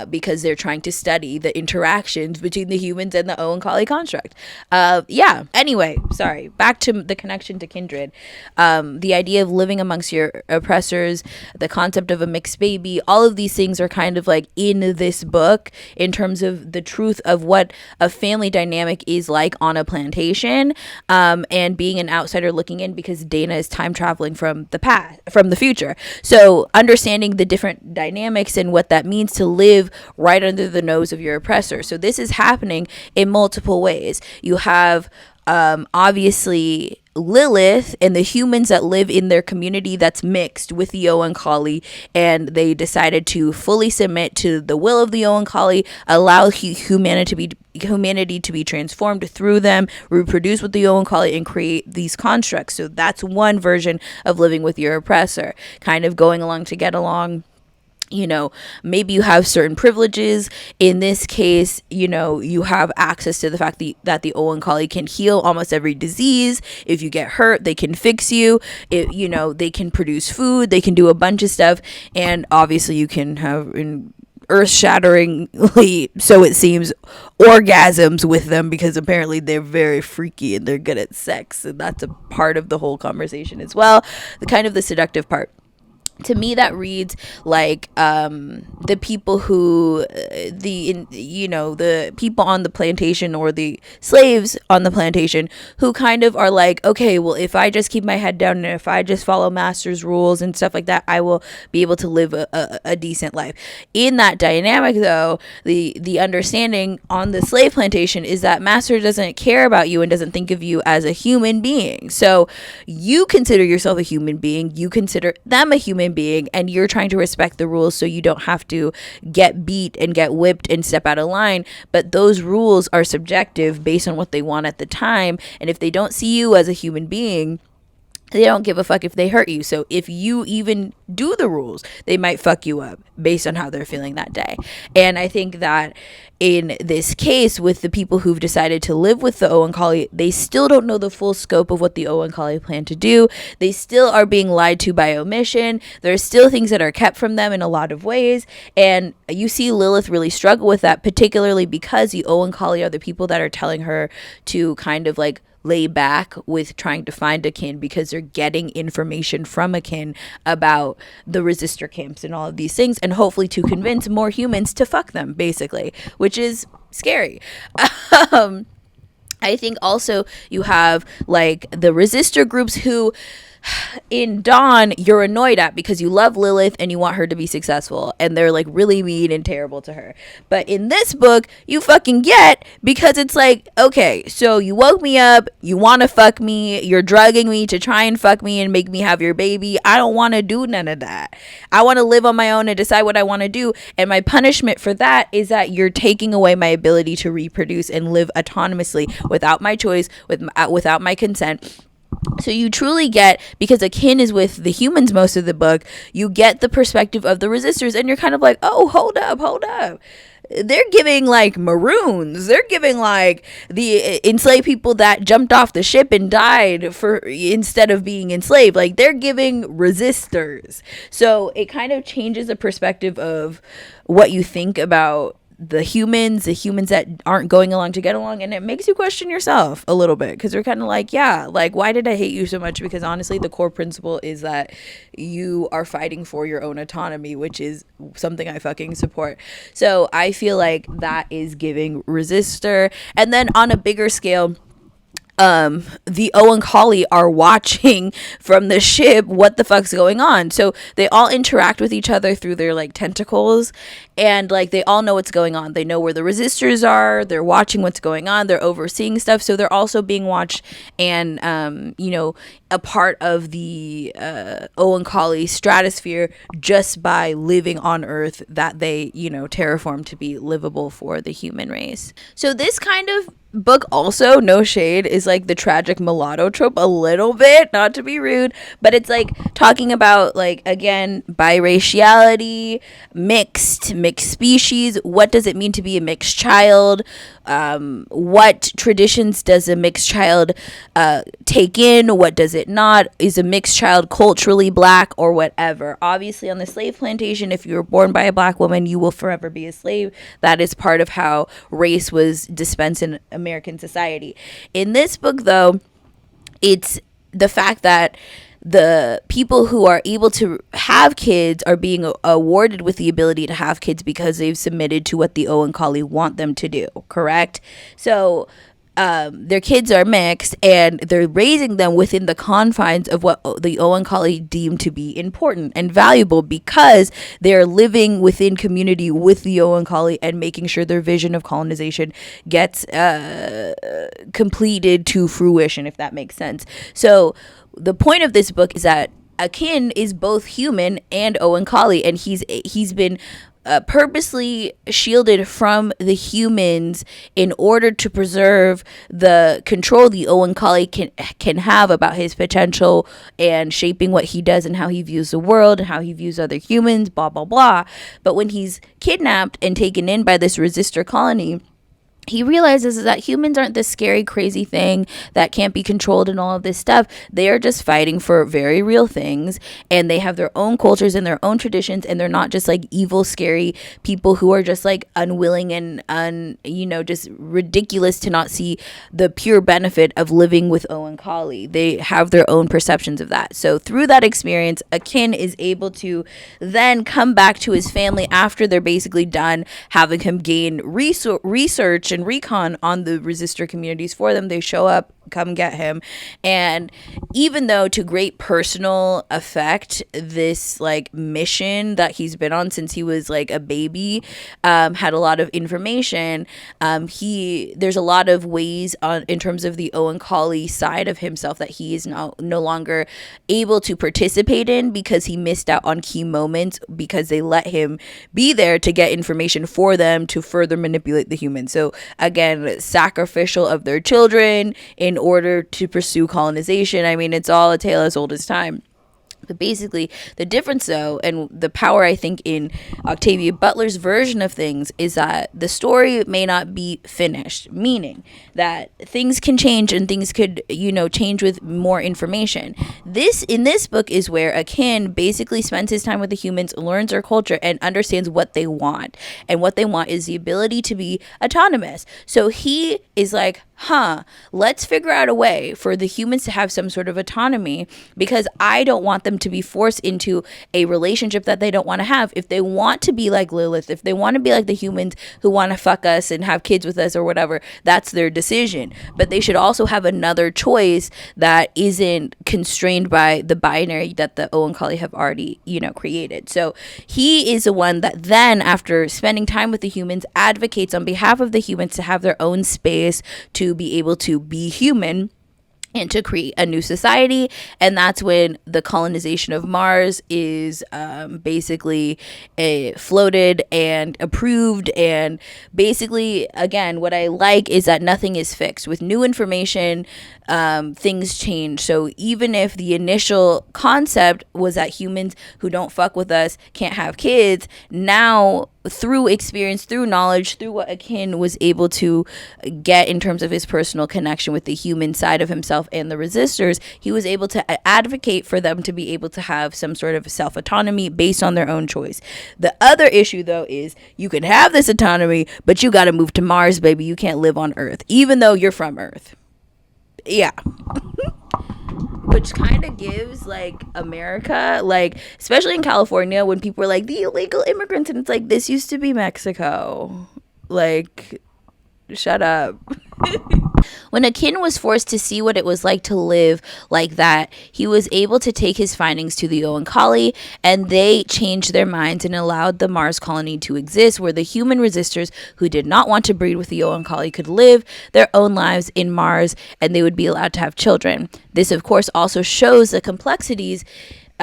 because they're trying to study the interactions between the humans and the Oankali construct. Anyway, sorry, back to the connection to kindred. The idea of living amongst your oppressors, the concept of a mixed baby, all of these things are kind of like in this book in terms of the truth of what a family dynamic is like on a plantation, and being an outsider looking in, because Dana is time traveling from the future. So understanding the different dynamics and what that means to live right under the nose of your oppressor. So this is happening in multiple ways. You have obviously Lilith and the humans that live in their community that's mixed with the Oankali, and they decided to fully submit to the will of the Oankali, allow humanity to be transformed through them, reproduce with the Oankali, and create these constructs. So that's one version of living with your oppressor, kind of going along to get along. Maybe you have certain privileges. In this case, you have access to the fact that the Oankali can heal almost every disease. If you get hurt, they can fix you. They can produce food. They can do a bunch of stuff. And obviously you can have earth-shatteringly, so it seems, orgasms with them, because apparently they're very freaky and they're good at sex. And that's a part of the whole conversation as well. The seductive part. To me, that reads like the people who, the people on the plantation, or the slaves on the plantation, who kind of are like, okay, well, if I just keep my head down and if I just follow master's rules and stuff like that, I will be able to live a decent life. In that dynamic, though, the understanding on the slave plantation is that master doesn't care about you and doesn't think of you as a human being. So you consider yourself a human being, you consider them a human being, and you're trying to respect the rules so you don't have to get beat and get whipped and step out of line. But those rules are subjective based on what they want at the time, and if they don't see you as a human being, They don't give a fuck if they hurt you. So if you even do the rules, they might fuck you up based on how they're feeling that day. And I think that in this case, with the people who've decided to live with the Oankali, they still don't know the full scope of what the Oankali plan to do. They still are being lied to by omission. There's still things that are kept from them in a lot of ways. And you see Lilith really struggle with that, particularly because the Oankali are the people that are telling her to kind of like lay back with trying to find a kin, because they're getting information from a kin about the resistor camps and all of these things, and hopefully to convince more humans to fuck them, basically, which is scary. I think also you have like the resistor groups who in Dawn you're annoyed at because you love Lilith and you want her to be successful, and they're like really mean and terrible to her. But in this book you fucking get, because it's like, okay, so you woke me up, you want to fuck me, you're drugging me to try and fuck me and make me have your baby. I don't want to do none of that. I want to live on my own and decide what I want to do, and my punishment for that is that you're taking away my ability to reproduce and live autonomously without my choice, without my consent. So you truly get, because a kin is with the humans most of the book, you get the perspective of the resistors, and you're kind of like, oh, hold up. They're giving like maroons. They're giving like the enslaved people that jumped off the ship and died for instead of being enslaved. Like, they're giving resistors. So it kind of changes the perspective of what you think about the humans that aren't going along to get along, and it makes you question yourself a little bit, because you're kind of like, yeah, like, why did I hate you so much? Because honestly, the core principle is that you are fighting for your own autonomy, which is something I fucking support. So I feel like that is giving resistor. And then on a bigger scale, the Oankali are watching from the ship what the fuck's going on. So they all interact with each other through their like tentacles, and like they all know what's going on. They know where the resistors are. They're watching what's going on. They're overseeing stuff. So they're also being watched, and a part of the Oankali stratosphere just by living on Earth that they terraform to be livable for the human race. So this kind of book also, no shade, is like the tragic mulatto trope a little bit, not to be rude, but it's like talking about, like, again, biraciality, mixed species. What does it mean to be a mixed child? What traditions does a mixed child take in? What does it not? Is a mixed child culturally black or whatever? Obviously, on the slave plantation, if you were born by a black woman, you will forever be a slave. That is part of how race was dispensed in American society. In this book, though, it's the fact that the people who are able to have kids are being awarded with the ability to have kids because they've submitted to what the Oankali want them to do, correct? So their kids are mixed, and they're raising them within the confines of what the Oankali deem to be important and valuable, because they're living within community with the Oankali and making sure their vision of colonization gets completed to fruition, if that makes sense. So the point of this book is that Akin is both human and Oankali, and he's been purposely shielded from the humans in order to preserve the control the Oankali can have about his potential and shaping what he does and how he views the world and how he views other humans, blah blah blah. But when he's kidnapped and taken in by this resistor colony, he realizes that humans aren't this scary, crazy thing that can't be controlled and all of this stuff. They are just fighting for very real things, and they have their own cultures and their own traditions, and they're not just like evil, scary people who are just like unwilling and just ridiculous to not see the pure benefit of living with Oankali. They have their own perceptions of that. So through that experience, Akin is able to then come back to his family after they're basically done having him gain research and recon on the resistor communities for them. They show up, come get him, and even though to great personal effect, this like mission that he's been on since he was like a baby had a lot of information. There's a lot of ways in terms of the Oankali side of himself that he is no longer able to participate in, because he missed out on key moments because they let him be there to get information for them to further manipulate the humans. So again, sacrificial of their children in order to pursue colonization. I mean, it's all a tale as old as time. But basically, the difference, though, and the power, I think, in Octavia Butler's version of things is that the story may not be finished, meaning that things can change and things could, change with more information. In this book is where Akin basically spends his time with the humans, learns their culture, and understands what they want. And what they want is the ability to be autonomous. So he is like, let's figure out a way for the humans to have some sort of autonomy, because I don't want them to be forced into a relationship that they don't want to have. If they want to be like Lilith, if they want to be like the humans who want to fuck us and have kids with us or whatever, that's their decision. But they should also have another choice that isn't constrained by the binary that the Oankali have already, created. So he is the one that then, after spending time with the humans, advocates on behalf of the humans to have their own space, to be able to be human and to create a new society. And that's when the colonization of Mars is basically floated and approved. And basically, again, what I like is that nothing is fixed. With new information, things change. So even if the initial concept was that humans who don't fuck with us can't have kids, now through experience, through knowledge, through what Akin was able to get in terms of his personal connection with the human side of himself and the resistors, he was able to advocate for them to be able to have some sort of self-autonomy based on their own choice. The other issue, though, is you can have this autonomy, but you got to move to Mars, baby. You can't live on Earth, even though you're from Earth. Yeah. Which kind of gives, like, America, like, especially in California, when people are like, the illegal immigrants, and it's like, this used to be Mexico. Like, shut up. When Akin was forced to see what it was like to live like that, he was able to take his findings to the Oankali, and they changed their minds and allowed the Mars colony to exist, where the human resistors who did not want to breed with the Oankali could live their own lives in Mars, and they would be allowed to have children. This, of course, also shows the complexities.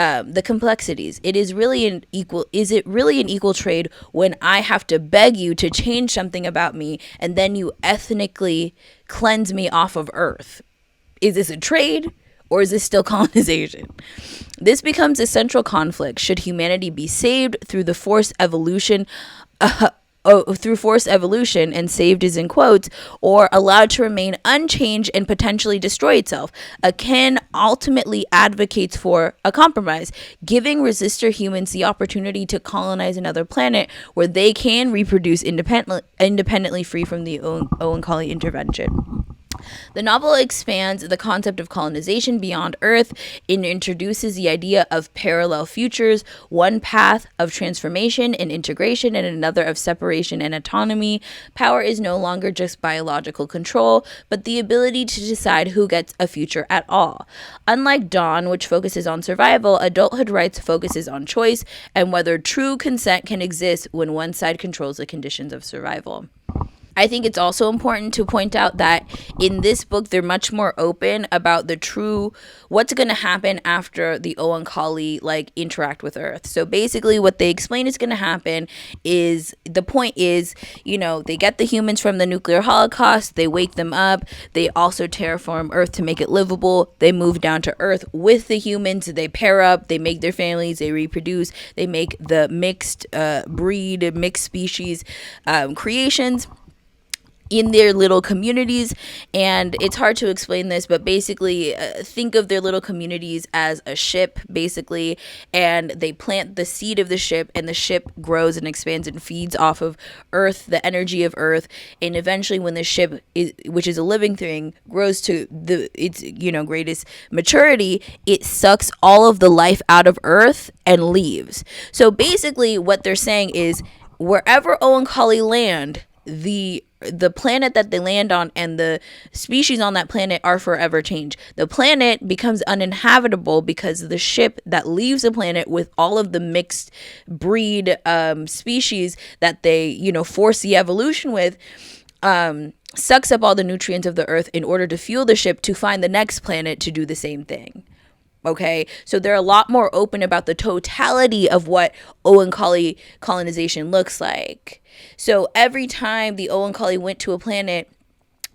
Is it really an equal trade when I have to beg you to change something about me and then you ethnically cleanse me off of Earth? Is this a trade, or is this still colonization? This becomes a central conflict. Should humanity be saved through the forced evolution and saved is in quotes, or allowed to remain unchanged and potentially destroy itself? Akin ultimately advocates for a compromise, giving resistor humans the opportunity to colonize another planet where they can reproduce independently free from the Oankali intervention. The novel expands the concept of colonization beyond Earth and introduces the idea of parallel futures, one path of transformation and integration and another of separation and autonomy. Power is no longer just biological control, but the ability to decide who gets a future at all. Unlike Dawn, which focuses on survival, adulthood rights focuses on choice and whether true consent can exist when one side controls the conditions of survival. I think it's also important to point out that in this book, they're much more open about the true, what's going to happen after the Oankali, like, interact with Earth. So basically what they explain is going to happen is, the point is, they get the humans from the nuclear holocaust, they wake them up, they also terraform Earth to make it livable, they move down to Earth with the humans, they pair up, they make their families, they reproduce, they make the mixed species creations in their little communities. And it's hard to explain this, but basically think of their little communities as a ship, basically, and they plant the seed of the ship, and the ship grows and expands and feeds off of Earth, the energy of Earth, and eventually when the ship which is a living thing, grows to its greatest maturity, it sucks all of the life out of Earth and leaves. So basically what they're saying is, wherever Oankali land, the planet that they land on and the species on that planet are forever changed. The planet becomes uninhabitable because the ship that leaves the planet with all of the mixed breed species that they, force the evolution with, sucks up all the nutrients of the Earth in order to fuel the ship to find the next planet to do the same thing. Okay, so they're a lot more open about the totality of what Oankali colonization looks like. So every time the Oankali went to a planet,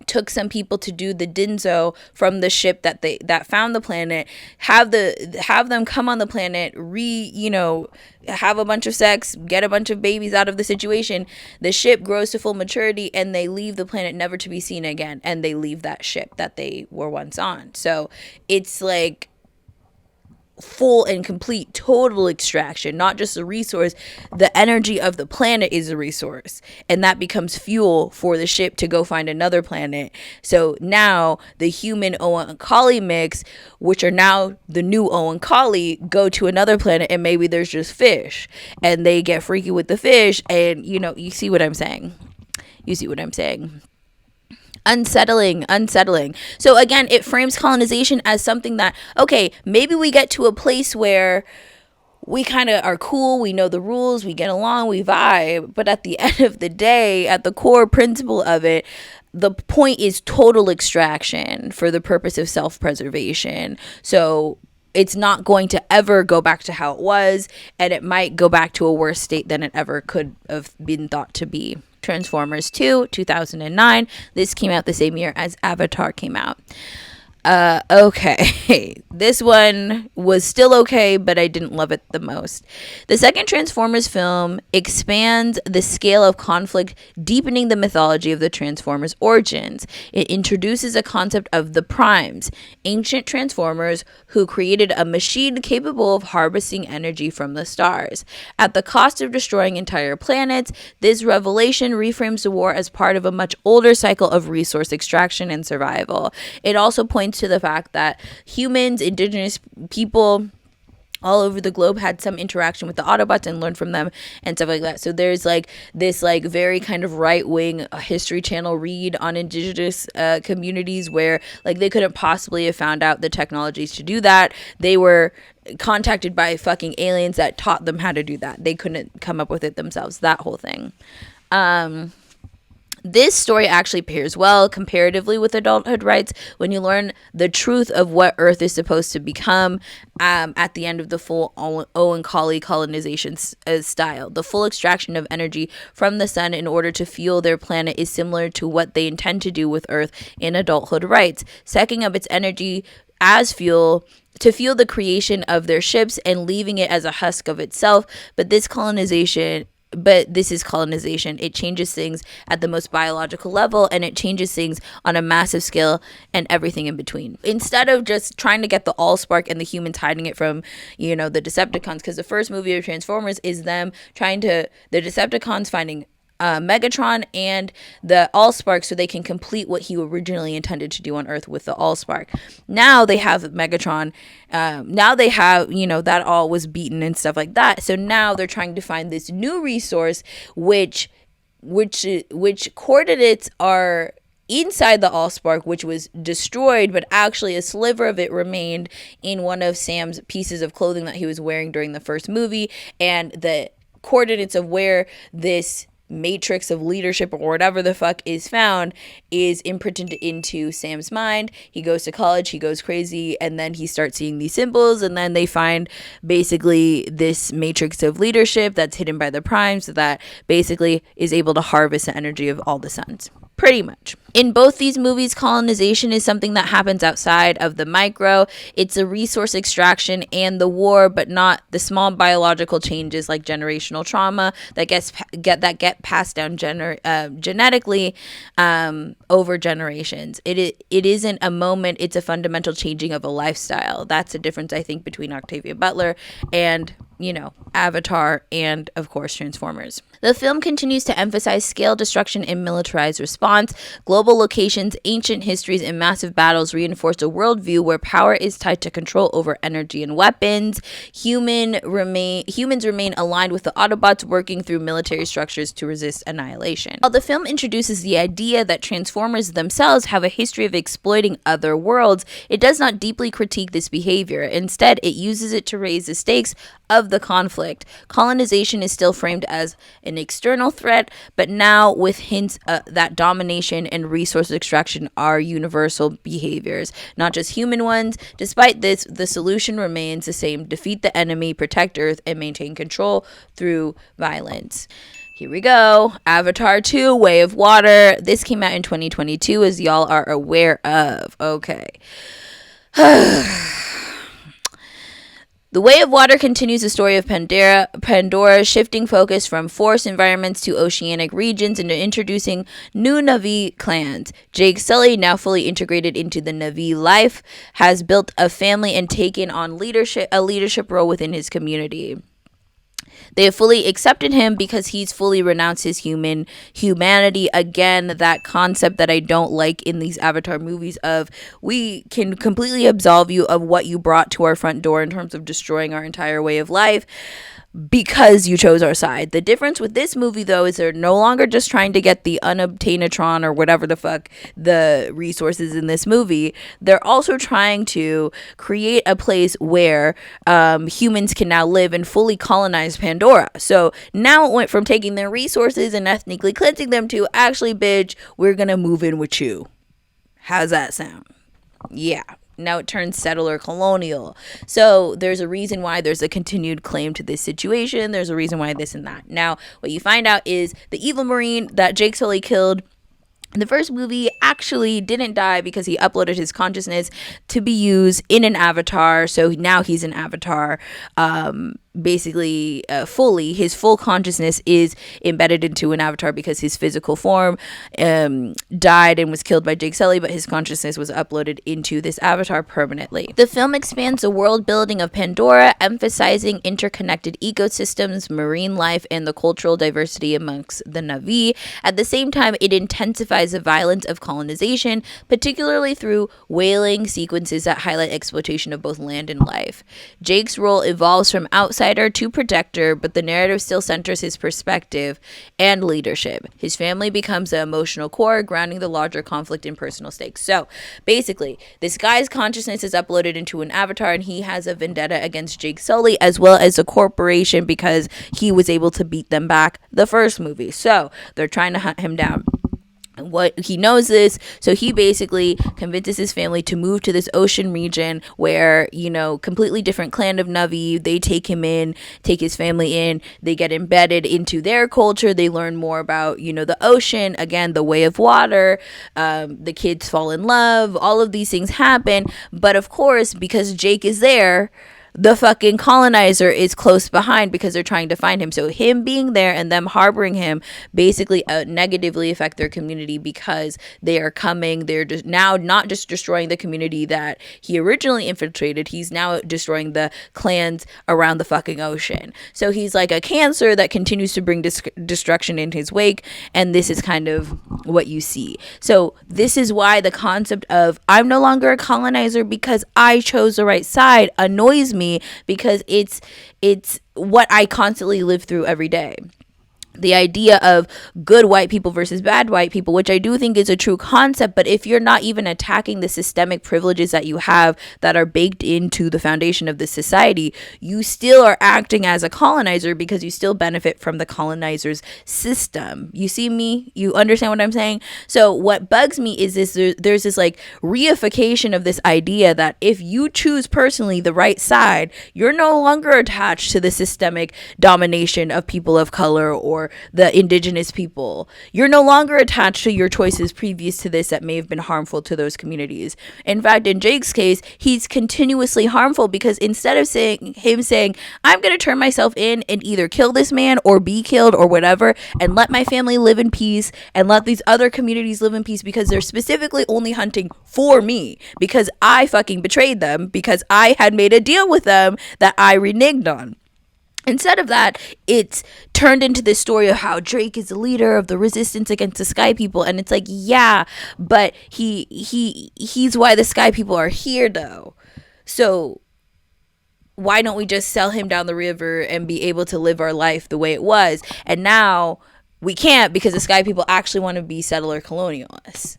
took some people to do the dinzo from the ship that found the planet, have them come on the planet, have a bunch of sex, get a bunch of babies out of the situation. The ship grows to full maturity and they leave the planet never to be seen again, and they leave that ship that they were once on. So it's like full and complete total extraction, not just a resource. The energy of the planet is a resource, and that becomes fuel for the ship to go find another planet. So now the human Oankali mix, which are now the new Oankali, go to another planet, and maybe there's just fish, and they get freaky with the fish, and you see what I'm saying. Unsettling. So again, it frames colonization as something that, okay, maybe we get to a place where we kind of are cool, we know the rules, we get along, we vibe, but at the end of the day, at the core principle of it, the point is total extraction for the purpose of self-preservation. So it's not going to ever go back to how it was, and it might go back to a worse state than it ever could have been thought to be. Transformers 2, 2009. This came out the same year as Avatar came out. Okay. This one was still okay, but I didn't love it the most. The second Transformers film expands the scale of conflict, deepening the mythology of the Transformers' origins. It introduces a concept of the Primes, ancient Transformers who created a machine capable of harvesting energy from the stars. At the cost of destroying entire planets, this revelation reframes the war as part of a much older cycle of resource extraction and survival. It also points to the fact that humans, indigenous people all over the globe had some interaction with the Autobots and learned from them and stuff like that. So there's like this like very kind of right-wing History Channel read on indigenous communities where like they couldn't possibly have found out the technologies to do that. They were contacted by fucking aliens that taught them how to do that. They couldn't come up with it themselves. That whole thing. This story actually pairs well comparatively with adulthood rights when you learn the truth of what Earth is supposed to become at the end of the full Oankali colonization style. The full extraction of energy from the sun in order to fuel their planet is similar to what they intend to do with Earth in adulthood rights, sucking up its energy as fuel to fuel the creation of their ships and leaving it as a husk of itself. But this is colonization. It changes things at the most biological level, and it changes things on a massive scale and everything in between. Instead of just trying to get the Allspark and the humans hiding it from, the Decepticons, because the first movie of Transformers is them the Decepticons finding Megatron and the Allspark so they can complete what he originally intended to do on Earth with the Allspark. Now they have Megatron. Now they have, that all was beaten and stuff like that. So now they're trying to find this new resource, which coordinates are inside the Allspark, which was destroyed, but actually a sliver of it remained in one of Sam's pieces of clothing that he was wearing during the first movie. And the coordinates of where this matrix of leadership or whatever the fuck is found is imprinted into Sam's mind. He goes to college, he goes crazy, and then he starts seeing these symbols, and then they find basically this matrix of leadership that's hidden by the Primes that basically is able to harvest the energy of all the suns. Pretty much. In both these movies, colonization is something that happens outside of the micro. It's a resource extraction and the war, but not the small biological changes like generational trauma that get passed down genetically over generations. It isn't a moment, it's a fundamental changing of a lifestyle. That's the difference, I think, between Octavia Butler and Avatar and, of course, Transformers. The film continues to emphasize scale destruction and militarized response. Global locations, ancient histories, and massive battles reinforce a worldview where power is tied to control over energy and weapons. Humans remain aligned with the Autobots, working through military structures to resist annihilation. While the film introduces the idea that Transformers themselves have a history of exploiting other worlds, it does not deeply critique this behavior. Instead, it uses it to raise the stakes of the conflict. Colonization is still framed as an external threat, but now with hints that domination and resource extraction are universal behaviors, not just human ones. Despite this, the solution remains the same: defeat the enemy, protect Earth, and maintain control through violence. Here we go. Avatar 2, Way of Water. This came out in 2022, as y'all are aware of. Okay. The Way of Water continues the story of Pandora, shifting focus from forest environments to oceanic regions and introducing new Na'vi clans. Jake Sully, now fully integrated into the Na'vi life, has built a family and taken on a leadership role within his community. They have fully accepted him because he's fully renounced his humanity. Again, that concept that I don't like in these Avatar movies of we can completely absolve you of what you brought to our front door in terms of destroying our entire way of life because you chose our side. The difference with this movie, though, is they're no longer just trying to get the unobtainatron or whatever the fuck the resources in this movie. They're also trying to create a place where humans can now live and fully colonize Pandora. So now it went from taking their resources and ethnically cleansing them to actually, bitch, we're gonna move in with you. How's that sound? Yeah. Now it turns settler colonial. So there's a reason why there's a continued claim to this situation. There's a reason why this and that. Now, what you find out is the evil Marine that Jake Sully killed in the first movie actually didn't die because he uploaded his consciousness to be used in an avatar. So now he's an avatar. Basically, fully, his full consciousness is embedded into an avatar because his physical form died and was killed by Jake Sully, but his consciousness was uploaded into this avatar permanently. The film expands the world building of Pandora, emphasizing interconnected ecosystems, marine life, and the cultural diversity amongst the Na'vi. At the same time, it intensifies the violence of colonization, particularly through whaling sequences that highlight exploitation of both land and life. Jake's role evolves from outsider to protector, but the narrative still centers his perspective and leadership. His family becomes the emotional core, grounding the larger conflict in personal stakes. So basically, this guy's consciousness is uploaded into an avatar, and he has a vendetta against Jake Sully as well as the corporation because he was able to beat them back the first movie. So they're trying to hunt him down. What he knows this, so he basically convinces his family to move to this ocean region where, you know, completely different clan of Na'vi. They take him in, take his family in, they get embedded into their culture, they learn more about, you know, the ocean, again, the way of water, the kids fall in love, all of these things happen, but of course, because Jake is there, the fucking colonizer is close behind because they're trying to find him. So him being there and them harboring him basically negatively affect their community because they are coming. They're just now not just destroying the community that he originally infiltrated. He's now destroying the clans around the fucking ocean. So he's like a cancer that continues to bring destruction in his wake. And this is kind of what you see. So this is why the concept of I'm no longer a colonizer because I chose the right side annoys me, because it's what I constantly live through every day. The idea of good white people versus bad white people, which I do think is a true concept, but if you're not even attacking the systemic privileges that you have that are baked into the foundation of this society, you still are acting as a colonizer because you still benefit from the colonizer's system. You see me? You understand what I'm saying? So what bugs me is this, there's this like reification of this idea that if you choose personally the right side, you're no longer attached to the systemic domination of people of color or the indigenous people. You're no longer attached to your choices previous to this that may have been harmful to those communities. In fact, in Jake's case, he's continuously harmful because instead of saying I'm going to turn myself in and either kill this man or be killed or whatever and let my family live in peace and let these other communities live in peace because they're specifically only hunting for me because I fucking betrayed them because I had made a deal with them that I reneged on. Instead of that, it's turned into this story of how Drake is the leader of the resistance against the Sky People, and it's like, yeah, but he's why the Sky People are here, though. So why don't we just sell him down the river and be able to live our life the way it was? And now we can't because the Sky People actually want to be settler colonialists.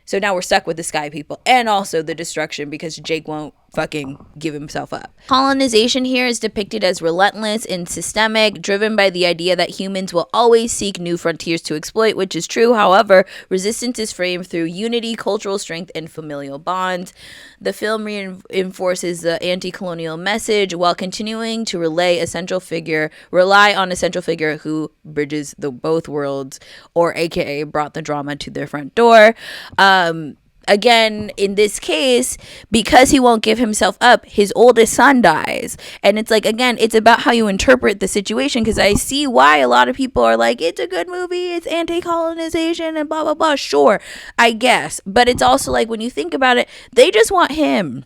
So now we're stuck with the Sky People and also the destruction because Jake won't fucking give himself up. Colonization here is depicted as relentless and systemic, driven by the idea that humans will always seek new frontiers to exploit, which is true. However, resistance is framed through unity, cultural strength, and familial bonds. The film reinforces the anti-colonial message while continuing to rely on a central figure who bridges the both worlds, or aka brought the drama to their front door. Again, in this case, because he won't give himself up, his oldest son dies. And it's like, again, it's about how you interpret the situation, because I see why a lot of people are like, it's a good movie, it's anti-colonization and blah, blah, blah. Sure, I guess. But it's also like, when you think about it, they just want him.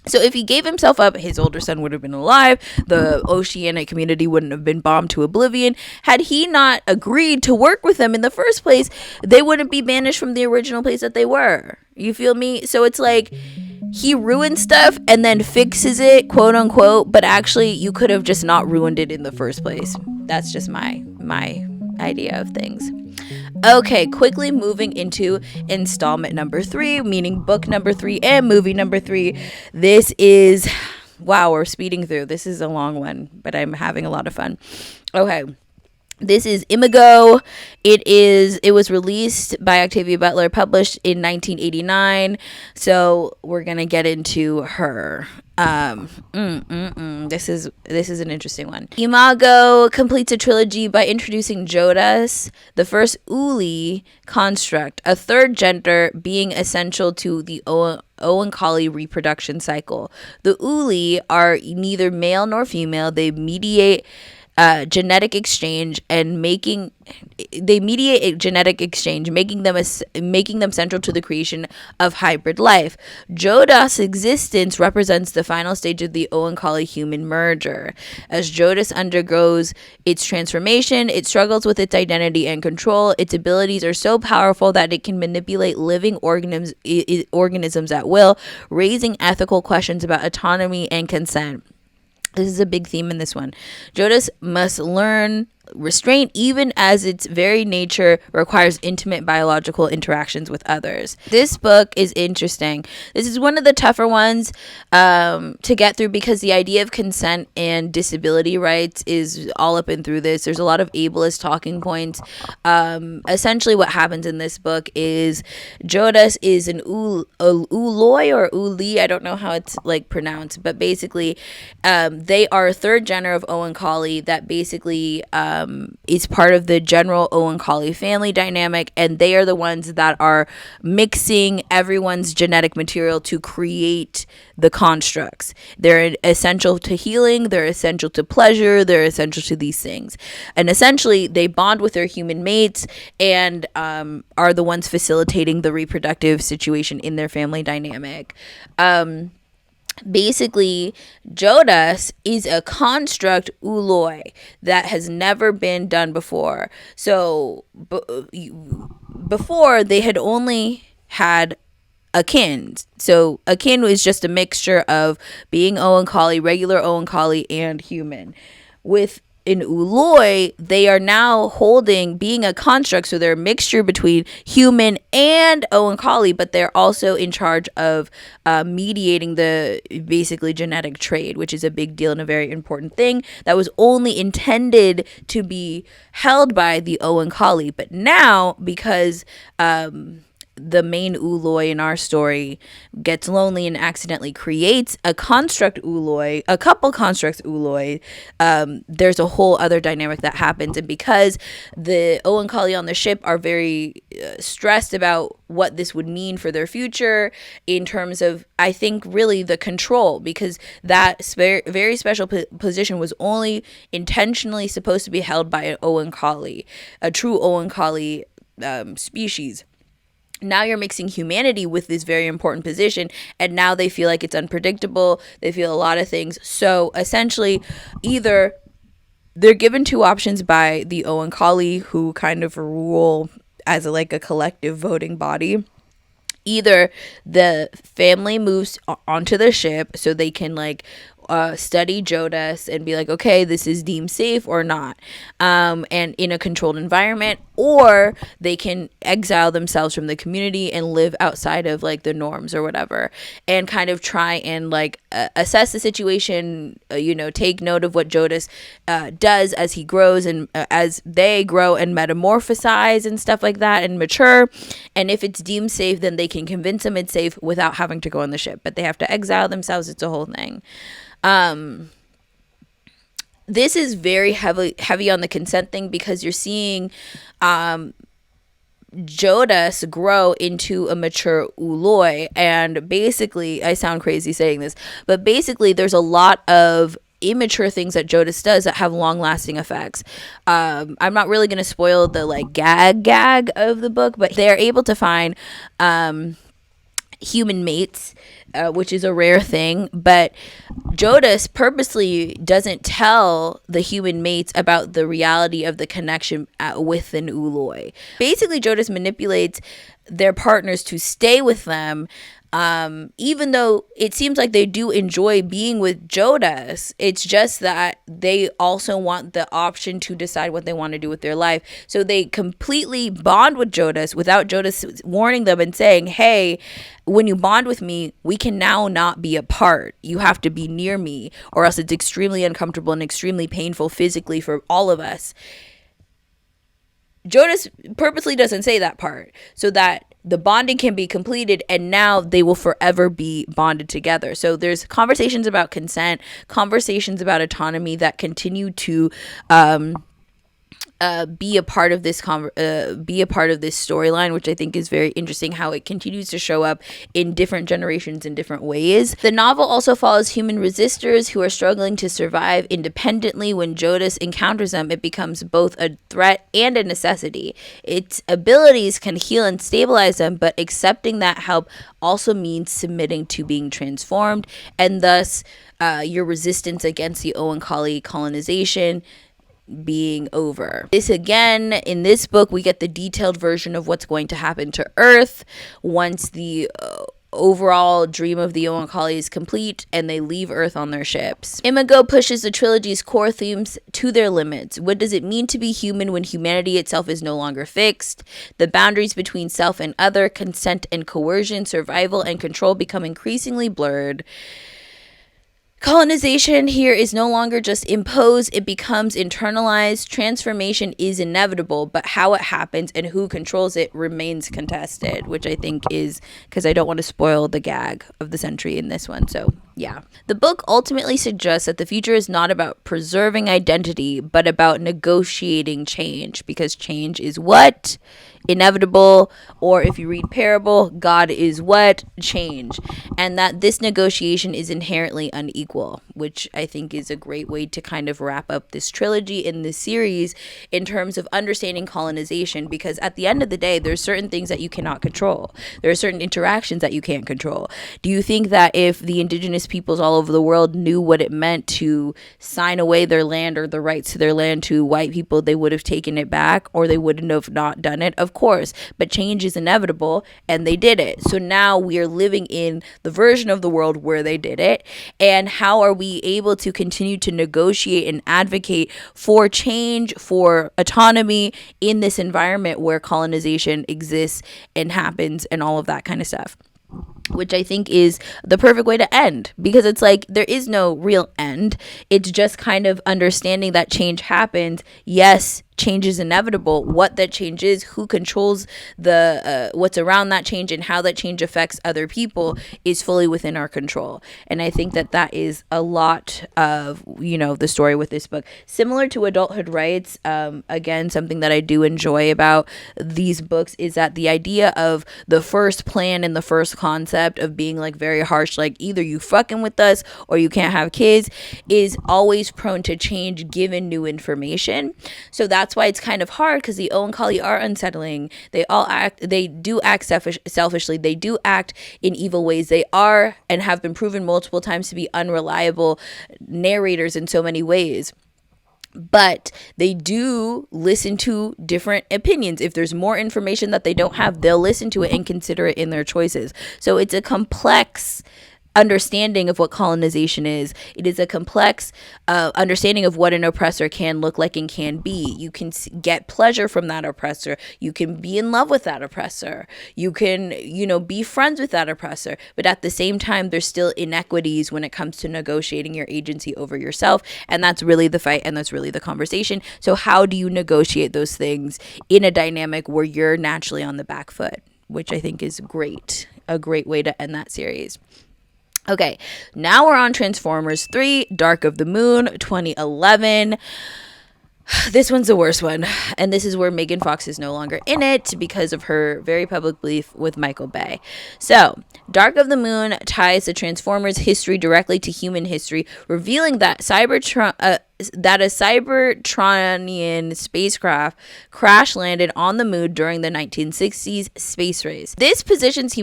So if he gave himself up, his older son would have been alive. The Oceanic community wouldn't have been bombed to oblivion. Had he not agreed to work with them in the first place, they wouldn't be banished from the original place that they were. You feel me? So it's like, he ruins stuff and then fixes it, quote unquote, but actually you could have just not ruined it in the first place. That's just my idea of things. Okay, quickly moving into installment number 3, meaning book number 3 and movie number 3. This is, wow, we're speeding through. This is a long one, but I'm having a lot of fun. Okay. This is Imago. It was released by Octavia Butler, published in 1989. So we're gonna get into her. This is an interesting one. Imago completes a trilogy by introducing Jodas, the first Uli construct, a third gender being essential to the Oankali reproduction cycle. The Uli are neither male nor female. They mediate genetic exchange making them central to the creation of hybrid life. Jodas' existence represents the final stage of the Oankali human merger. As Jodas undergoes its transformation, it struggles with its identity and control. Its abilities are so powerful that it can manipulate living organisms at will, raising ethical questions about autonomy and consent. This is a big theme in this one. Jodas must learn restraint even as its very nature requires intimate biological interactions with others. This book is interesting. This is one of the tougher ones to get through, because the idea of consent and disability rights is all up and through this. There's a lot of ableist talking points. Essentially what happens in this book is Jodas is an Uloi or Uli, I don't know how it's like pronounced, but basically they are a third gender of Oankali that basically is part of the general Oankali family dynamic, and they are the ones that are mixing everyone's genetic material to create the constructs. They're essential to healing, they're essential to pleasure, they're essential to these things. And essentially, they bond with their human mates and are the ones facilitating the reproductive situation in their family dynamic. Basically, Jodas is a construct Uloi that has never been done before. So before, they had only had akin. So akin was just a mixture of being Oankali, regular Oankali, and human. With in Uloi, they are now holding being a construct, so they're a mixture between human and Oankali, but they're also in charge of mediating the basically genetic trade, which is a big deal and a very important thing that was only intended to be held by the Oankali. But now, because the main Uloi in our story gets lonely and accidentally creates a construct Uloi, a couple constructs Uloi, there's a whole other dynamic that happens. And because the Oankali on the ship are very stressed about what this would mean for their future in terms of, I think, really the control, because that very special position was only intentionally supposed to be held by an Oankali, a true Oankali species. Now you're mixing humanity with this very important position, and now they feel like it's unpredictable. They feel a lot of things. So essentially, either they're given two options by the Oankali, who kind of rule as a collective voting body. Either the family moves onto the ship so they can study Jodas and be like, okay, this is deemed safe or not, and in a controlled environment, or they can exile themselves from the community and live outside of like the norms or whatever, and kind of try and like assess the situation, take note of what Jodas does as he grows and as they grow and metamorphosize and stuff like that and mature. And if it's deemed safe, then they can convince them it's safe without having to go on the ship, but they have to exile themselves. It's a whole thing. This is very heavy on the consent thing, because you're seeing Jodas grow into a mature Uloi. And basically, I sound crazy saying this, but basically there's a lot of immature things that Jodas does that have long-lasting effects. I'm not really going to spoil the like gag of the book, but they're able to find human mates, which is a rare thing, but Jodas purposely doesn't tell the human mates about the reality of the connection with an Uloi. Basically, Jodas manipulates their partners to stay with them, even though it seems like they do enjoy being with Jodas. It's just that they also want the option to decide what they want to do with their life. So they completely bond with Jodas without Jodas warning them and saying, hey, when you bond with me, we can now not be apart. You have to be near me, or else it's extremely uncomfortable and extremely painful physically for all of us. Jodas purposely doesn't say that part so that the bonding can be completed, and now they will forever be bonded together. So there's conversations about consent, conversations about autonomy that continue to be a part of this storyline, which I think is very interesting, how it continues to show up in different generations in different ways. The novel also follows human resistors who are struggling to survive independently. When Jodas encounters them, it becomes both a threat and a necessity. Its abilities can heal and stabilize them, but accepting that help also means submitting to being transformed, and thus your resistance against the Oankali colonization being over. This again, in this book, we get the detailed version of what's going to happen to Earth once the overall dream of the Oankali is complete and they leave Earth on their ships. Imago pushes the trilogy's core themes to their limits. What does it mean to be human when humanity itself is no longer fixed? The boundaries between self and other, consent and coercion, survival and control become increasingly blurred. Colonization here is no longer just imposed, it becomes internalized. Transformation is inevitable, but how it happens and who controls it remains contested, which I think is, because I don't want to spoil the gag of the century in this one. So yeah. The book ultimately suggests that the future is not about preserving identity, but about negotiating change, because change is what? Inevitable. Or if you read Parable, God is what? Change. And that this negotiation is inherently unequal, which I think is a great way to kind of wrap up this trilogy in this series in terms of understanding colonization, because at the end of the day, there's certain things that you cannot control. There are certain interactions that you can't control. Do you think that if the indigenous peoples all over the world knew what it meant to sign away their land or the rights to their land to white people, they would have taken it back, or they wouldn't have not done it? Of course, but change is inevitable, and they did it. So now we are living in the version of the world where they did it, and how are we able to continue to negotiate and advocate for change, for autonomy in this environment where colonization exists and happens and all of that kind of stuff? Which I think is the perfect way to end, because it's like there is no real end. It's just kind of understanding that change happens. Yes, change is inevitable. What that change is, who controls the what's around that change, and how that change affects other people is fully within our control. And I think that that is a lot of, the story with this book. Similar to Adulthood Rights, again, something that I do enjoy about these books is that the idea of the first plan and the first concept of being like very harsh, like either you fucking with us or you can't have kids, is always prone to change given new information. So that's why it's kind of hard, because the Oankali are unsettling. They do act selfishly. They do act in evil ways. They are and have been proven multiple times to be unreliable narrators in so many ways. But they do listen to different opinions. If there's more information that they don't have, they'll listen to it and consider it in their choices. So it's a complex understanding of what colonization is. It is a complex understanding of what an oppressor can look like and can be. You can get pleasure from that oppressor. You can be in love with that oppressor. You can, be friends with that oppressor. But at the same time, there's still inequities when it comes to negotiating your agency over yourself. And that's really the fight, and that's really the conversation. So how do you negotiate those things in a dynamic where you're naturally on the back foot? Which I think is great. A great way to end that series. Okay, now we're on Transformers 3, Dark of the Moon, 2011. This one's the worst one, and this is where Megan Fox is no longer in it because of her very public beef with Michael Bay. So, Dark of the Moon ties the Transformers history directly to human history, revealing that a Cybertronian spacecraft crash landed on the moon during the 1960s space race. This positions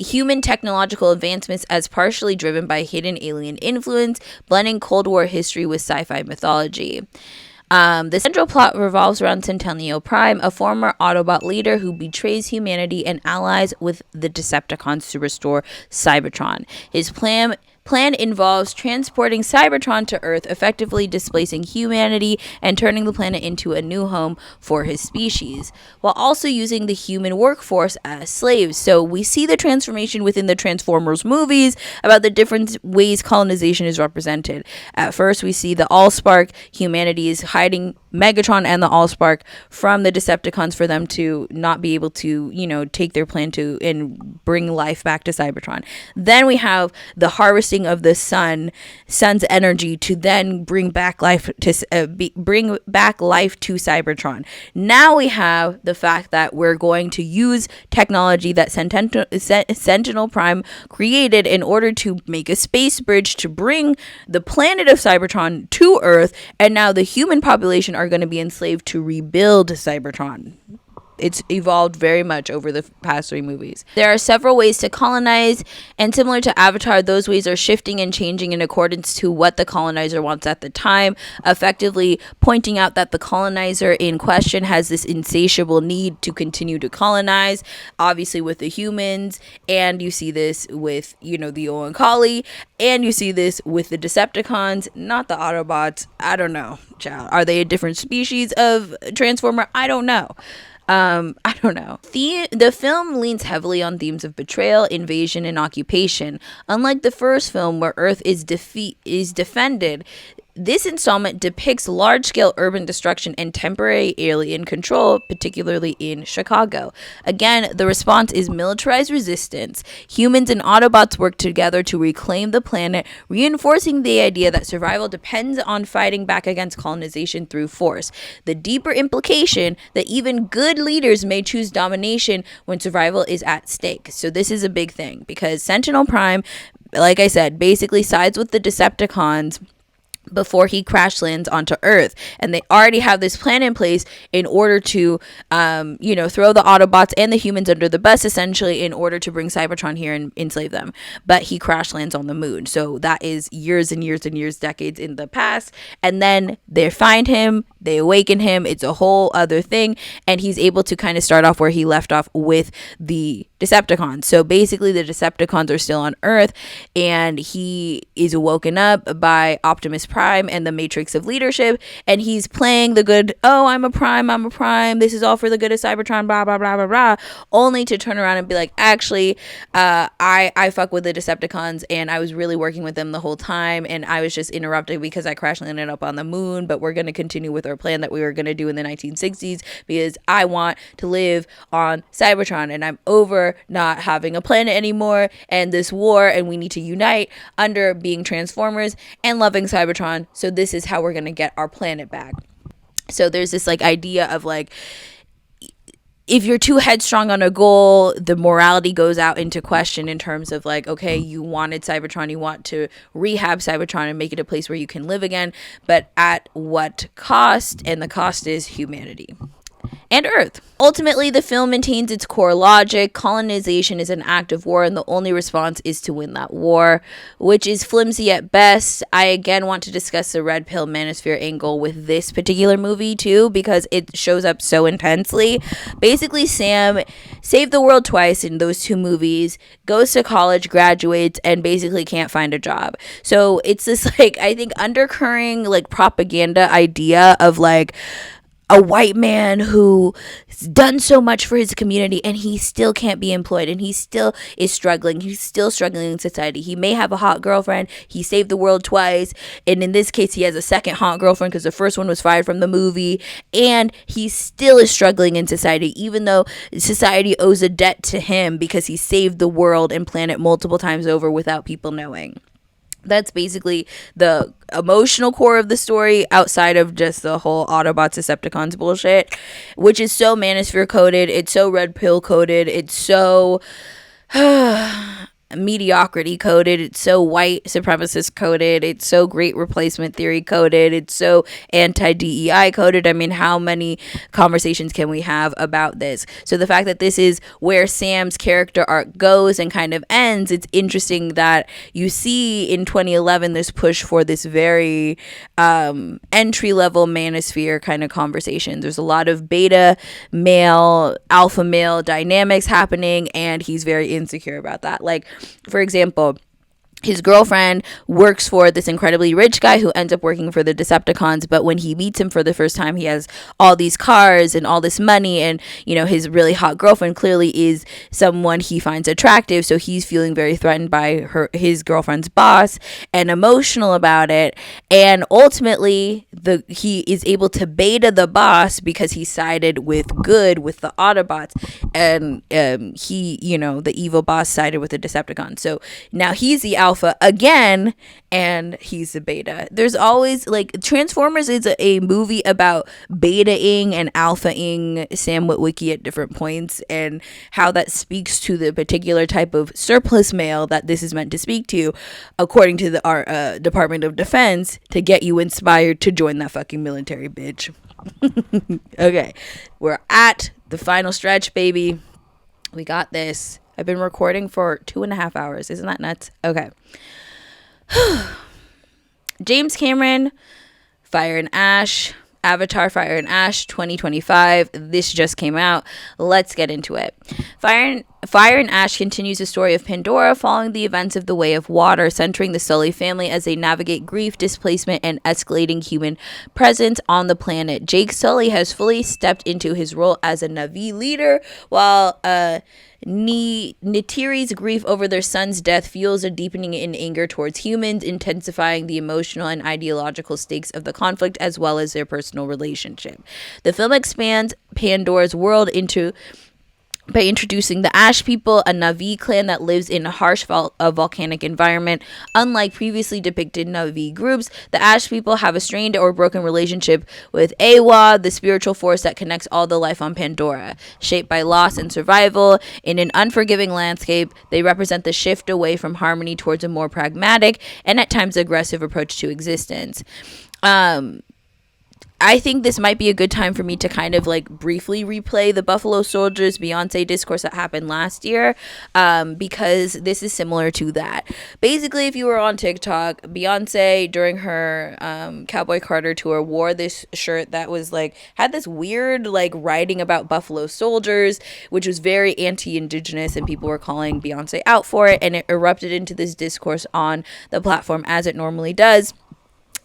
human technological advancements as partially driven by hidden alien influence, blending Cold War history with sci-fi mythology. The central plot revolves around Centennial Prime, a former Autobot leader who betrays humanity and allies with the Decepticons to restore Cybertron. His plan involves transporting Cybertron to Earth, effectively displacing humanity and turning the planet into a new home for his species, while also using the human workforce as slaves. So we see the transformation within the Transformers movies about the different ways colonization is represented. At first, we see the Allspark, humanity is hiding Megatron and the Allspark from the Decepticons for them to not be able to, take their plan to and bring life back to Cybertron. Then we have the harvesting of the sun's energy to then bring back life to Cybertron. Now we have the fact that we're going to use technology that Sentinel Prime created in order to make a space bridge to bring the planet of Cybertron to Earth, and now the human population are going to be enslaved to rebuild Cybertron. It's evolved very much over the past 3 movies. There are several ways to colonize, and similar to Avatar, those ways are shifting and changing in accordance to what the colonizer wants at the time, effectively pointing out that the colonizer in question has this insatiable need to continue to colonize, obviously with the humans, and you see this with, the Oankali, and you see this with the Decepticons, not the Autobots. I don't know, child. Are they a different species of Transformer? I don't know. The film leans heavily on themes of betrayal, invasion, and occupation. Unlike the first film, where Earth is defended, this installment depicts large-scale urban destruction and temporary alien control, particularly in Chicago. Again, the response is militarized resistance. Humans and Autobots work together to reclaim the planet, reinforcing the idea that survival depends on fighting back against colonization through force. The deeper implication that even good leaders may choose domination when survival is at stake. So this is a big thing, because Sentinel Prime, like I said, basically sides with the Decepticons before he crash lands onto Earth, and they already have this plan in place in order to throw the Autobots and the humans under the bus, essentially, in order to bring Cybertron here and enslave them. But he crash lands on the moon, so that is years and years and years, decades in the past, and then they find him, they awaken him, it's a whole other thing, and he's able to kind of start off where he left off with the Decepticons. So basically the Decepticons are still on Earth, and he is woken up by Optimus Prime and the Matrix of Leadership, and he's playing the good, I'm a Prime, this is all for the good of Cybertron, blah blah blah blah blah, only to turn around and be like, actually, I fuck with the Decepticons, and I was really working with them the whole time, and I was just interrupted because I crash landed up on the moon, but we're going to continue with our plan that we were going to do in the 1960s because I want to live on Cybertron, and I'm over not having a planet anymore, and this war, and we need to unite under being Transformers and loving Cybertron, so this is how we're going to get our planet back. So there's this idea of if you're too headstrong on a goal, the morality goes out into question in terms of okay, you wanted Cybertron, you want to rehab Cybertron and make it a place where you can live again, but at what cost? And the cost is humanity. and Earth. Ultimately, the film maintains its core logic. Colonization is an act of war, and the only response is to win that war, which is flimsy at best. I again want to discuss the red pill manosphere angle with this particular movie too, because it shows up so intensely. Basically, Sam saved the world twice in those two movies, goes to college, graduates, and basically can't find a job. So it's this, like, I think undercurring, like, propaganda idea of, like, a white man who's done so much for his community and he still can't be employed, and he still is struggling. He's still struggling in society. He may have a hot girlfriend. He saved the world twice. And in this case, he has a second hot girlfriend because the first one was fired from the movie. And he still is struggling in society, even though society owes a debt to him because he saved the world and planet multiple times over without people knowing. That's basically the emotional core of the story, outside of just the whole Autobots Decepticons bullshit, which is so manosphere coded, it's so red pill coded, it's so mediocrity coded, it's so white supremacist coded, it's so great replacement theory coded, it's so anti-DEI coded. I mean, how many conversations can we have about this? So the fact that this is where Sam's character arc goes and kind of ends, it's interesting that you see in 2011 this push for this very entry-level manosphere kind of conversation. There's a lot of beta male, alpha male dynamics happening, and he's very insecure about that. Like, for example, his girlfriend works for this incredibly rich guy who ends up working for the Decepticons, but when he meets him for the first time, he has all these cars and all this money, and, you know, his really hot girlfriend clearly is someone he finds attractive, so he's feeling very threatened by his girlfriend's boss and emotional about it, and ultimately he is able to beta the boss because he sided with the Autobots, and the evil boss sided with the Decepticons. So now he's the alpha again, and he's the beta. There's always, like, Transformers is a movie about beta-ing and alpha-ing Sam Witwicky at different points, and how that speaks to the particular type of surplus male that this is meant to speak to, according to our Department of Defense, to get you inspired to join that fucking military, bitch. Okay, we're at the final stretch, baby. We got this. I've been recording for 2.5 hours. Isn't that nuts? Okay. James Cameron, Fire and Ash, Avatar Fire and Ash 2025. This just came out. Let's get into it. Fire and Ash continues the story of Pandora following the events of The Way of Water, centering the Sully family as they navigate grief, displacement, and escalating human presence on the planet. Jake Sully has fully stepped into his role as a Na'vi leader, while Neytiri's grief over their son's death fuels a deepening in anger towards humans, intensifying the emotional and ideological stakes of the conflict as well as their personal relationship. The film expands Pandora's world by introducing the Ash people, a Na'vi clan that lives in a harsh volcanic environment. Unlike previously depicted Na'vi groups, the Ash people have a strained or broken relationship with Awa, the spiritual force that connects all the life on Pandora. Shaped by loss and survival, in an unforgiving landscape, they represent the shift away from harmony towards a more pragmatic and at times aggressive approach to existence. I think this might be a good time for me to kind of, like, briefly replay the Buffalo Soldiers Beyonce discourse that happened last year, because this is similar to that. Basically, if you were on TikTok, Beyonce during her Cowboy Carter tour wore this shirt that was, like, had this weird, like, writing about Buffalo Soldiers, which was very anti-indigenous, and people were calling Beyonce out for it, and it erupted into this discourse on the platform as it normally does.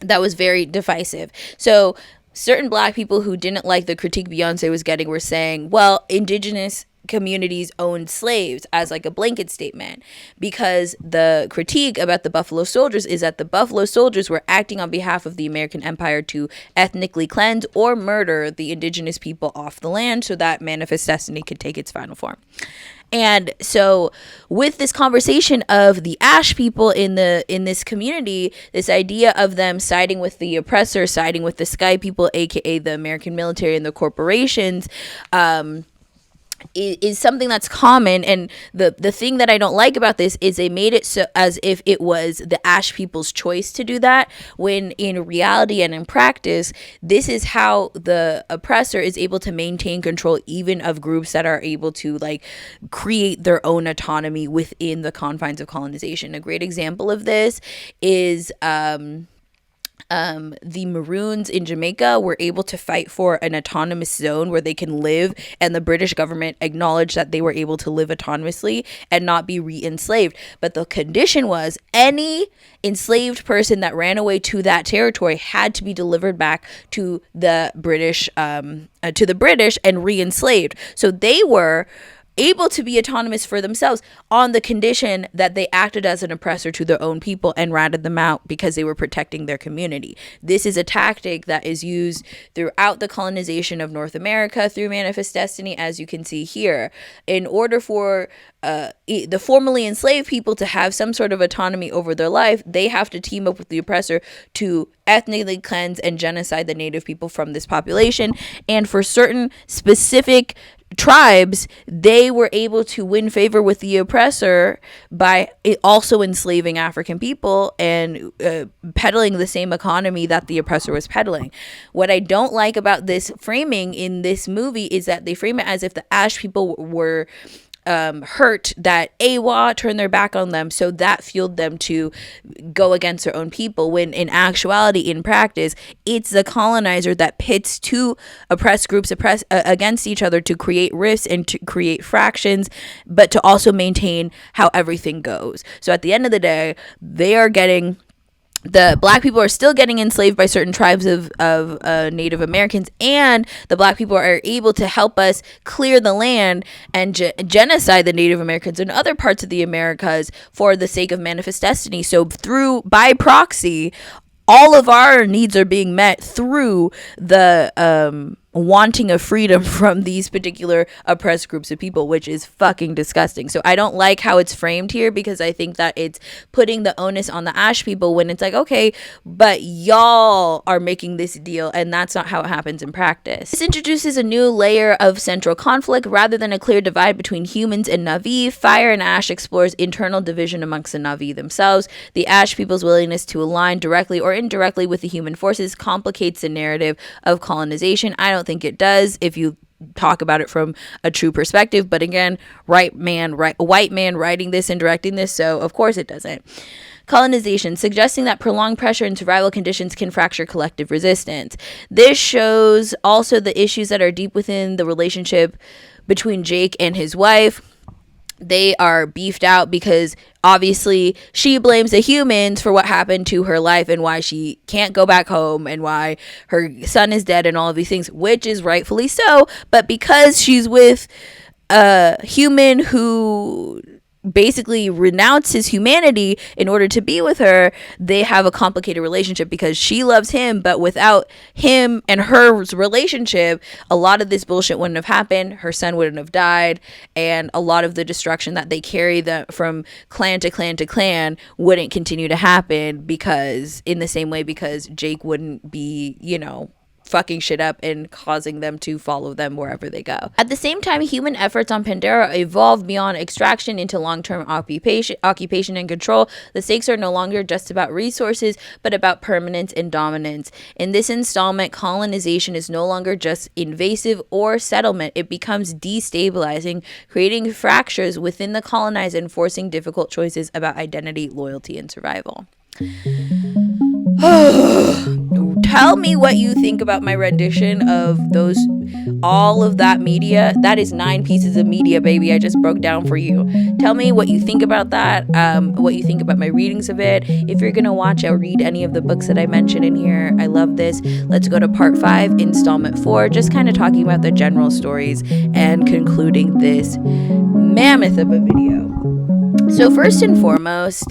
That was very divisive. So certain black people who didn't like the critique Beyonce was getting were saying, well, indigenous communities owned slaves, as like a blanket statement, because the critique about the Buffalo Soldiers is that the Buffalo Soldiers were acting on behalf of the American empire to ethnically cleanse or murder the indigenous people off the land so that Manifest Destiny could take its final form. And so with this conversation of the Ash people in this community, this idea of them siding with the oppressor, siding with the Sky people, aka the American military and the corporations, is something that's common. And the thing that I don't like about this is they made it so as if it was the Ash people's choice to do that, when in reality and in practice, this is how the oppressor is able to maintain control even of groups that are able to like create their own autonomy within the confines of colonization. A great example of this is the Maroons in Jamaica were able to fight for an autonomous zone where they can live, and the British government acknowledged that they were able to live autonomously and not be re-enslaved. But the condition was any enslaved person that ran away to that territory had to be delivered back to the British and re-enslaved. So they were able to be autonomous for themselves on the condition that they acted as an oppressor to their own people and ratted them out because they were protecting their community. This is a tactic that is used throughout the colonization of North America through Manifest Destiny, as you can see here. In order for the formerly enslaved people to have some sort of autonomy over their life, they have to team up with the oppressor to ethnically cleanse and genocide the native people from this population. And for certain specific tribes, they were able to win favor with the oppressor by also enslaving African people and peddling the same economy that the oppressor was peddling. What I don't like about this framing in this movie is that they frame it as if the Ash people were hurt that AWA turned their back on them, so that fueled them to go against their own people, when in actuality, in practice, it's the colonizer that pits two oppressed groups against each other to create rifts and to create fractions, but to also maintain how everything goes. So at the end of the day, the black people are still getting enslaved by certain tribes of Native Americans, and the black people are able to help us clear the land and genocide the Native Americans and other parts of the Americas for the sake of Manifest Destiny. So by proxy, all of our needs are being met through the wanting of freedom from these particular oppressed groups of people, which is fucking disgusting. So I don't like how it's framed here, because I think that it's putting the onus on the Ash people when it's like, okay, but y'all are making this deal, and that's not how it happens in practice. This introduces a new layer of central conflict. Rather than a clear divide between humans and Na'vi, Fire and Ash explores internal division amongst the Na'vi themselves. The Ash people's willingness to align directly or indirectly with the human forces complicates the narrative of colonization. I don't think it does if you talk about it from a true perspective, but again, white man writing this and directing this, so of course it doesn't. Colonization, suggesting that prolonged pressure and survival conditions can fracture collective resistance. This shows also the issues that are deep within the relationship between Jake and his wife. They are beefed out because obviously she blames the humans for what happened to her life and why she can't go back home and why her son is dead and all of these things, which is rightfully so. But because she's with a human who basically renounced his humanity in order to be with her, they have a complicated relationship because she loves him, but without him and her relationship, a lot of this bullshit wouldn't have happened. Her son wouldn't have died, and a lot of the destruction that they carry from clan to clan to clan wouldn't continue to happen, because in the same way, because Jake wouldn't be, fucking shit up and causing them to follow them wherever they go. At the same time, human efforts on Pandora evolve beyond extraction into long-term occupation and control. The stakes are no longer just about resources, but about permanence and dominance. In this installment, colonization is no longer just invasive or settlement. It becomes destabilizing, creating fractures within the colonized and forcing difficult choices about identity, loyalty, and survival. Tell me what you think about my rendition of all of that media. That is 9 pieces of media, baby. I just broke down for you. Tell me what you think about that, what you think about my readings of it. If you're gonna watch or read any of the books that I mentioned in here, I love this. Let's go to part 5, installment 4, just kind of talking about the general stories and concluding this mammoth of a video. So first and foremost,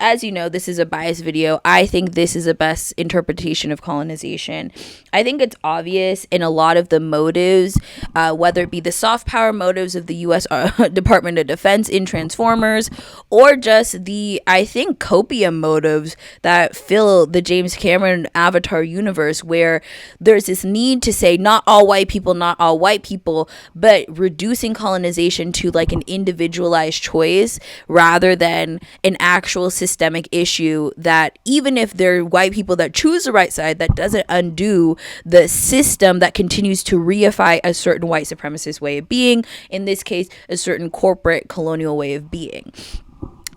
as you know, this is a biased video. I think this is the best interpretation of colonization. I think it's obvious in a lot of the motives, whether it be the soft power motives of the U.S. Department of Defense in Transformers, or just the, I think, copium motives that fill the James Cameron Avatar universe, where there's this need to say not all white people, but reducing colonization to like an individualized choice rather than an actual systemic issue, that even if they're white people that choose the right side, that doesn't undo the system that continues to reify a certain white supremacist way of being, in this case a certain corporate colonial way of being.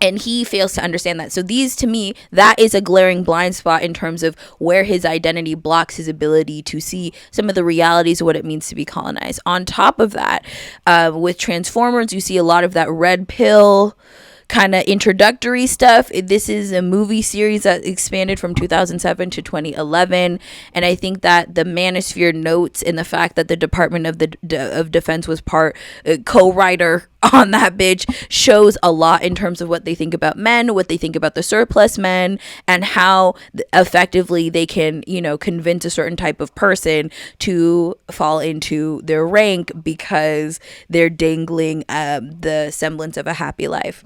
And he fails to understand that. So these, to me, that is a glaring blind spot in terms of where his identity blocks his ability to see some of the realities of what it means to be colonized. On top of that, with Transformers, you see a lot of that red pill kind of introductory stuff. This is a movie series that expanded from 2007 to 2011, and I think that the Manosphere notes in the fact that the Department of Defense was co-writer on that bitch shows a lot in terms of what they think about men, what they think about the surplus men, and how effectively they can, convince a certain type of person to fall into their rank because they're dangling the semblance of a happy life.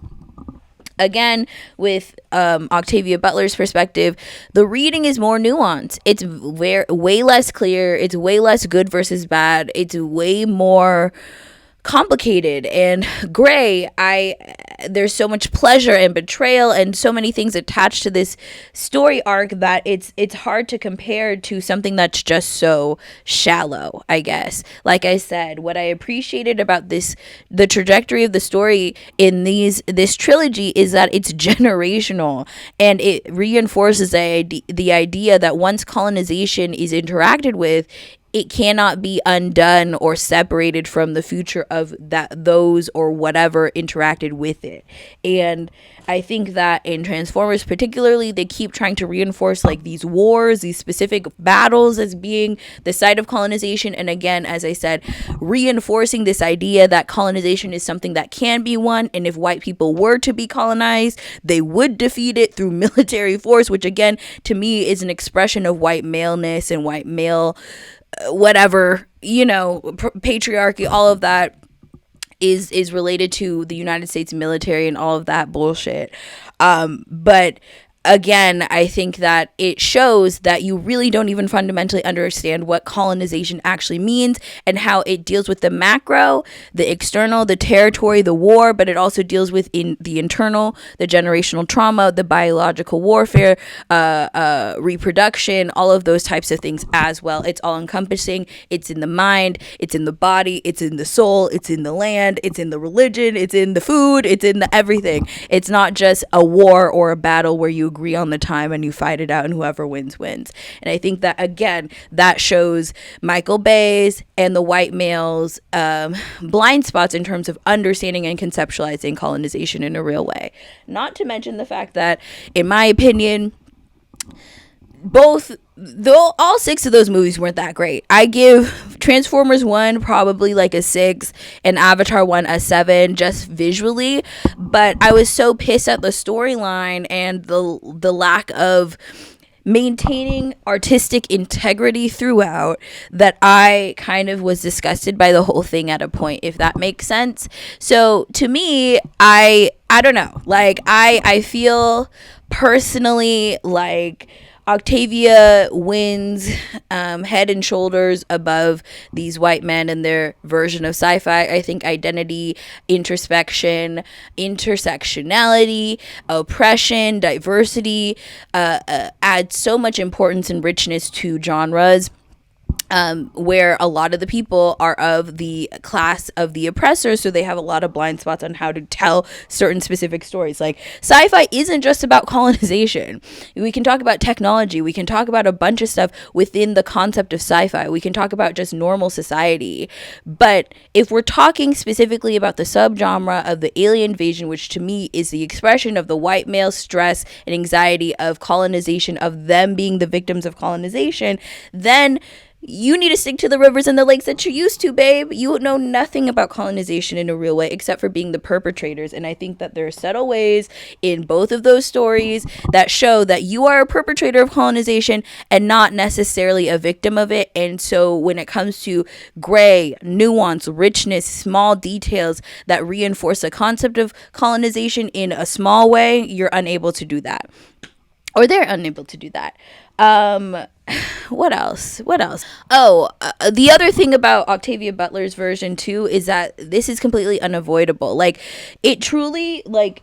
Again, with Octavia Butler's perspective, the reading is more nuanced. It's way less clear. It's way less good versus bad. It's way more complicated and gray. There's so much pleasure and betrayal and so many things attached to this story arc that it's hard to compare to something that's just so shallow, I guess. Like I said, what I appreciated about the trajectory of the story in this trilogy is that it's generational, and it reinforces the idea that once colonization is interacted with, it cannot be undone or separated from the future of those or whatever interacted with it. And I think that in Transformers particularly, they keep trying to reinforce like these wars, these specific battles as being the site of colonization. And again, as I said, reinforcing this idea that colonization is something that can be won. And if white people were to be colonized, they would defeat it through military force, which again, to me, is an expression of white maleness and white male whatever, patriarchy. All of that is related to the United States military and all of that bullshit. But again, I think that it shows that you really don't even fundamentally understand what colonization actually means and how it deals with the macro, the external, the territory, the war, but it also deals with the internal, the generational trauma, the biological warfare, reproduction, all of those types of things as well. It's all encompassing. It's in the mind, it's in the body, it's in the soul, it's in the land, it's in the religion, it's in the food, it's in the everything. It's not just a war or a battle where you agree on the time and you fight it out and whoever wins. And I think that, again, that shows Michael Bay's and the white males' blind spots in terms of understanding and conceptualizing colonization in a real way. Not to mention the fact that, in my opinion, all 6 of those movies weren't that great. I give Transformers 1 probably like a 6 and Avatar 1 a 7 just visually, but I was so pissed at the storyline and the lack of maintaining artistic integrity throughout that I kind of was disgusted by the whole thing at a point, if that makes sense. So to me, I don't know, like I feel personally like Octavia wins head and shoulders above these white men and their version of sci-fi. I think identity, introspection, intersectionality, oppression, diversity add so much importance and richness to genres. Where a lot of the people are of the class of the oppressors, so they have a lot of blind spots on how to tell certain specific stories. Like, sci-fi isn't just about colonization. We can talk about technology. We can talk about a bunch of stuff within the concept of sci-fi. We can talk about just normal society. But if we're talking specifically about the subgenre of the alien invasion, which to me is the expression of the white male stress and anxiety of colonization, of them being the victims of colonization, then You need to stick to the rivers and the lakes that you used to, babe. You know nothing about colonization in a real way except for being the perpetrators. And I think that there are subtle ways in both of those stories that show that you are a perpetrator of colonization and not necessarily a victim of it. And so when it comes to gray, nuance, richness, small details that reinforce the concept of colonization in a small way, you're unable to do that. Or they're unable to do that. What else? Oh, the other thing about Octavia Butler's version too is that this is completely unavoidable. Like, it truly, like,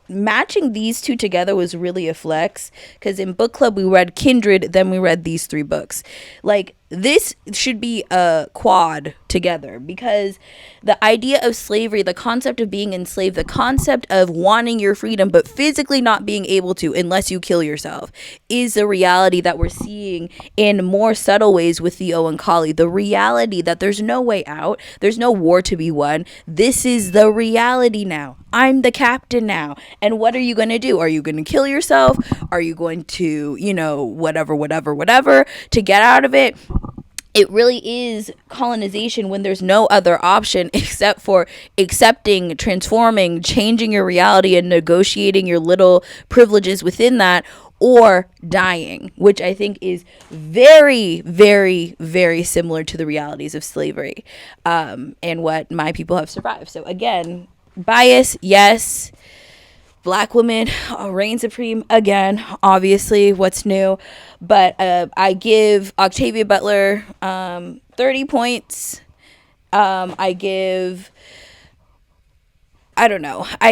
matching these two together was really a flex, because in book club we read Kindred, then we read these 3 books. Like, this should be a quad together, because the idea of slavery, the concept of being enslaved, the concept of wanting your freedom but physically not being able to unless you kill yourself, is the reality that we're seeing in more subtle ways with Theo and Kali. The reality that there's no way out, there's no war to be won. This is the reality now. I'm the captain now. And what are you going to do? Are you going to kill yourself? Are you going to, whatever to get out of it? It really is colonization when there's no other option except for accepting, transforming, changing your reality and negotiating your little privileges within that, or dying, which I think is very, very, very similar to the realities of slavery, and what my people have survived. So again, bias, yes. Black women reign supreme again, obviously, what's new. But I give Octavia Butler 30 points. I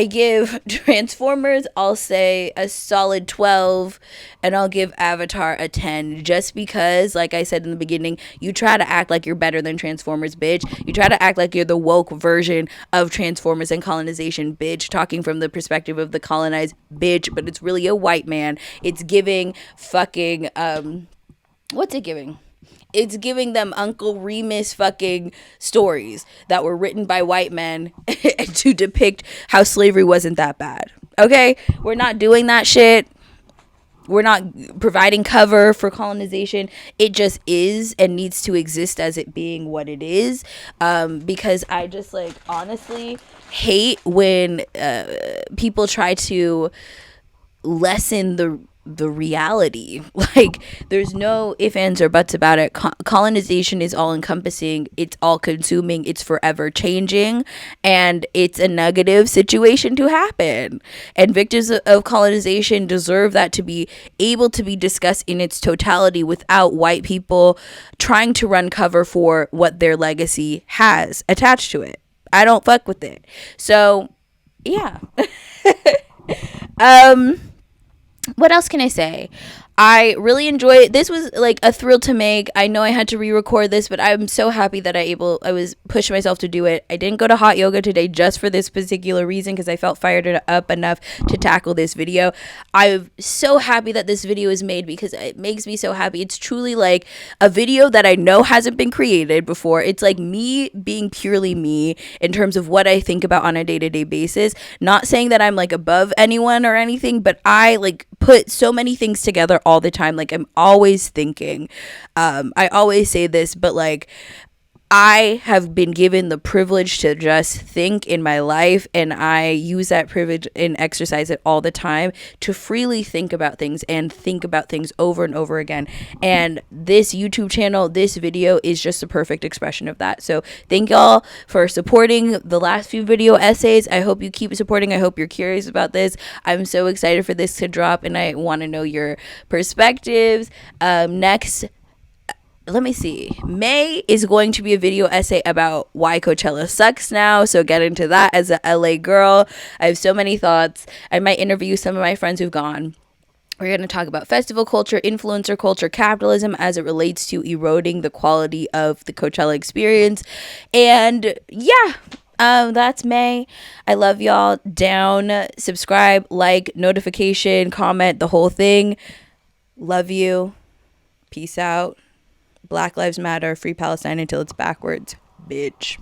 give Transformers, I'll say a solid 12, and I'll give Avatar a 10, just because, like I said in the beginning, you try to act like you're better than Transformers, bitch. You try to act like you're the woke version of Transformers and colonization, bitch, talking from the perspective of the colonized, bitch, but it's really a white man. It's giving fucking, what's it giving? It's giving them Uncle Remus fucking stories that were written by white men to depict how slavery wasn't that bad. Okay? We're not doing that shit. We're not providing cover for colonization. It just is and needs to exist as it being what it is. Because I just, like, honestly hate when people try to lessen the reality. Like, there's no ifs, ands, or buts about it. Colonization is all encompassing, it's all consuming, it's forever changing, and it's a negative situation to happen. And victims of colonization deserve that to be able to be discussed in its totality without white people trying to run cover for what their legacy has attached to it. I don't fuck with it. So, yeah. What else can I say? I really enjoy it. This was like a thrill to make. I know I had to re-record this, but I'm so happy that I was pushing myself to do it. I didn't go to hot yoga today just for this particular reason, because I felt fired up enough to tackle this video. I'm so happy that this video is made, because it makes me so happy. It's truly like a video that I know hasn't been created before. It's like me being purely me in terms of what I think about on a day-to-day basis. Not saying that I'm like above anyone or anything, but I like put so many things together all the time. Like, I'm always thinking. I always say this, but like, I have been given the privilege to just think in my life, and I use that privilege and exercise it all the time to freely think about things and think about things over and over again. And this YouTube channel, this video is just a perfect expression of that. So thank y'all for supporting the last few video essays. I hope you keep supporting. I hope you're curious about this. I'm so excited for this to drop, and I want to know your perspectives. Next, let me see. May is going to be a video essay about why Coachella sucks now. So get into that as a LA girl. I have so many thoughts. I might interview some of my friends who've gone. We're going to talk about festival culture, influencer culture, capitalism as it relates to eroding the quality of the Coachella experience. And yeah, that's May. I love y'all. Down, subscribe, like, notification, comment, the whole thing. Love you. Peace out. Black Lives Matter, free Palestine until it's backwards, bitch.